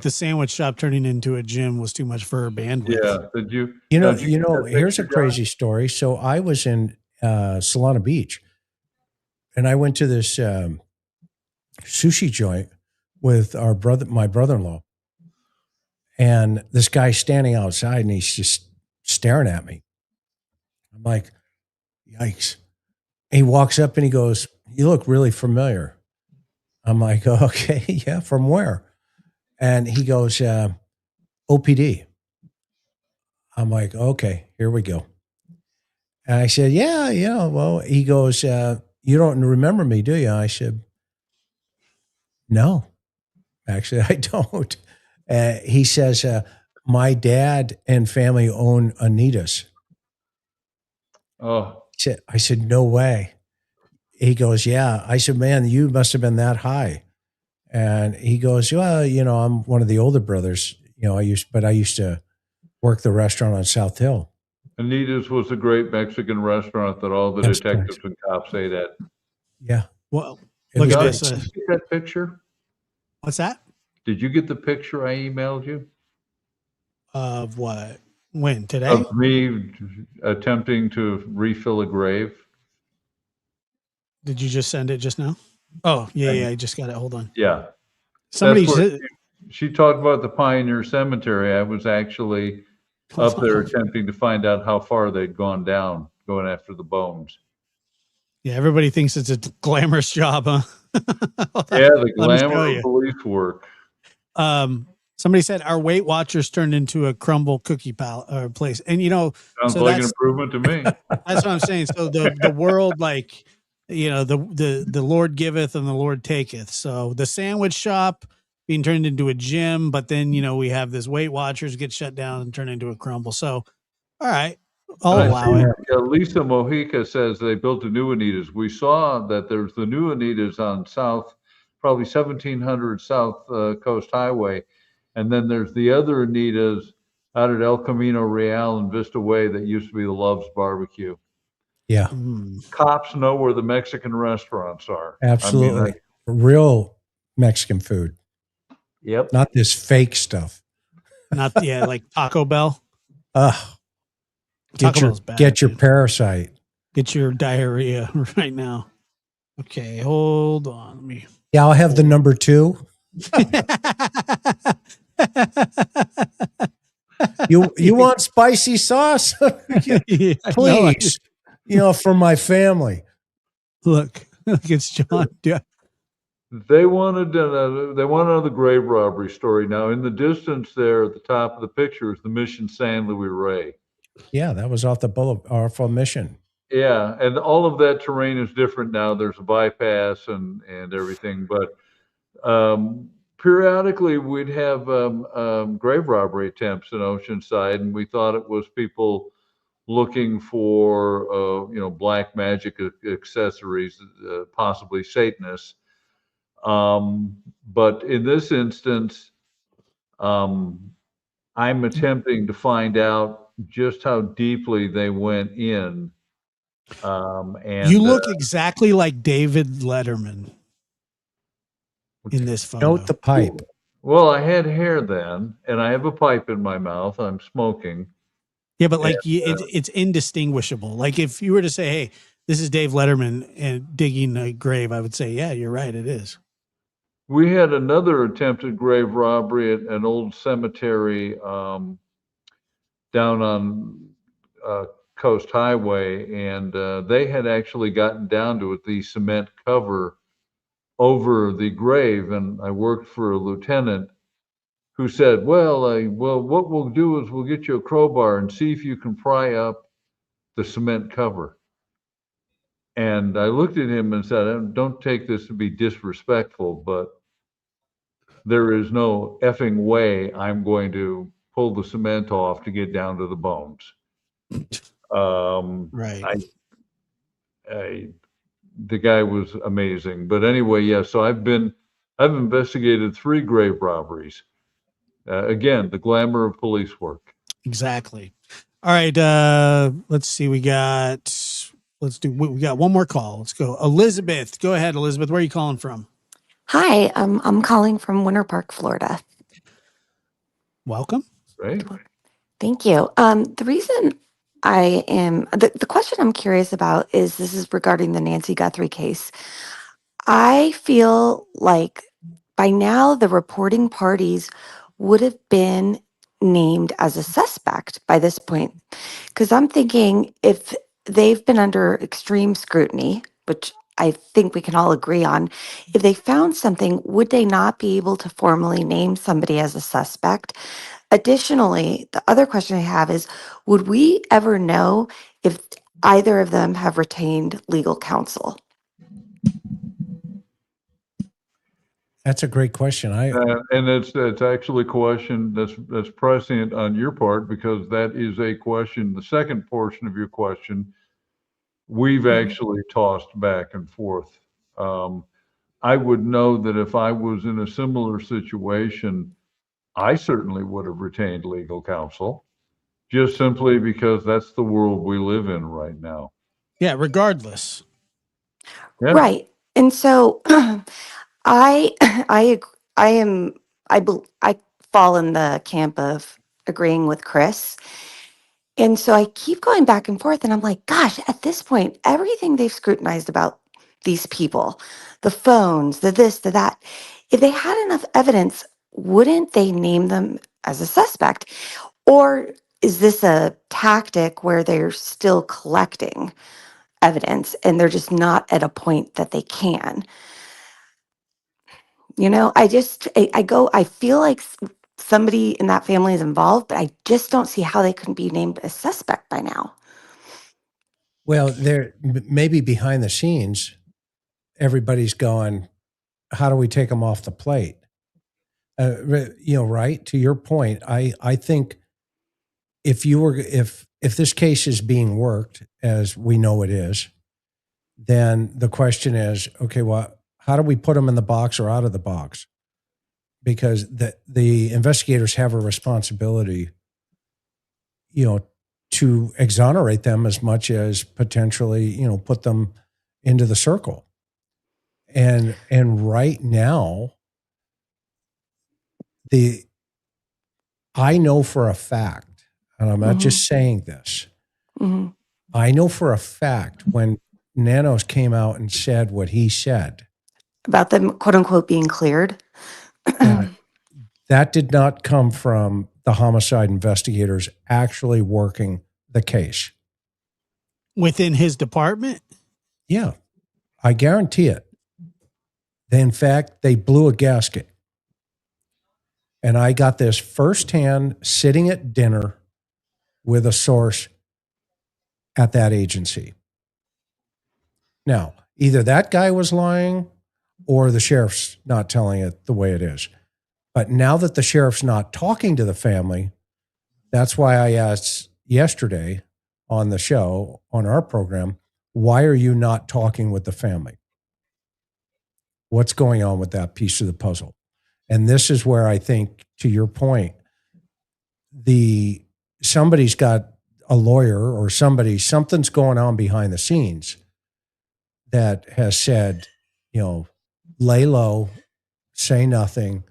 the sandwich shop turning into a gym was too much for her bandwidth. Yeah. Did you? Here's a crazy story. So I was in Solana Beach, and I went to this sushi joint with my brother-in-law, and this guy's standing outside, and he's just staring at me. I'm like, yikes. He walks up and he goes, "You look really familiar." I'm like, oh, okay, yeah, from where? And he goes, OPD. I'm like, okay, here we go. And I said, yeah. Well, he goes, you don't remember me, do you? I said, no, actually, I don't. He says, my dad and family own Anita's. Oh. I said, no way. He goes, yeah. I said, man, you must have been that high. And he goes, well, I'm one of the older brothers. I used to work the restaurant on South Hill. Anita's was a great Mexican restaurant that all the detectives and cops ate at. Yeah. Well, look at this. Did you get that picture? What's that? Did you get the picture I emailed you? Of what? When? Today? Of me attempting to refill a grave. Did you just send it just now? Oh, yeah, I just got it. Hold on. Yeah. Somebody said she talked about the Pioneer Cemetery. I was actually up there attempting to find out how far they'd gone down, going after the bones. Yeah, everybody thinks it's a glamorous job, huh? Yeah, the glamour of police work. Somebody said our Weight Watchers turned into a crumble cookie place, and sounds like an improvement to me. That's what I'm saying. So the world, like, the Lord giveth and the Lord taketh. So the sandwich shop being turned into a gym, but then we have this Weight Watchers get shut down and turn into a crumble. So, all right, I'll allow it. Lisa Mojica says they built a new Anita's. We saw that there's the new Anita's on probably 1700 South Coast Highway. And then there's the other Anita's out at El Camino Real and Vista Way that used to be the Love's Barbecue. Yeah. Cops know where the Mexican restaurants are. Absolutely. Real Mexican food. Yep. Not this fake stuff. Not like Taco Bell. Get your parasite. Get your diarrhea right now. Okay, hold on. Let me. Yeah, I'll have the number 2. You want spicy sauce? Please. For my family. Look, it's John. Yeah. They wanted another grave robbery story. Now, in the distance there at the top of the picture is the Mission San Luis Rey. Yeah, that was off the boulevard, off a Mission. Yeah, and all of that terrain is different now. There's a bypass and everything, but periodically we'd have grave robbery attempts in Oceanside, and we thought it was people looking for black magic accessories, possibly Satanists. But in this instance, um, I'm attempting to find out just how deeply they went in. You And look exactly like David Letterman in this photo. Note the pipe. Well, I had hair then, and I have a pipe in my mouth. I'm smoking. Yeah, but like it's indistinguishable. Like if you were to say, "Hey, this is Dave Letterman and digging a grave," I would say, "Yeah, you're right. It is." We had another attempted grave robbery at an old cemetery down on Coast Highway, and they had actually gotten down to it, the cement cover over the grave. And I worked for a lieutenant who said, well, what we'll do is we'll get you a crowbar and see if you can pry up the cement cover. And I looked at him and said, don't take this to be disrespectful, but there is no effing way I'm going to pull the cement off to get down to the bones. Right. The guy was amazing. But anyway, yeah, so I've investigated 3 grave robberies. Again, the glamour of police work. Exactly. All right. Let's see. We got one more call. Let's go. Elizabeth. Go ahead, Elizabeth. Where are you calling from? Hi, I'm calling from Winter Park, Florida. Welcome. Right. Thank you. The reason the question I'm curious about is this is regarding the Nancy Guthrie case. I feel like by now the reporting parties would have been named as a suspect by this point. Because I'm thinking if they've been under extreme scrutiny, which I think we can all agree on, if they found something, would they not be able to formally name somebody as a suspect? Additionally, the other question I have is, would we ever know if either of them have retained legal counsel? That's a great question. And it's actually a question that's prescient on your part, because that is a question. The second portion of your question, we've actually tossed back and forth. I would know that if I was in a similar situation, I certainly would have retained legal counsel, just simply because that's the world we live in right now. Yeah, regardless. Yeah. Right. And so I fall in the camp of agreeing with Chris. And so I keep going back and forth and I'm like, gosh, at this point, everything they've scrutinized about these people, the phones, the this, the that, if they had enough evidence, wouldn't they name them as a suspect? Or is this a tactic where they're still collecting evidence and they're just not at a point that they can? You know, I feel like somebody in that family is involved, but I just don't see how they couldn't be named a suspect by now. Well, maybe behind the scenes, everybody's going, how do we take them off the plate? Right? To your point, I think if this case is being worked, as we know it is, then the question is, okay, well, how do we put them in the box or out of the box? Because the investigators have a responsibility, to exonerate them as much as potentially, put them into the circle. And right now, I know for a fact, and I'm not just saying this, I know for a fact when Nanos came out and said what he said about them, quote unquote, being cleared. That did not come from the homicide investigators actually working the case. Within his department? Yeah, I guarantee it. In fact, they blew a gasket. And I got this firsthand sitting at dinner with a source at that agency. Now, either that guy was lying or the sheriff's not telling it the way it is. But now that the sheriff's not talking to the family, that's why I asked yesterday on the show, on our program, why are you not talking with the family? What's going on with that piece of the puzzle? And this is where I think, to your point, somebody's got a lawyer or something's going on behind the scenes that has said, lay low, say nothing,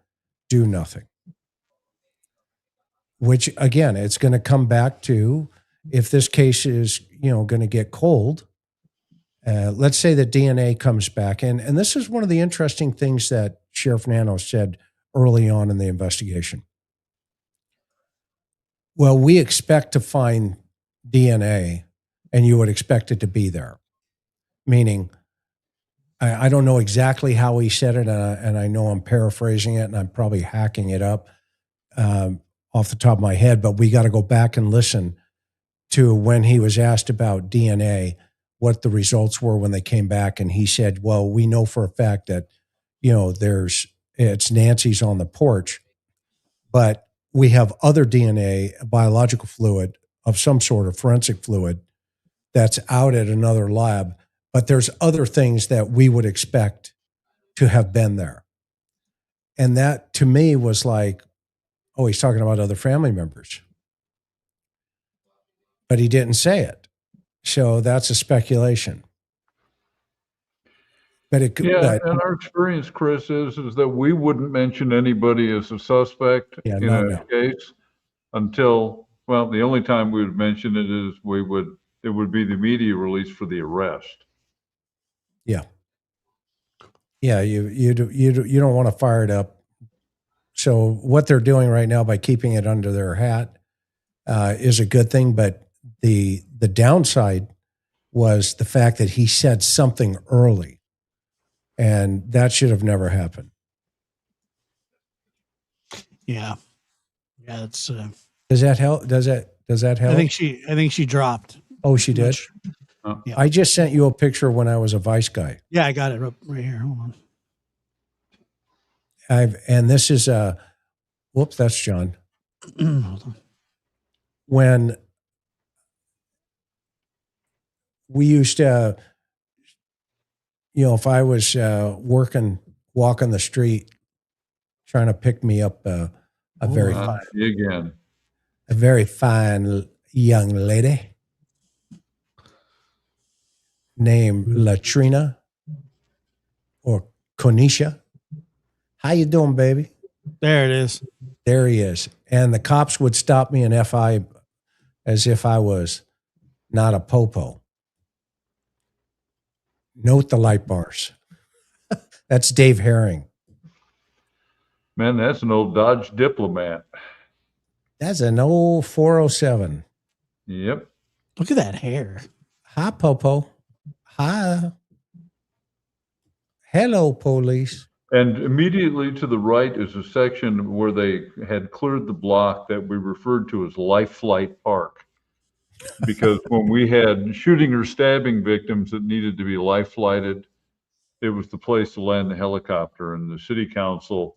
do nothing. Which again, it's going to come back to, if this case is, going to get cold, let's say that DNA comes back. And this is one of the interesting things that Sheriff Nano said early on in the investigation. Well, we expect to find DNA and you would expect it to be there. Meaning, I don't know exactly how he said it, and I know I'm paraphrasing it and I'm probably hacking it up off the top of my head, but we got to go back and listen to when he was asked about DNA, what the results were when they came back. And he said, well, we know for a fact that, it's Nancy's on the porch, but we have other DNA, biological fluid of some sort of forensic fluid that's out at another lab, but there's other things that we would expect to have been there. And that to me was like, oh, he's talking about other family members. But he didn't say it. So that's a speculation. But it could, and our experience, Chris, is that we wouldn't mention anybody as a suspect in a case until, well, the only time we would mention it is it would be the media release for the arrest. Yeah. Yeah, you don't want to fire it up. So what they're doing right now by keeping it under their hat is a good thing, but the downside was the fact that he said something early, and that should have never happened. Yeah, it's. Does that help? Does that help? I think she dropped. Oh, she did. Yeah. I just sent you a picture when I was a vice guy. Yeah, I got it right here. Hold on. And this is whoops, that's John. Hold on. When we used to, if I was walking the street, trying to pick me up a very fine young lady named Latrina or Konisha. How you doing, baby? There it is. There he is. And the cops would stop me in FI as if I was not a popo. Note the light bars. That's Dave Herring. Man, that's an old Dodge Diplomat. That's an old 407. Yep. Look at that hair. Hi, popo. Hi. Hello, police. And immediately to the right is a section where they had cleared the block that we referred to as Life Flight Park. Because when we had shooting or stabbing victims that needed to be life flighted, it was the place to land the helicopter. And the city council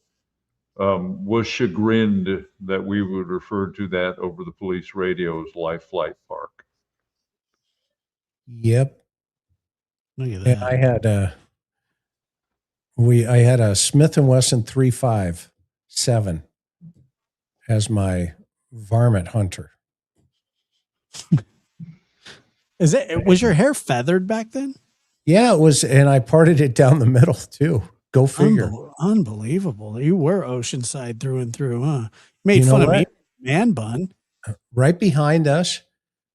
was chagrined that we would refer to that over the police radio as Life Flight Park. Yep. Look at that. And I had a Smith & Wesson 357 as my varmint hunter. Was your hair feathered back then? Yeah, it was, and I parted it down the middle too. Go figure. Unbelievable. You were Oceanside through and through, huh? Made fun of me, man bun. Right behind us.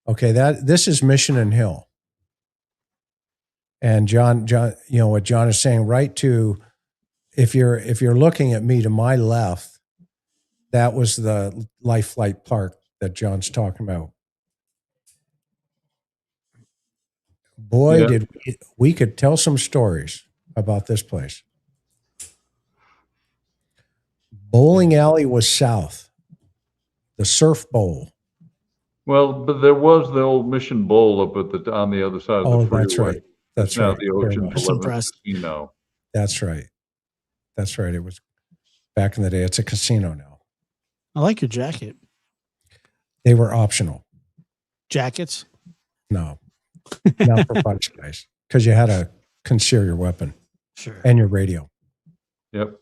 Okay, this is Mission and Hill. And John, what John is saying, right to, if you're looking at me to my left, that was the Life Flight Park that John's talking about. Boy, did we could tell some stories about this place. Bowling alley was south. The Surf Bowl. Well, but there was the old Mission Bowl up on the other side of the freeway. That's now right. the Very Ocean's much. 11 impressed. Casino. That's right. That's right. It was back in the day. It's a casino now. I like your jacket. They were optional. Jackets. No, not for punch guys, because you had to conceal your weapon Sure. and your radio. Yep.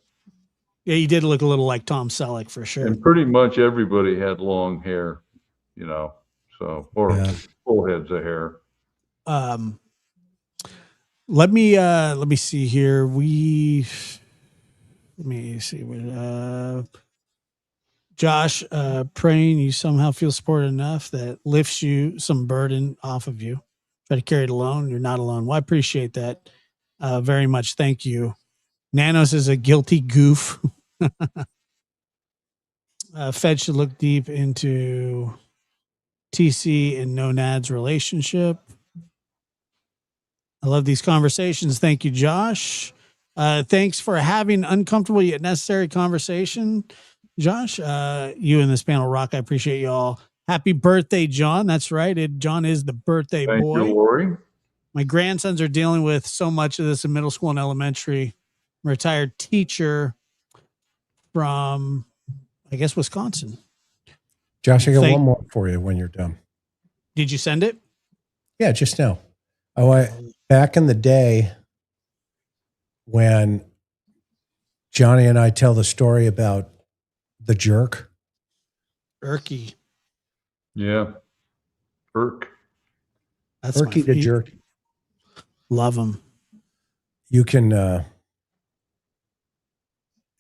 Yeah, you did look a little like Tom Selleck for sure. And pretty much everybody had long hair, so, or Yeah. full heads of hair. Let me see here. Let me see what Josh, praying you somehow feel supported enough that lifts you some burden off of you. Try to carry it alone. You're not alone. Well, I appreciate that very much. Thank you. Nanos is a guilty goof. Fed should look deep into TC and No Nad's relationship. I love these conversations. Thank you, Josh. Thanks for having uncomfortable yet necessary conversation, Josh. You and this panel rock. I appreciate you all. Happy birthday, John. That's right. John is the birthday Thank boy. you, Lori. My grandsons are dealing with so much of this in middle school and elementary. I'm a retired teacher from, I guess, Wisconsin. Josh, I got one more for you when you're done. Did you send it? Yeah, just now. Back in the day when Johnny and I tell the story about the jerk. Erky. Yeah. Irk. That's Erky the jerk. Love him. You can.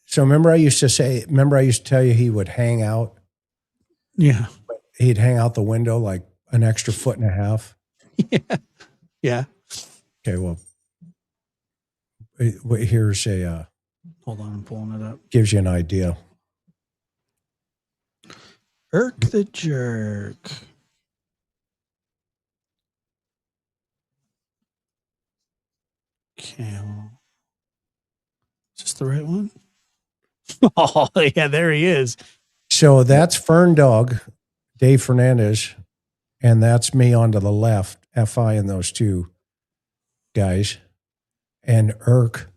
So remember, I used to tell you he would hang out. Yeah. He'd hang out the window like an extra 1.5 feet. Yeah. Yeah. Okay. Well, here's a. Hold on, I'm pulling it up. Gives you an idea. Irk the jerk. Okay. Is this the right one? Oh, yeah, there he is. So that's Fern Dog, Dave Fernandez, and that's me on to the left, FI and those two guys, and Irk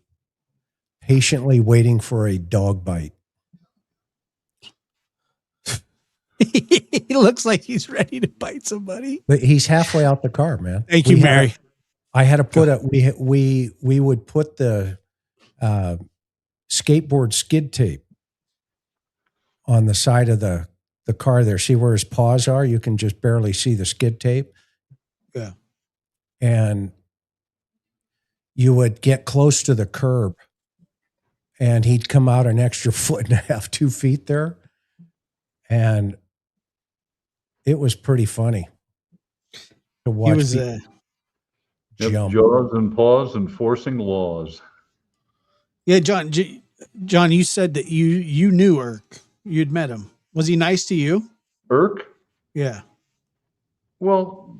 patiently waiting for a dog bite. He looks like he's ready to bite somebody. But he's halfway out the car, man. Thank you, Mary. I had to put we would put the skateboard skid tape on the side of the car there. See where his paws are? You can just barely see the skid tape. Yeah. And you would get close to the curb and he'd come out an extra 1.5 feet, 2 feet there. And it was pretty funny to watch. He was jump. Jaws and paws enforcing laws. Yeah, John, you said that you knew Irk. You'd met him. Was he nice to you? Irk? Yeah. Well,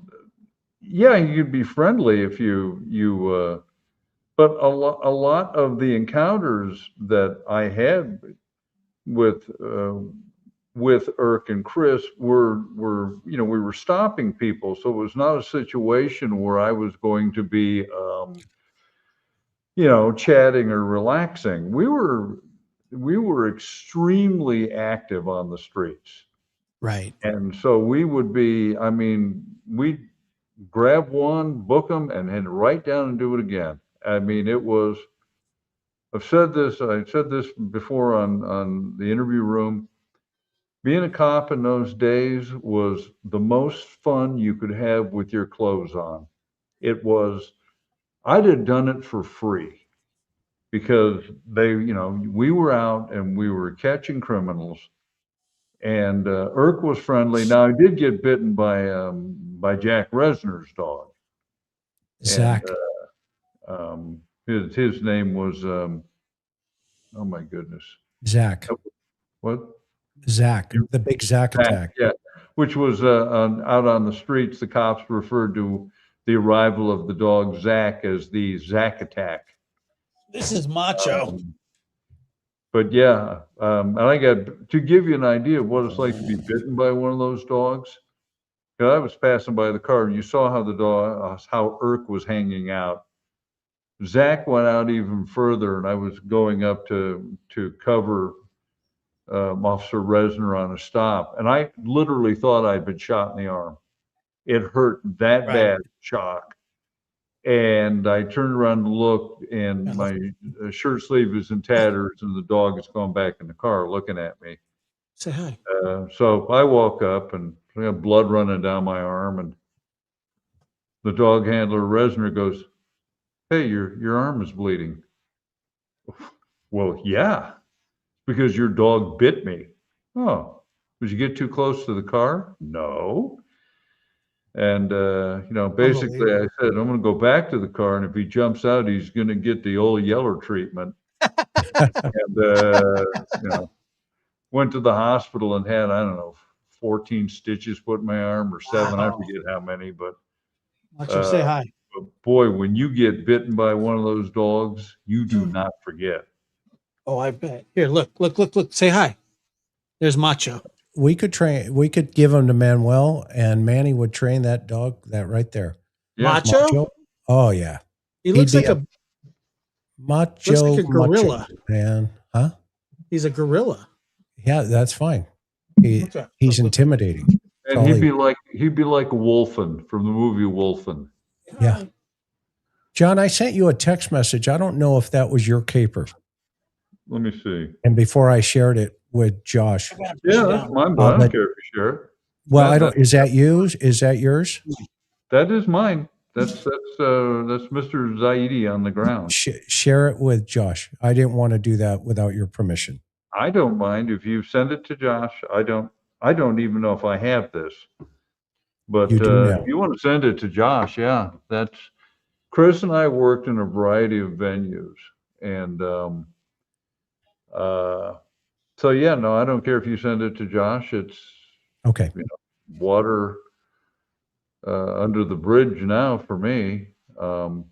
yeah, you'd be friendly if you but a lot of the encounters that I had with Irk and Chris were we were stopping people, so it was not a situation where I was going to be chatting or relaxing. We were extremely active on the streets. Right. And so we would be, we'd grab one, book them, and head right down and do it again. I said this before on the interview room. Being a cop in those days was the most fun you could have with your clothes on. I'd have done it for free because we were out and we were catching criminals. And Irk was friendly. Now, I did get bitten by Jack Resner's dog. Zach. And, his name was, oh my goodness. Zach. What? Zach, the big Zach attack. Yeah, which was out on the streets. The cops referred to the arrival of the dog Zach as the Zach attack. This is macho. But yeah, and I got to give you an idea of what it's like to be bitten by one of those dogs. I was passing by the car, and you saw how how Irk was hanging out. Zach went out even further, and I was going up to cover Officer Resner on a stop, and I literally thought I'd been shot in the arm. It hurt that Right. bad, shock. And I turned around and looked, and my shirt sleeve is in tatters, and the dog is going back in the car looking at me. Say hi. So I walk up, and I have blood running down my arm, and the dog handler, Resner, goes, "Hey, your arm is bleeding." Well, yeah, because your dog bit me. Oh, did you get too close to the car? No. And, basically I said, I'm going to go back to the car, and if he jumps out, he's going to get the old Yeller treatment. And, went to the hospital and had, I don't know, 14 stitches put in my arm, or 7. I Wow. forget how many, but Watch him say hi. boy, when you get bitten by one of those dogs, you do not forget. Oh, I bet. Here, look. Say hi. There's Macho. We could give him to Manuel, and Manny would train that dog, that right there. Yeah. Macho? Oh yeah. He looks He'd like be a macho, looks like a gorilla. macho, man. Huh? He's a gorilla. Yeah, that's fine. Okay. He's intimidating. And he'd be like Wolfen from the movie Wolfen. Yeah. John, I sent you a text message. I don't know if that was your caper. Let me see. And before I shared it with Josh. Yeah, that's mine, but I don't care if you share it. Well, I don't. Is that you? Is that yours? That is mine. That's Mr. Zaidi on the ground. Share it with Josh. I didn't want to do that without your permission. I don't mind if you send it to Josh. I don't even know if I have this, but if you want to send it to Josh, yeah, that's Chris and I worked in a variety of venues, and so yeah, no, I don't care if you send it to Josh. It's okay. Water under the bridge now for me. But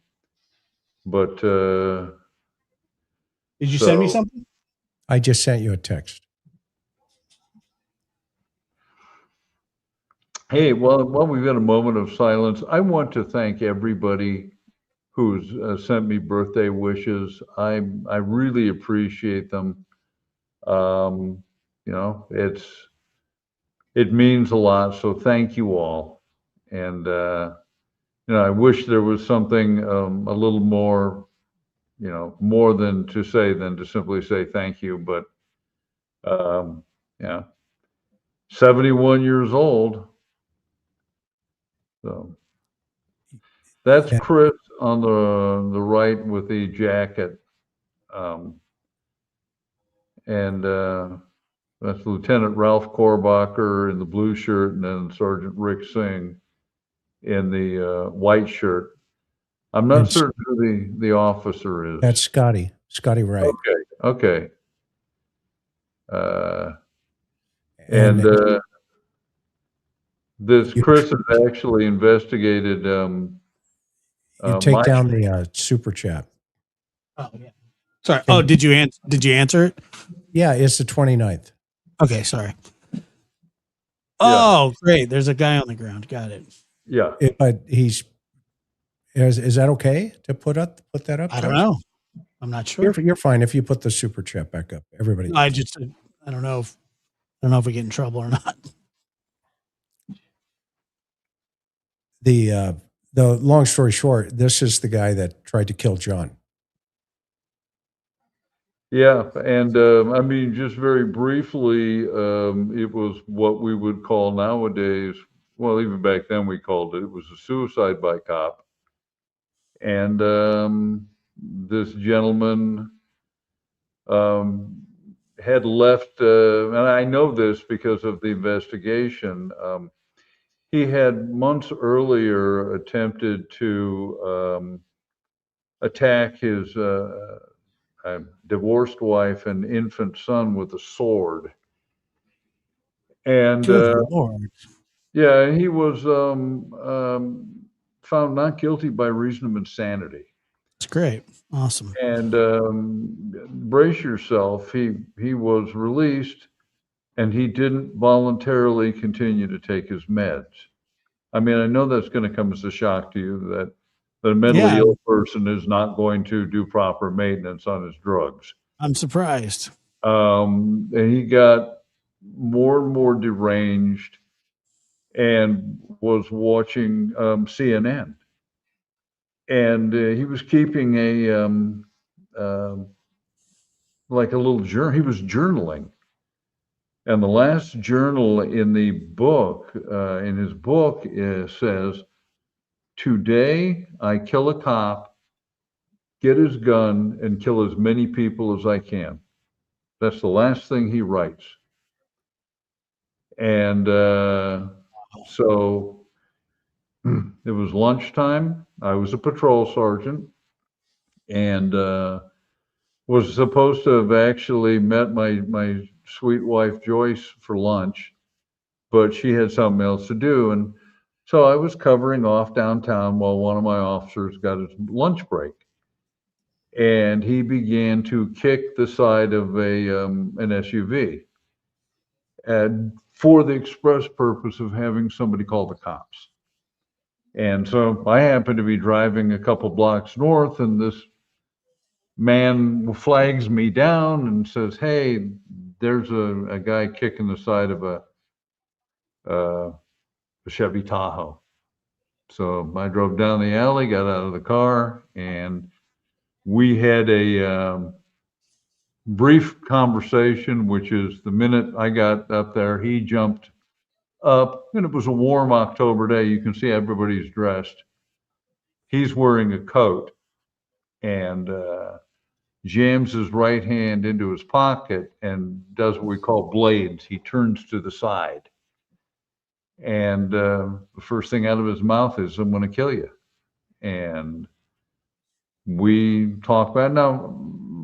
did you send me something? I just sent you a text. Hey, while we've got a moment of silence, I want to thank everybody who's sent me birthday wishes. I really appreciate them. It means a lot. So thank you all. And I wish there was something a little more, more than to simply say thank you. But 71 years old. So that's Chris on the right with the jacket. And that's Lieutenant Ralph Korbacher in the blue shirt, and then Sergeant Rick Singh in the white shirt. I'm not certain who the officer is. That's Scotty Wright. Okay. And this Chris has actually investigated. You take down the super chat. Oh yeah. Sorry. Oh, did you answer it? Yeah, it's the 29th. Okay, sorry. Oh, great. There's a guy on the ground. Got it. Yeah. But is that okay to put that up? I don't know. I'm not sure. You're fine if you put the super chat back up. Everybody. I don't know if we get in trouble or not. The long story short, this is the guy that tried to kill John. Yeah, and I mean, just very briefly, it was what we would call nowadays, well, even back then we called it was a suicide by cop. And this gentleman had left, and I know this because of the investigation. He had months earlier attempted to attack his divorced wife and infant son with a sword. And yeah, he was found not guilty by reason of insanity. That's great. Awesome. And brace yourself, he was released, and he didn't voluntarily continue to take his meds. I mean, I know that's going to come as a shock to you that that a mentally Yeah. ill person is not going to do proper maintenance on his drugs. I'm surprised. And he got more and more deranged and was watching CNN. And he was keeping like a little journal. He was journaling. And the last journal in the book, in his book, says, "Today I kill a cop, get his gun, and kill as many people as I can." That's the last thing he writes. And so it was lunchtime. I was a patrol sergeant and was supposed to have actually met my sweet wife Joyce for lunch, but she had something else to do. And so I was covering off downtown while one of my officers got his lunch break. And he began to kick the side of an SUV, and for the express purpose of having somebody call the cops. And so I happened to be driving a couple blocks north, and this man flags me down and says, "Hey, there's a guy kicking the side of a Chevy Tahoe." So I drove down the alley, got out of the car, and we had a brief conversation, which is the minute I got up there, he jumped up, and it was a warm October day. You can see everybody's dressed. He's wearing a coat and jams his right hand into his pocket and does what we call blades. He turns to the side. And the first thing out of his mouth is, "I'm going to kill you." And we talked about it. Now,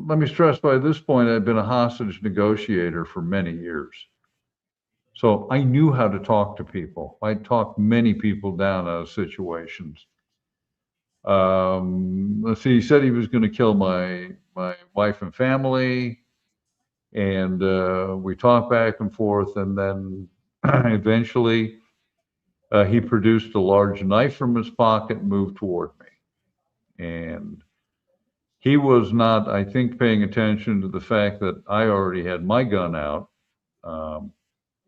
let me stress by this point, I'd been a hostage negotiator for many years. So I knew how to talk to people. I talked many people down out of situations. Let's see, he said he was going to kill my wife and family. And we talked back and forth. And then eventually he produced a large knife from his pocket and moved toward me. And he was not, I think, paying attention to the fact that I already had my gun out,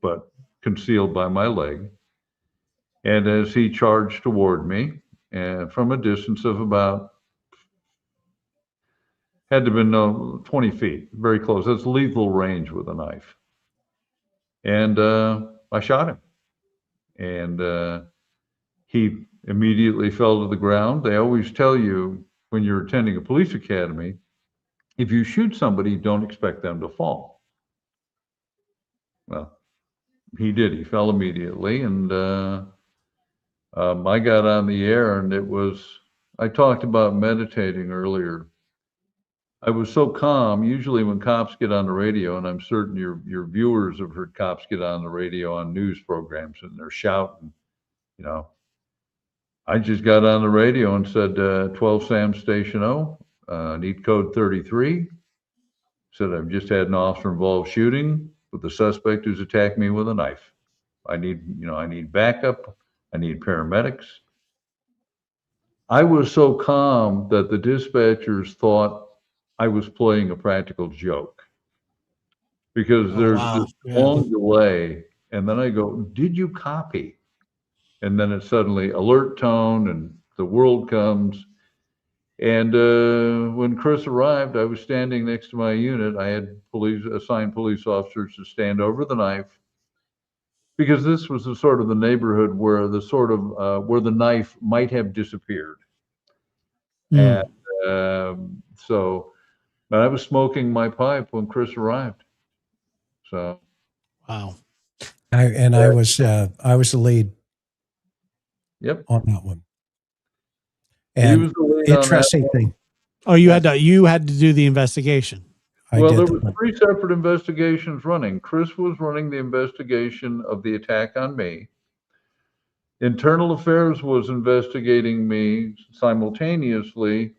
but concealed by my leg. And as he charged toward me, from a distance of about, had to have been 20 feet, very close. That's lethal range with a knife. And I shot him. And he immediately fell to the ground. They always tell you when you're attending a police academy, if you shoot somebody, don't expect them to fall. Well, he did. He fell immediately. And I got on the air, and I talked about meditating earlier. I was so calm. Usually when cops get on the radio, and I'm certain your viewers have heard cops get on the radio on news programs, and they're shouting, I just got on the radio and said, 12 Sam Station O, need code 33. Said, I've just had an officer involved shooting with the suspect who's attacked me with a knife. I need backup. I need paramedics. I was so calm that the dispatchers thought I was playing a practical joke, because there's this long delay. And then I go, "Did you copy?" And then it's suddenly alert tone and the world comes. And when Chris arrived, I was standing next to my unit. I had assigned police officers to stand over the knife, because this was the sort of the neighborhood where where the knife might have disappeared. And so, but I was smoking my pipe when Chris arrived. So, wow. I was the lead. Yep. On that one. And he was the lead interesting on that thing. Oh, you had to do the investigation. Well, there were 3 separate investigations running. Chris was running the investigation of the attack on me. Internal Affairs was investigating me simultaneously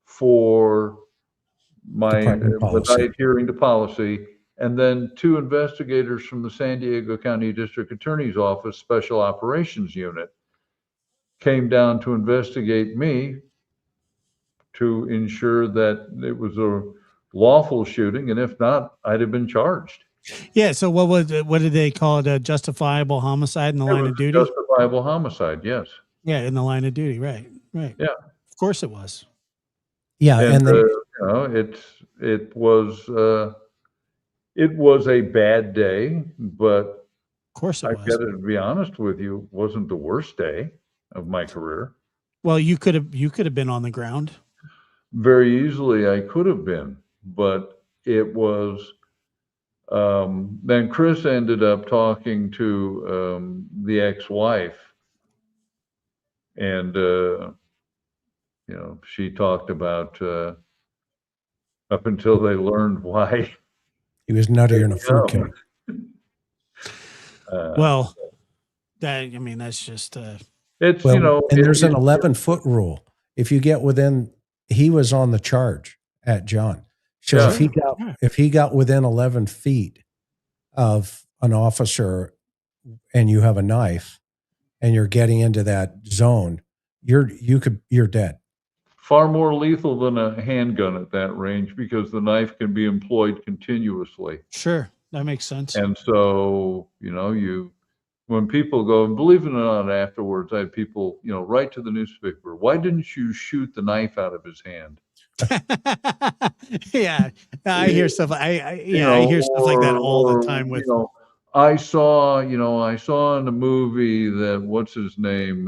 for my without adhering to policy. And then 2 investigators from the San Diego County District Attorney's Office Special Operations Unit came down to investigate me to ensure that it was a lawful shooting, and if not, I'd have been charged. Yeah. So what did they call it? A justifiable homicide in the It line was of duty? justifiable homicide, yes. Yeah, in the line of duty. Right. Right. Yeah. Of course it was. Yeah, And and then it was a bad day, but Of course it I was. got to be honest with you, it wasn't the worst day of my career. Well, you could have been on the ground. Very easily I could have been, but it was. Then Chris ended up talking to the ex-wife, and she talked about up until they learned why. he was nuttier than a fruitcake. Well, that's just It's Well, and there's an it- 11-foot rule. If you get within, he was on the charge at John. So Yeah. if he got within 11 feet of an officer and you have a knife and you're getting into that zone, you're dead. far more lethal than a handgun at that range because the knife can be employed continuously. sure. That makes sense. And so, when people go, and believe it or not, afterwards, I had people, write to the newspaper, why didn't you shoot the knife out of his hand? Yeah, I hear stuff. I hear stuff like that all the time. With I saw in the movie that, what's his name?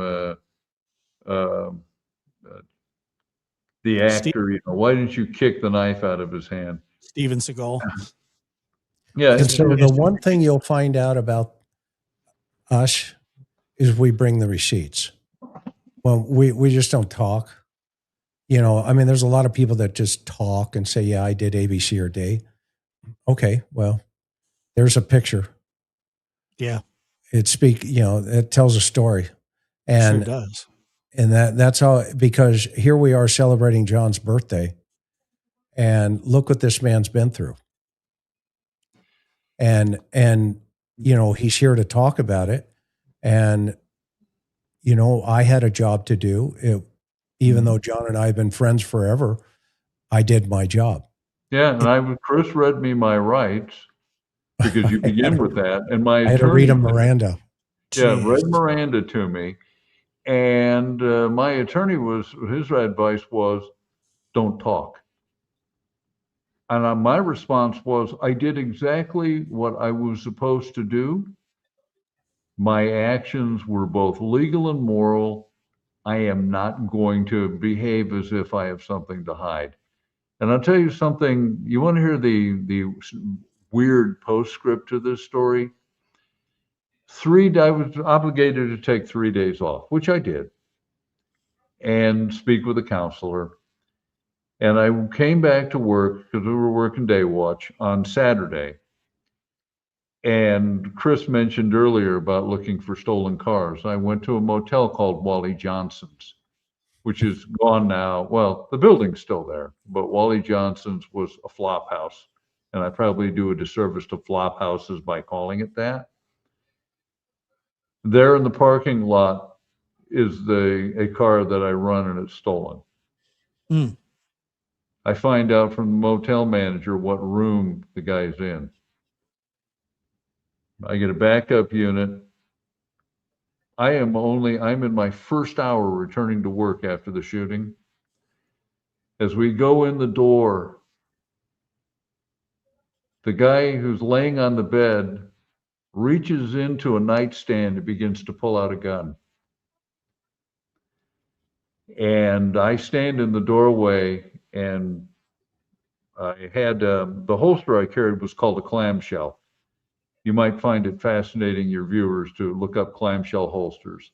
The actor, why didn't you kick the knife out of his hand? Steven Seagal. Yeah. And so the one thing you'll find out about us is we bring the receipts. Well, we just don't talk. There's a lot of people that just talk and say, yeah, I did A, B, C, or D. Okay, well, there's a picture. Yeah, it tells a story. And sure does. And that's all, because here we are celebrating John's birthday, and look what this man's been through. And he's here to talk about it. And I had a job to do. Even though John and I have been friends forever, I did my job. Yeah, and Chris read me my rights, because you begin with that, and my attorney I had to read him Miranda. Yeah, read Miranda to me. And my attorney his advice was, don't talk. And my response was, I did exactly what I was supposed to do. My actions were both legal and moral. I am not going to behave as if I have something to hide. And I'll tell you something, you want to hear the weird postscript to this story? I was obligated to take 3 days off, which I did, and speak with a counselor. And I came back to work because we were working day watch on Saturday. And Chris mentioned earlier about looking for stolen cars. I went to a motel called Wally Johnson's, which is gone now. Well, the building's still there, but Wally Johnson's was a flop house. And I probably do a disservice to flop houses by calling it that. There in the parking lot is a car that I run, and it's stolen. Mm. I find out from the motel manager what room the guy's in. I get a backup unit. I'm in my first hour returning to work after the shooting. As we go in the door, the guy who's laying on the bed reaches into a nightstand and begins to pull out a gun. And I stand in the doorway, and I had the holster I carried was called a clamshell. You might find it fascinating, your viewers, to look up clamshell holsters.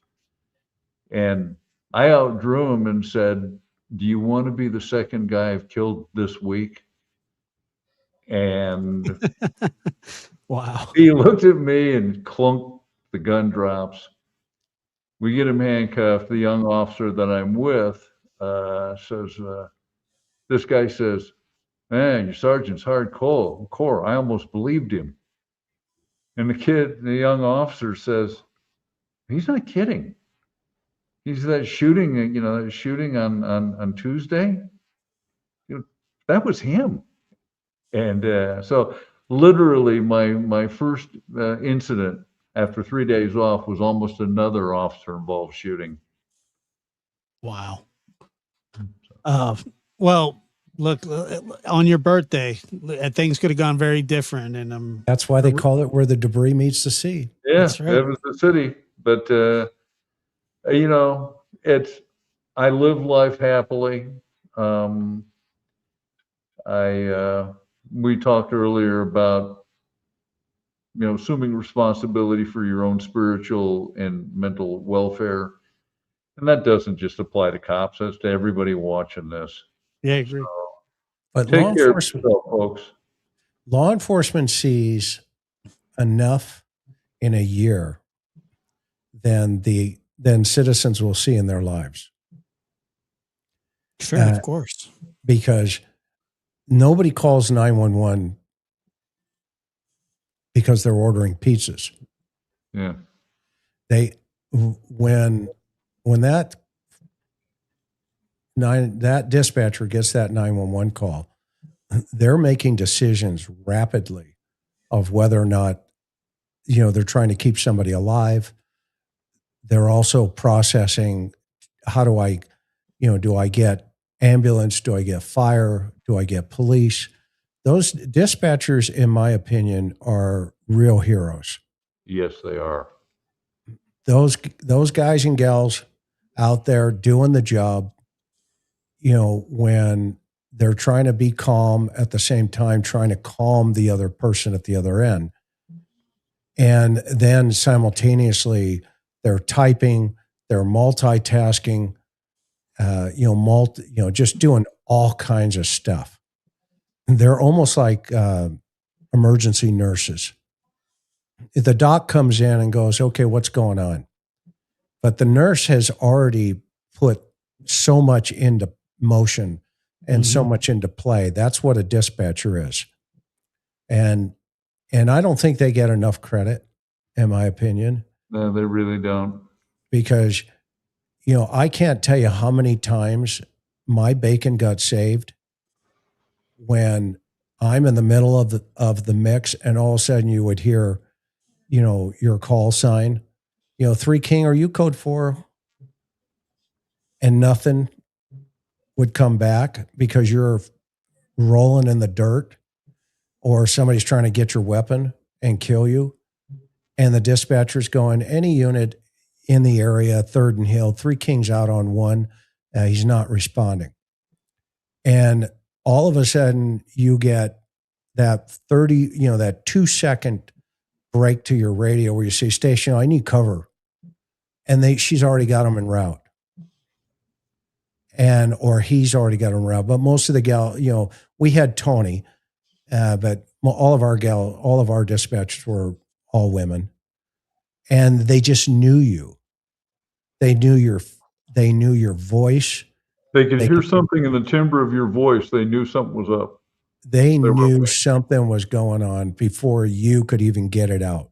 And I outdrew him and said, do you want to be the second guy I've killed this week? And Wow. he looked at me and clunk, the gun drops. We get him handcuffed. The young officer that I'm with says, this guy says, man, your sergeant's hardcore. I almost believed him. And the young officer says, he's not kidding. he said that shooting, that shooting on Tuesday, that was him. And so literally my first incident after 3 days off was almost another officer involved shooting. Wow. Well, look, on your birthday, things could have gone very different. And That's why they call it where the debris meets the sea. Yeah, That's right. that was the city. But I live life happily. We talked earlier about assuming responsibility for your own spiritual and mental welfare, and that doesn't just apply to cops. That's to everybody watching this. Yeah, I agree. But Take care of yourself, folks. Law enforcement sees enough in a year than citizens will see in their lives. Sure, of course. Because nobody calls 911 because they're ordering pizzas. Yeah. When that dispatcher gets that 911 call, they're making decisions rapidly of whether or not they're trying to keep somebody alive. They're also processing, how do I get ambulance? Do I get fire? Do I get police? Those dispatchers, in my opinion, are real heroes. Yes, they are. Those guys and gals out there doing the job, when they're trying to be calm at the same time, trying to calm the other person at the other end. And then simultaneously, they're typing, they're multitasking, just doing all kinds of stuff. They're almost like emergency nurses. If the doc comes in and goes, okay, what's going on? But the nurse has already put so much into motion and so much into play. That's what a dispatcher is. And I don't think they get enough credit, in my opinion. No, they really don't. Because, I can't tell you how many times my bacon got saved when I'm in the middle of the mix, and all of a sudden you would hear, your call sign, 3 King, are you code 4? And nothing would come back because you're rolling in the dirt, or somebody's trying to get your weapon and kill you. And the dispatcher's going, any unit in the area, 3rd and Hill, 3 Kings out on 1. He's not responding. And all of a sudden you get that 2-second break to your radio where you say, station, I need cover. And she's already got them en route. Or he's already got them en route. But most of the gal, we had Tony, but all of our dispatchers were all women. And they just knew you. They knew your voice. They could hear something in the timbre of your voice. They knew something was up. They knew something was going on before you could even get it out.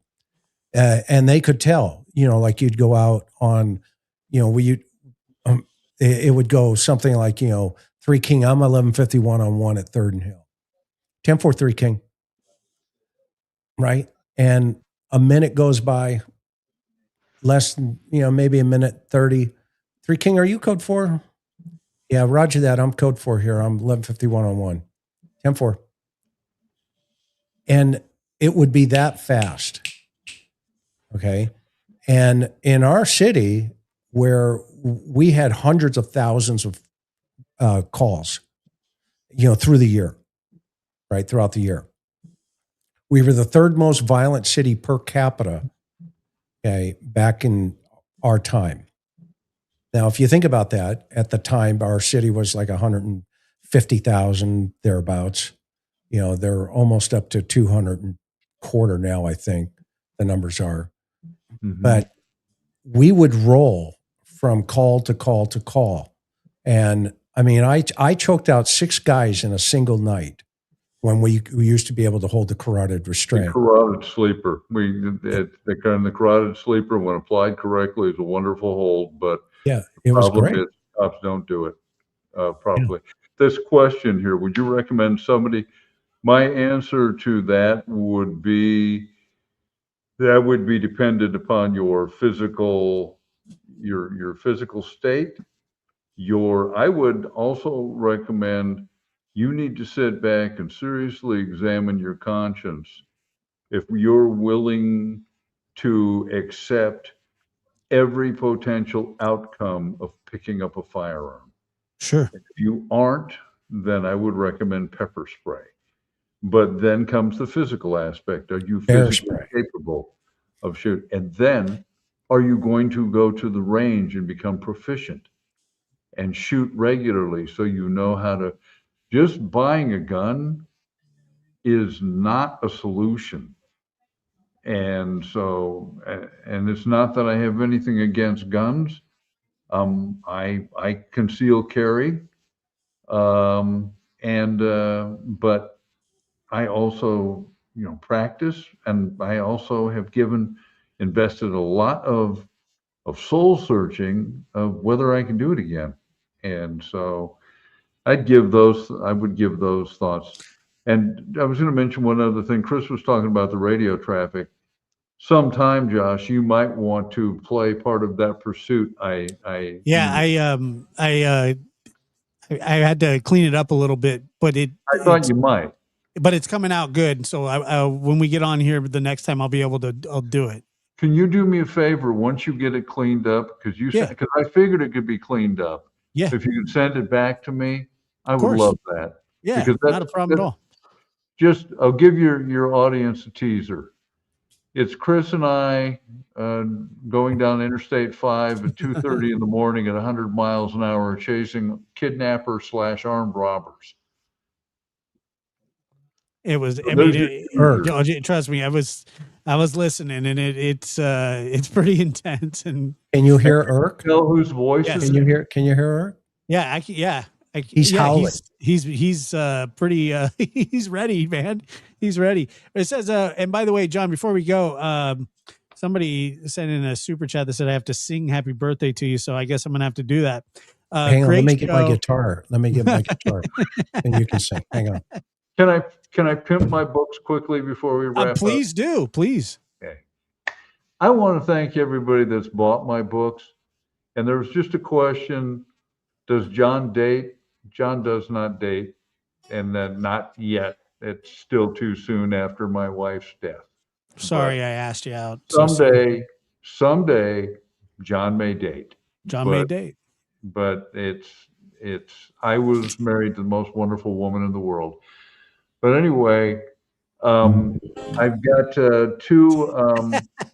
And they could tell, like you'd go out on, it would go something like, 3 King, I'm 1151 on 1 at 3rd and Hill. 10-4 3 King. Right? And a minute goes by, less than, maybe a minute 30. 3 King, are you code 4? Yeah, roger that. I'm code 4 here. I'm 1151 on 1. 10-4. And it would be that fast. Okay. And in our city, where we had hundreds of thousands of calls, through the year, right? Throughout the year. We were the 3rd most violent city per capita, okay, back in our time. Now, if you think about that, at the time, our city was like 150,000 thereabouts. They're almost up to 200 now, I think the numbers are. Mm-hmm. But we would roll from call to call to call. And I mean, I choked out 6 guys in a single night when we used to be able to hold the carotid restraint. The carotid sleeper. The carotid sleeper, when applied correctly, is a wonderful hold, but Yeah, it was Problem great. is, cops don't do it properly. This question here, would you recommend somebody? My answer to that would be dependent upon your physical state. I would also recommend you need to sit back and seriously examine your conscience if you're willing to accept every potential outcome of picking up a firearm. Sure. If you aren't, then I would recommend pepper spray. But then comes the physical aspect. Are you Bear physically spray. capable of shooting? And then are you going to go to the range and become proficient and shoot regularly so you know how to? Just buying a gun is not a solution. And so, and it's not that I have anything against guns. I conceal carry, um, and but I also, practice, and I also have invested a lot of soul searching of whether I can do it again. And so I would give those thoughts. And I was going to mention one other thing. Chris was talking about the radio traffic. Sometime, Josh, you might want to play part of that pursuit. Yeah, I had to clean it up a little bit, but I thought you might. but it's coming out good. So when we get on here the next time, I'll do it. Can you do me a favor once you get it cleaned up? Because I figured it could be cleaned up. Yeah, If you could send it back to me, I of would course. love that. Yeah, Because not a problem at all. I'll give your audience a teaser. It's Chris and I going down Interstate 5 at 2:30 in the morning at 100 miles an hour, chasing kidnappers/armed robbers. It was. I There's mean, your teaser. trust me, I was listening, and it's pretty intense. And Can you hear Irk? Know whose voice Yes. is Can you hear Irk? yeah, He's howling. He's pretty. He's ready, man. He's ready. It says. And by the way, John, before we go, somebody sent in a super chat that said I have to sing "Happy Birthday" to you. So I guess I'm gonna have to do that. Hang on, let great me get my show. guitar. Let me get my guitar, and you can sing. Hang on. Can I pimp my books quickly before we wrap up? Please do, please. Okay. I want to thank everybody that's bought my books. And there was just a question, does John date? John does not date, and then not yet. It's still too soon after my wife's death. Sorry, I asked you out. So Someday, John may date. John may date. But I was married to the most wonderful woman in the world. But anyway, I've got two.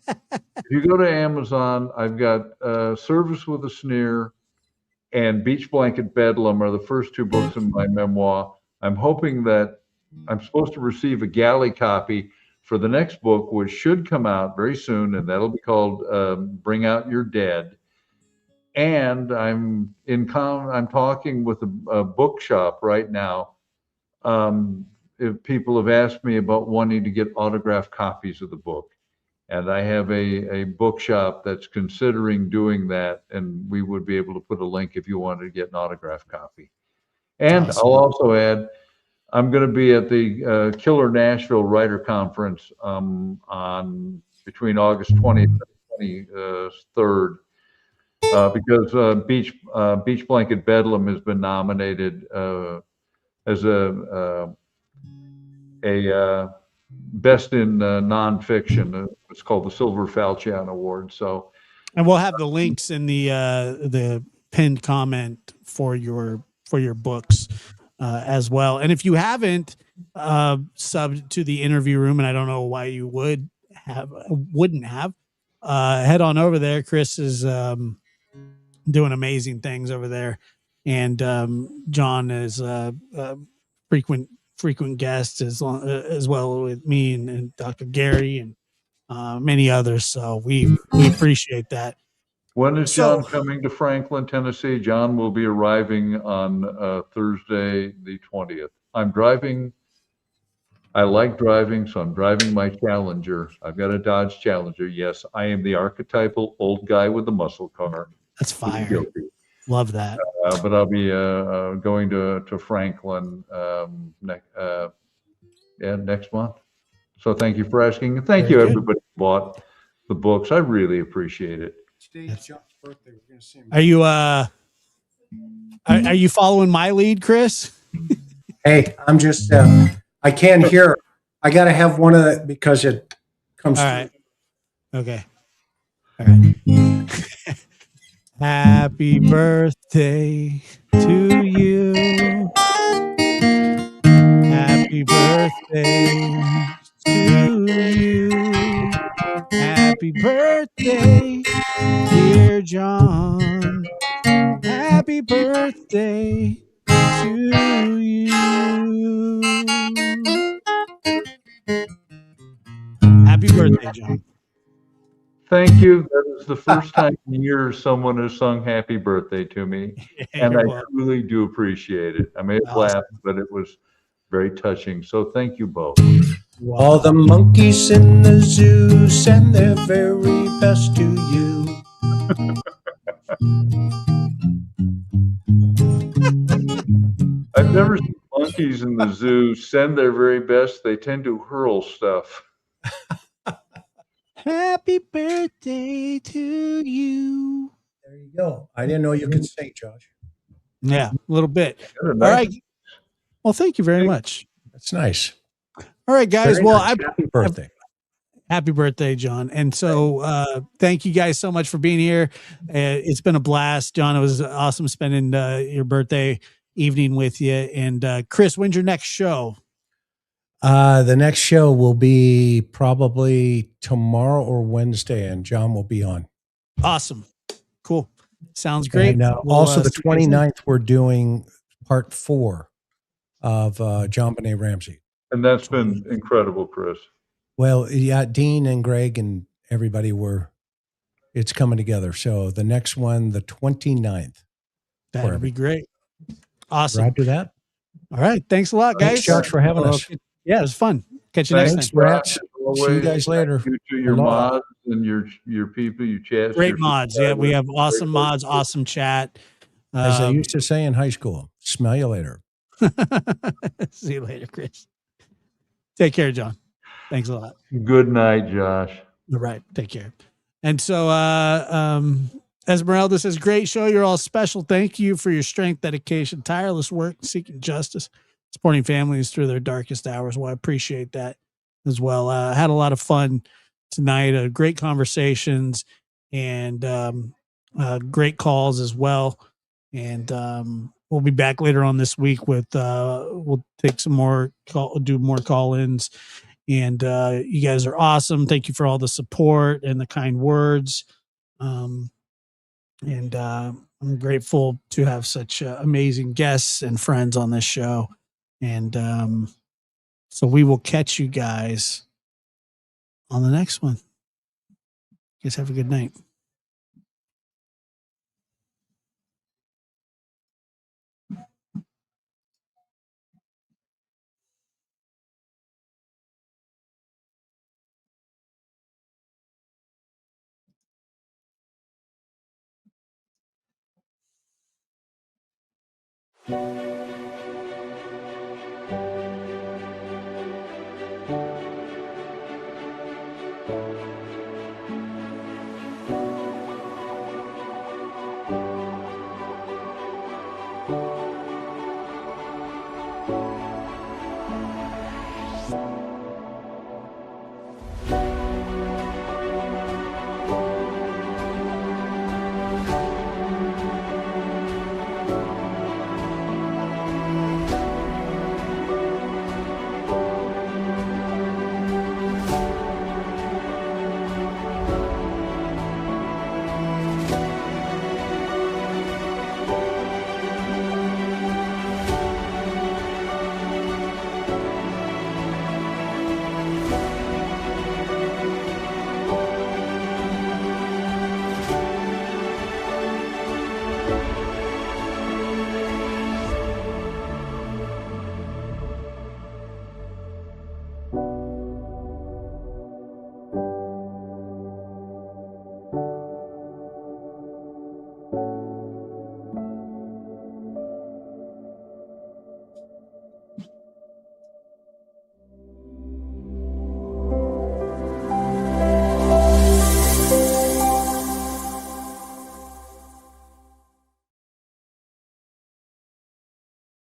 If you go to Amazon, I've got Service with a Sneer and Beach Blanket Bedlam are the first two books in my memoir. I'm hoping that I'm supposed to receive a galley copy for the next book, which should come out very soon, and that'll be called Bring Out Your Dead. And I'm talking with a bookshop right now. If people have asked me about wanting to get autographed copies of the book, and I have a bookshop that's considering doing that, and we would be able to put a link if you wanted to get an autographed copy. And Awesome. I'll also add, I'm going to be at the Killer Nashville Writer Conference on between August 20th and 23rd. Because Beach Blanket Bedlam has been nominated as a best in nonfiction. It's called the Silver Falchion Award. So, and we'll have the links in the pinned comment for your books as well. And if you haven't subbed to the interview room, and I don't know why you wouldn't have, head on over there. Chris is doing amazing things over there, and John is frequent guest as well with me and Dr. Gary and many others. So we appreciate that. When is John coming to Franklin, Tennessee? John will be arriving on Thursday, the 20th. I'm driving. I like driving, so I'm driving my Challenger. I've got a Dodge Challenger. Yes, I am the archetypal old guy with the muscle car. That's plead fire. guilty. Love that. But I'll be going to Franklin next month. So thank you for asking. And thank Very you, good. everybody who bought the books. I really appreciate it. Today's John's birthday. We're going to see him. Are you are you following my lead, Chris? Hey, I'm just, I can't hear. I got to have one of the, because it comes All through. right. Okay. All right. Happy birthday to you. Happy birthday to you. Happy birthday, dear John. Happy birthday to you. Happy birthday, John. Thank you. That is the first time in years someone has sung happy birthday to me. And You're I welcome. truly do appreciate it. I may have Awesome. laughed, but it was very touching. So thank you both. You're All welcome. the monkeys in the zoo send their very best to you. I've never seen monkeys in the zoo send their very best. They tend to hurl stuff. Happy birthday to you. There you go. I didn't know you could sing, Josh. Yeah, a little bit. They're All nice. right. Well, thank you very much. That's nice. All right, guys. Very Well, nice. Happy birthday. happy birthday, John. And so thank you guys so much for being here. It's been a blast, John. It was awesome spending your birthday evening with you. And Chris, when's your next show? The next show will be probably tomorrow or Wednesday, and John will be on. Awesome. Cool. Sounds great. And We'll, also the see you guys then. 29th, we're doing part 4 of John Benet Ramsey. And that's been incredible, Chris. Well, yeah, Dean and Greg and everybody it's coming together. So the next one, the 29th. That'd be great. Awesome. Roger that. All right. Thanks a lot, guys. Thanks, Josh, for having us. Yeah, it was fun. Catch you next Thanks, time. Rats. As See you always, guys later. thank you to your Aloha. mods and your people, your chats. Great your mods. Yeah, we subscribers. have awesome Great mods, awesome chat. As they used to say in high school, smell you later. See you later, Chris. Take care, John. Thanks a lot. Good night, Josh. All right. Take care. And so Esmeralda says, great show. You're all special. Thank you for your strength, dedication, tireless work, seeking justice, supporting families through their darkest hours. Well, I appreciate that as well. Had a lot of fun tonight, great conversations and great calls as well. And we'll be back later on this week with we'll take some more do more call-ins. And you guys are awesome. Thank you for all the support and the kind words. I'm grateful to have such amazing guests and friends on this show. And so we will catch you guys on the next one. You guys have a good night.